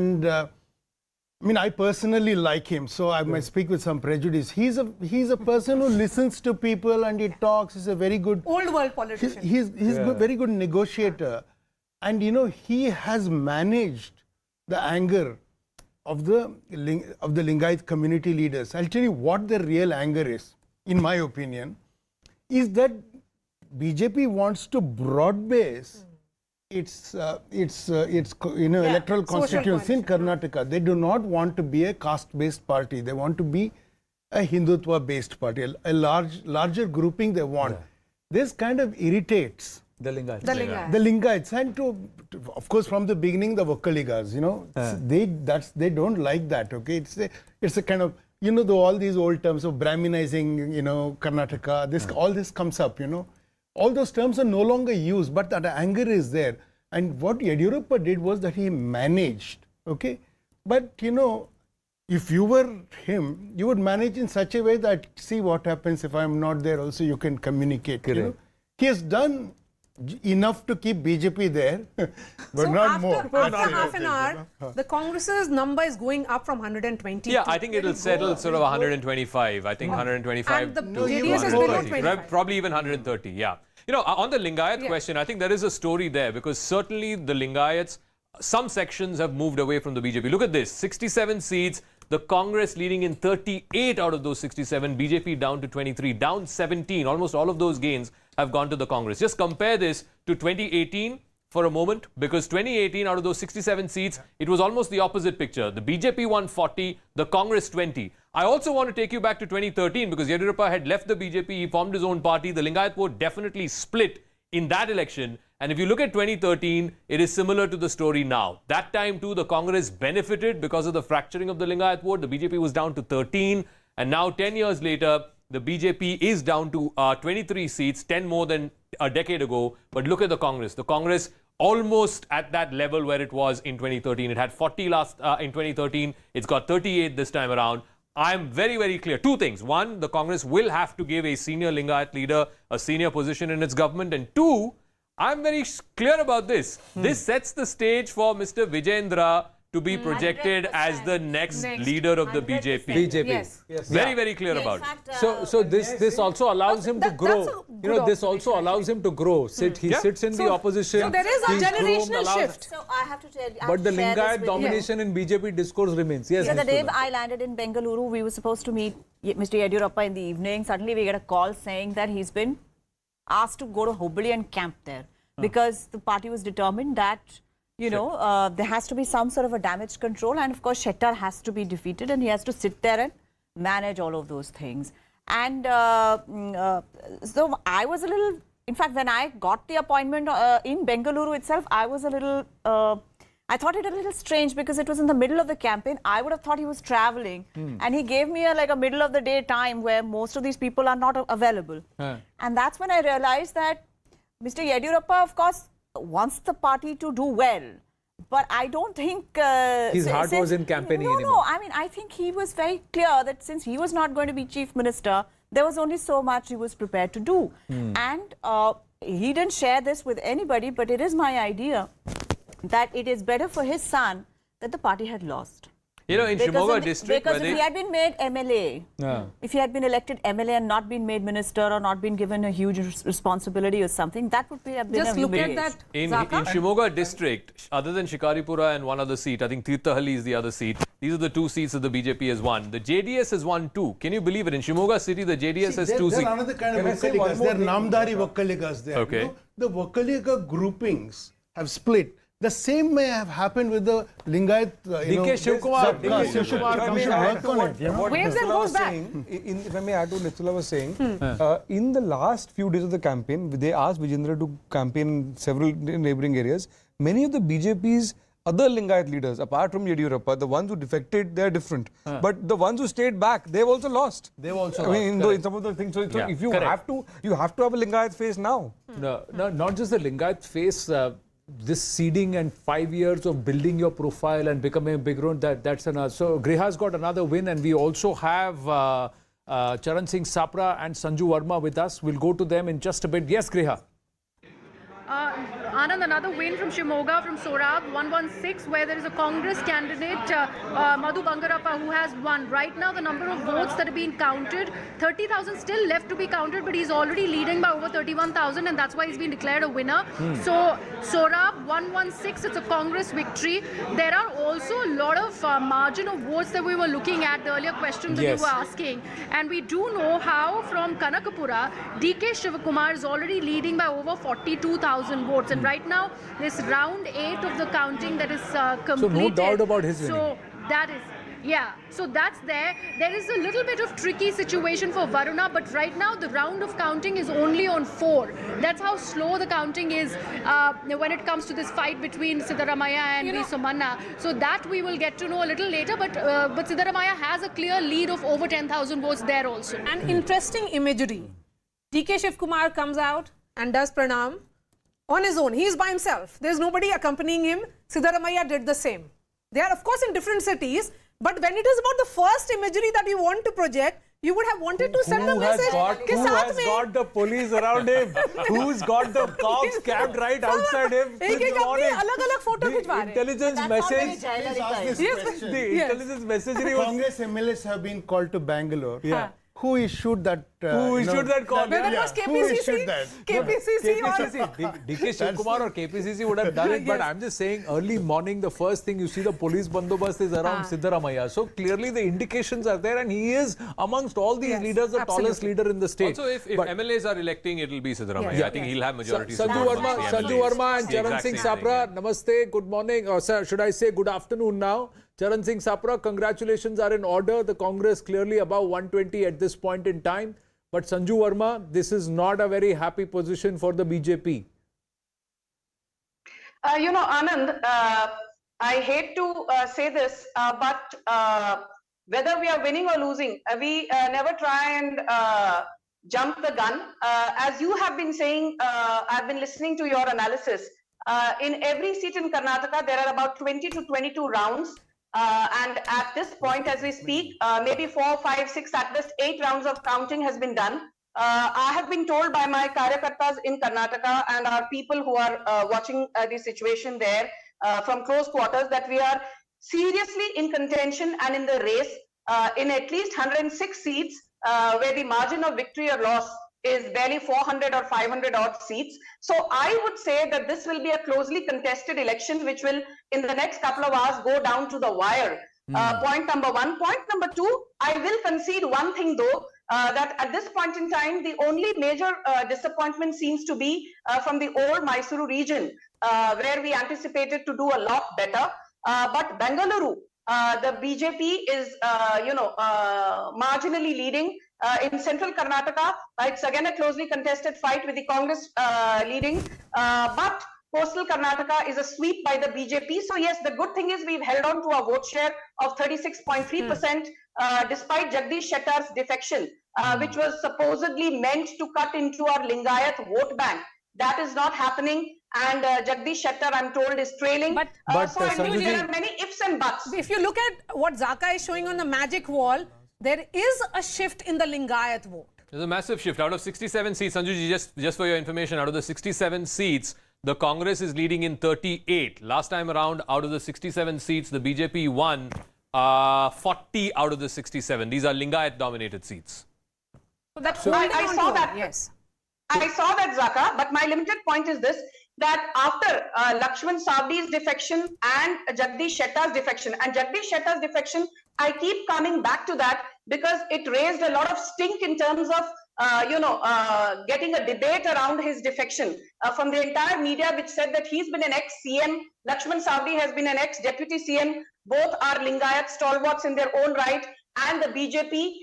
mean, I personally like him, so I might speak with some prejudice. He's a person who listens to people and he talks. He's a very good Old world politician. He's a very good negotiator, and he has managed the anger of the Lingayat community leaders. I'll tell you what the real anger is, in my opinion, is that BJP wants to broad base its electoral constituency in Karnataka. They do not want to be a caste-based party. They want to be a Hindutva-based party, a larger grouping they want. This kind of irritates the Lingayats. The Lingayats, and of course from the beginning the Vokkaligas, they don't like that. Okay, it's a kind of all these old terms of Brahminizing, Karnataka. All this comes up. All those terms are no longer used, but that anger is there. And what Yedurappa did was that he managed, okay? But, if you were him, you would manage in such a way that, see what happens if I'm not there, also you can communicate. He has done enough to keep BJP there, but so not more. After half an hour, the Congress's number is going up from 120. Yeah, I think it'll settle sort of 125. I think 125 And the to JDS is below 25. Probably even 130, yeah. On the Lingayat question, I think there is a story there because certainly the Lingayats, some sections have moved away from the BJP. Look at this, 67 seats, the Congress leading in 38 out of those 67, BJP down to 23, down 17. Almost all of those gains have gone to the Congress. Just compare this to 2018 for a moment, because 2018 out of those 67 seats, it was almost the opposite picture. The BJP won 40, the Congress 20. I also want to take you back to 2013 because Yedurappa had left the BJP, he formed his own party. The Lingayat vote definitely split in that election. And if you look at 2013, it is similar to the story now. That time too, the Congress benefited because of the fracturing of the Lingayat vote. The BJP was down to 13. And now 10 years later, the BJP is down to 23 seats, 10 more than a decade ago. But look at the Congress. The Congress almost at that level where it was in 2013. It had 40 in 2013. It's got 38 this time around. I'm very, very clear. Two things. One, the Congress will have to give a senior Lingayat leader a senior position in its government. And two, I'm very clear about this. This sets the stage for Mr. Vijayendra to be projected as the next leader of the BJP. Yes. Very, very clear about it. So this also allows him to grow. This also allows him to grow. He sits in the opposition. So there is a generational shift. So I have to tell you. But the Lingayat domination in BJP discourse remains. Yes. The day I landed in Bengaluru, we were supposed to meet Mr. Yediyurappa in the evening. Suddenly we get a call saying that he's been asked to go to Hubli and camp there because the party was determined that there has to be some sort of a damage control, and of course Shettar has to be defeated and he has to sit there and manage all of those things. And so I was a little, in fact, when I got the appointment in Bengaluru itself, I was a little, I thought it a little strange because it was in the middle of the campaign. I would have thought he was traveling and he gave me a middle of the day time where most of these people are not available. And that's when I realized that Mr. Yediyurappa, of course, wants the party to do well, but I don't think his heart was in campaigning anymore. No, I mean, I think he was very clear that since he was not going to be chief minister, there was only so much he was prepared to do. And he didn't share this with anybody, but it is my idea that it is better for his son that the party had lost. In Shimoga district, because if he had been made MLA, if he had been elected MLA and not been made minister or not been given a huge responsibility or something, that would have been just look at that. In Shimoga district, other than Shikaripura and one other seat, I think Tirthahalli is the other seat. These are the two seats that the BJP has won. The JDS has won two. Can you believe it? In Shimoga city, the JDS has two seats. They're another kind of Vakkaligas. They're Namdari Vakkaligas there. Okay. The Vakkaliga groupings have split. The same may have happened with the Lingayat. DK Shivakumar. Waves and goes back. If I may add to what Nitula was saying, in the last few days of the campaign, they asked Vijayendra to campaign in several neighbouring areas. Many of the BJP's other Lingayat leaders, apart from Yediyurappa, the ones who defected, they're different. But the ones who stayed back, they've also lost. They've also lost. In some of the things. So if you have to have a Lingayat face now. No, not just the Lingayat face. This seeding and 5 years of building your profile and becoming a big road, that's another. So Griha's got another win, and we also have Charan Singh Sapra and Sanju Verma with us. We'll go to them in just a bit. Yes, Griha. Anand, another win from Shimoga, from Sorab, 116, where there is a Congress candidate, Madhu Bangarappa, who has won. Right now, the number of votes that have been counted, 30,000 still left to be counted, but he's already leading by over 31,000, and that's why he's been declared a winner. So, Sorab, 116, it's a Congress victory. There are also a lot of margin of votes that we were looking at, the earlier question that you were asking. And we do know how from Kanakapura, DK Shivakumar is already leading by over 42,000 votes. And right now, this round 8 of the counting that is completed. So no doubt about his winning. So that is, so that's there. There is a little bit of tricky situation for Varuna, but right now the round of counting is only on 4. That's how slow the counting is when it comes to this fight between Siddaramaiah and Somanna. So that we will get to know a little later, but Siddaramaiah has a clear lead of over 10,000 votes there also. And interesting imagery. DK Shivakumar comes out and does pranam on his own. He is by himself. There's nobody accompanying him. Siddaramaiah did the same. They are, of course, in different cities, but when it is about the first imagery that you want to project, you would have wanted to send a message. Who has got the police around him? Who's got the cops camped right outside him? The intelligence message. The intelligence message. Congress MLAs have been called to Bangalore. Who issued that? Who issued that call? Whether it was KPCC, DK Shivakumar or KPCC would have done it, but I'm just saying early morning, the first thing you see the police bandobast is around Siddaramaiah. So clearly the indications are there, and he is amongst all these leaders the tallest leader in the state. Also, if MLAs are electing, it will be Siddaramaiah. I think he'll have majority. Sanju Verma and Charan Singh Sapra, namaste, good morning, or sir, should I say good afternoon now? Charan Singh Sapra, congratulations are in order. The Congress clearly above 120 at this point in time. But Sanju Verma, this is not a very happy position for the BJP. Anand, I hate to say this, but whether we are winning or losing, we never try and jump the gun. As you have been saying, I've been listening to your analysis. In every seat in Karnataka, there are about 20 to 22 rounds. And at this point, as we speak, maybe 4, 5, 6, at best 8 rounds of counting has been done. I have been told by my karyakartas in Karnataka and our people who are watching the situation there from close quarters that we are seriously in contention and in the race in at least 106 seats where the margin of victory or loss is barely 400 or 500 odd seats. So I would say that this will be a closely contested election which will in the next couple of hours go down to the wire. Point number one. Point number two, I will concede one thing though, that at this point in time, the only major disappointment seems to be from the old Mysuru region, where we anticipated to do a lot better. But Bengaluru, the BJP is, marginally leading. In central Karnataka, it's again a closely contested fight with the Congress leading. But coastal Karnataka is a sweep by the BJP. So yes, the good thing is we've held on to a vote share of 36.3% despite Jagdish Shettar's defection, which was supposedly meant to cut into our Lingayat vote bank. That is not happening. And Jagdish Shettar, I'm told, is trailing. But so I think there are many ifs and buts. If you look at what Zaka is showing on the magic wall, there is a shift in the Lingayat vote. There's a massive shift. Out of 67 seats, Sanjuji, just for your information, out of the 67 seats, the Congress is leading in 38. Last time around, out of the 67 seats, the BJP won 40 out of the 67. These are Lingayat-dominated seats. So that's I saw that. Yes. I saw that, Zaka, but my limited point is this, that after Lakshman Savdi's defection and Jagdish Shettar's defection, I keep coming back to that because it raised a lot of stink in terms of, getting a debate around his defection from the entire media, which said that he's been an ex-CM, Lakshman Savdi has been an ex-deputy CM, both are Lingayat stalwarts in their own right, and the BJP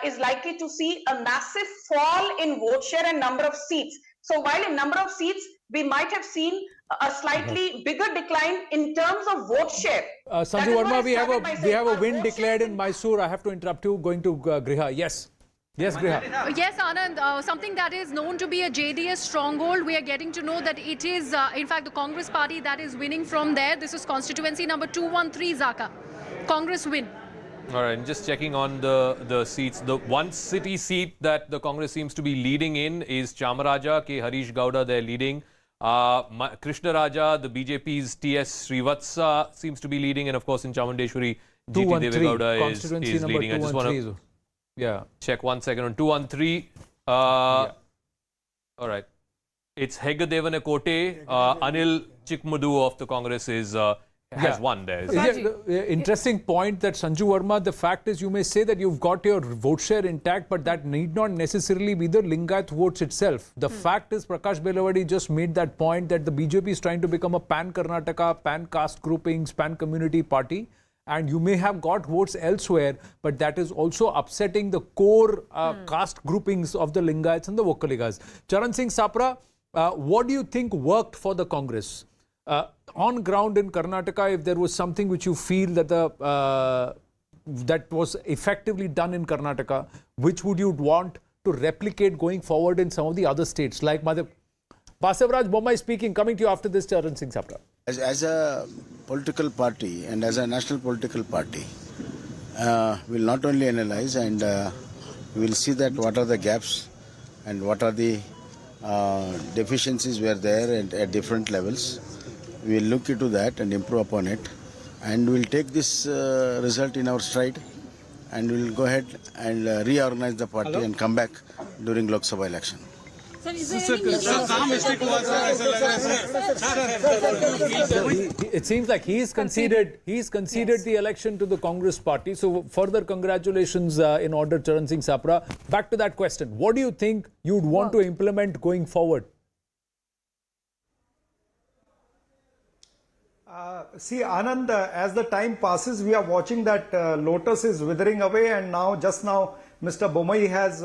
is likely to see a massive fall in vote share and number of seats. So while in number of seats, we might have seen a slightly bigger decline in terms of vote share. Sanju Verma, we have a win declared in Mysore. I have to interrupt you. Going to Griha. Yes. Yes, Griha. Yes, Anand, something that is known to be a JDS stronghold, we are getting to know that it is, in fact, the Congress party that is winning from there. This is constituency number 213, Zaka. Congress win. All right, just checking on the seats. The one city seat that the Congress seems to be leading in is Chamaraja. K. Harish Gowda, they're leading. Krishna Raja, the BJP's T.S. Srivatsa seems to be leading. And of course, in Chamundeshwari, G.T. Devegowda is leading. I just want to check 1 second on 213. All right. It's Heggadevana Kote. Anil Chikmadu of the Congress has won there. Interesting point that Sanju Verma, the fact is you may say that you've got your vote share intact, but that need not necessarily be the Lingayat votes itself. The fact is Prakash Belawadi just made that point that the BJP is trying to become a pan-Karnataka, pan-caste groupings, pan-community party. And you may have got votes elsewhere, but that is also upsetting the core caste groupings of the Lingayats and the Vokkaligas. Charan Singh Sapra, what do you think worked for the Congress? On ground in Karnataka, if there was something which you feel that that was effectively done in Karnataka, which would you want to replicate going forward in some of the other states? Like Basavaraj Bommai speaking, coming to you after this, Charan Singh Sapra. As a political party and as a national political party, we'll not only analyze and we'll see that what are the gaps and what are the deficiencies were there at different levels. We'll look into that and improve upon it, and we'll take this result in our stride, and we'll go ahead and reorganize the party and come back during Lok Sabha election. It seems like he's conceded the election to the Congress party. So further congratulations in order, Charan Singh Sapra. Back to that question. What do you think you'd want to implement going forward? See, Anand, as the time passes, we are watching that lotus is withering away, and just now, Mr. Bommai has,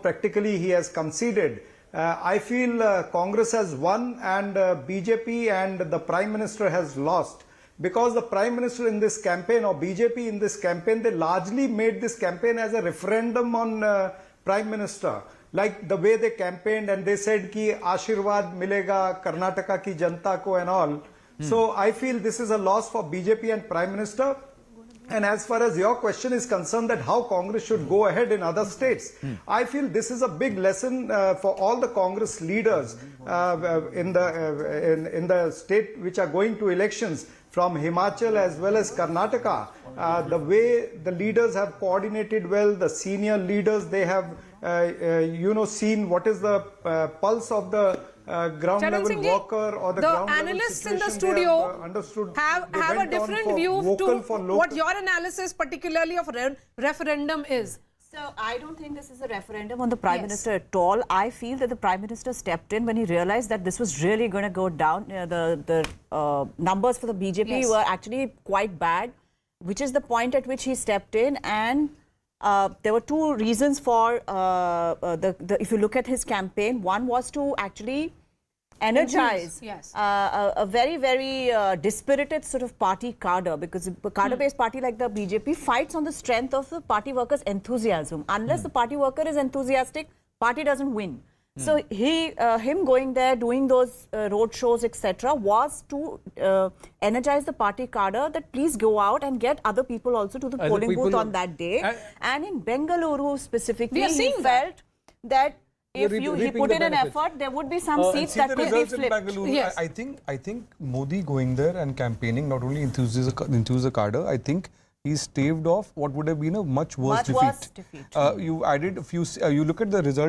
practically he has conceded. I feel Congress has won and BJP and the Prime Minister has lost, because the Prime Minister in this campaign or BJP in this campaign, they largely made this campaign as a referendum on Prime Minister. Like the way they campaigned, and they said ki Ashirwad milega Karnataka ki janta ko and all. So I feel this is a loss for BJP and Prime Minister. And as far as your question is concerned, that how Congress should go ahead in other states, I feel this is a big lesson for all the Congress leaders in the state which are going to elections, from Himachal as well as Karnataka. The way the leaders have coordinated well, the senior leaders, they have seen what is the pulse of the ground Charan level Singh ji, worker or the the ground level analysts in the situation, they have, studio understood. have They a went on different for view vocal to for local. what your analysis particularly of referendum is. So I don't think this is a referendum on the Prime Minister at all. I feel that the Prime Minister stepped in when he realized that this was really going to go down. The numbers for the BJP were actually quite bad, which is the point at which he stepped in. And there were two reasons for, if you look at his campaign, one was to actually energize a very, very dispirited sort of party cadre, because a cadre-based party like the BJP fights on the strength of the party workers' enthusiasm. Unless the party worker is enthusiastic, party doesn't win. So him going there, doing those road shows, etc., was to energize the party cadre that please go out and get other people also to the polling booth on that day. And in Bengaluru specifically, he felt that if he put in an effort, there would be some seats that could be flipped. Bengaluru, I think Modi going there and campaigning not only enthuses the cadre, I think he staved off what would have been a much worse defeat. You added a few. You look at the result.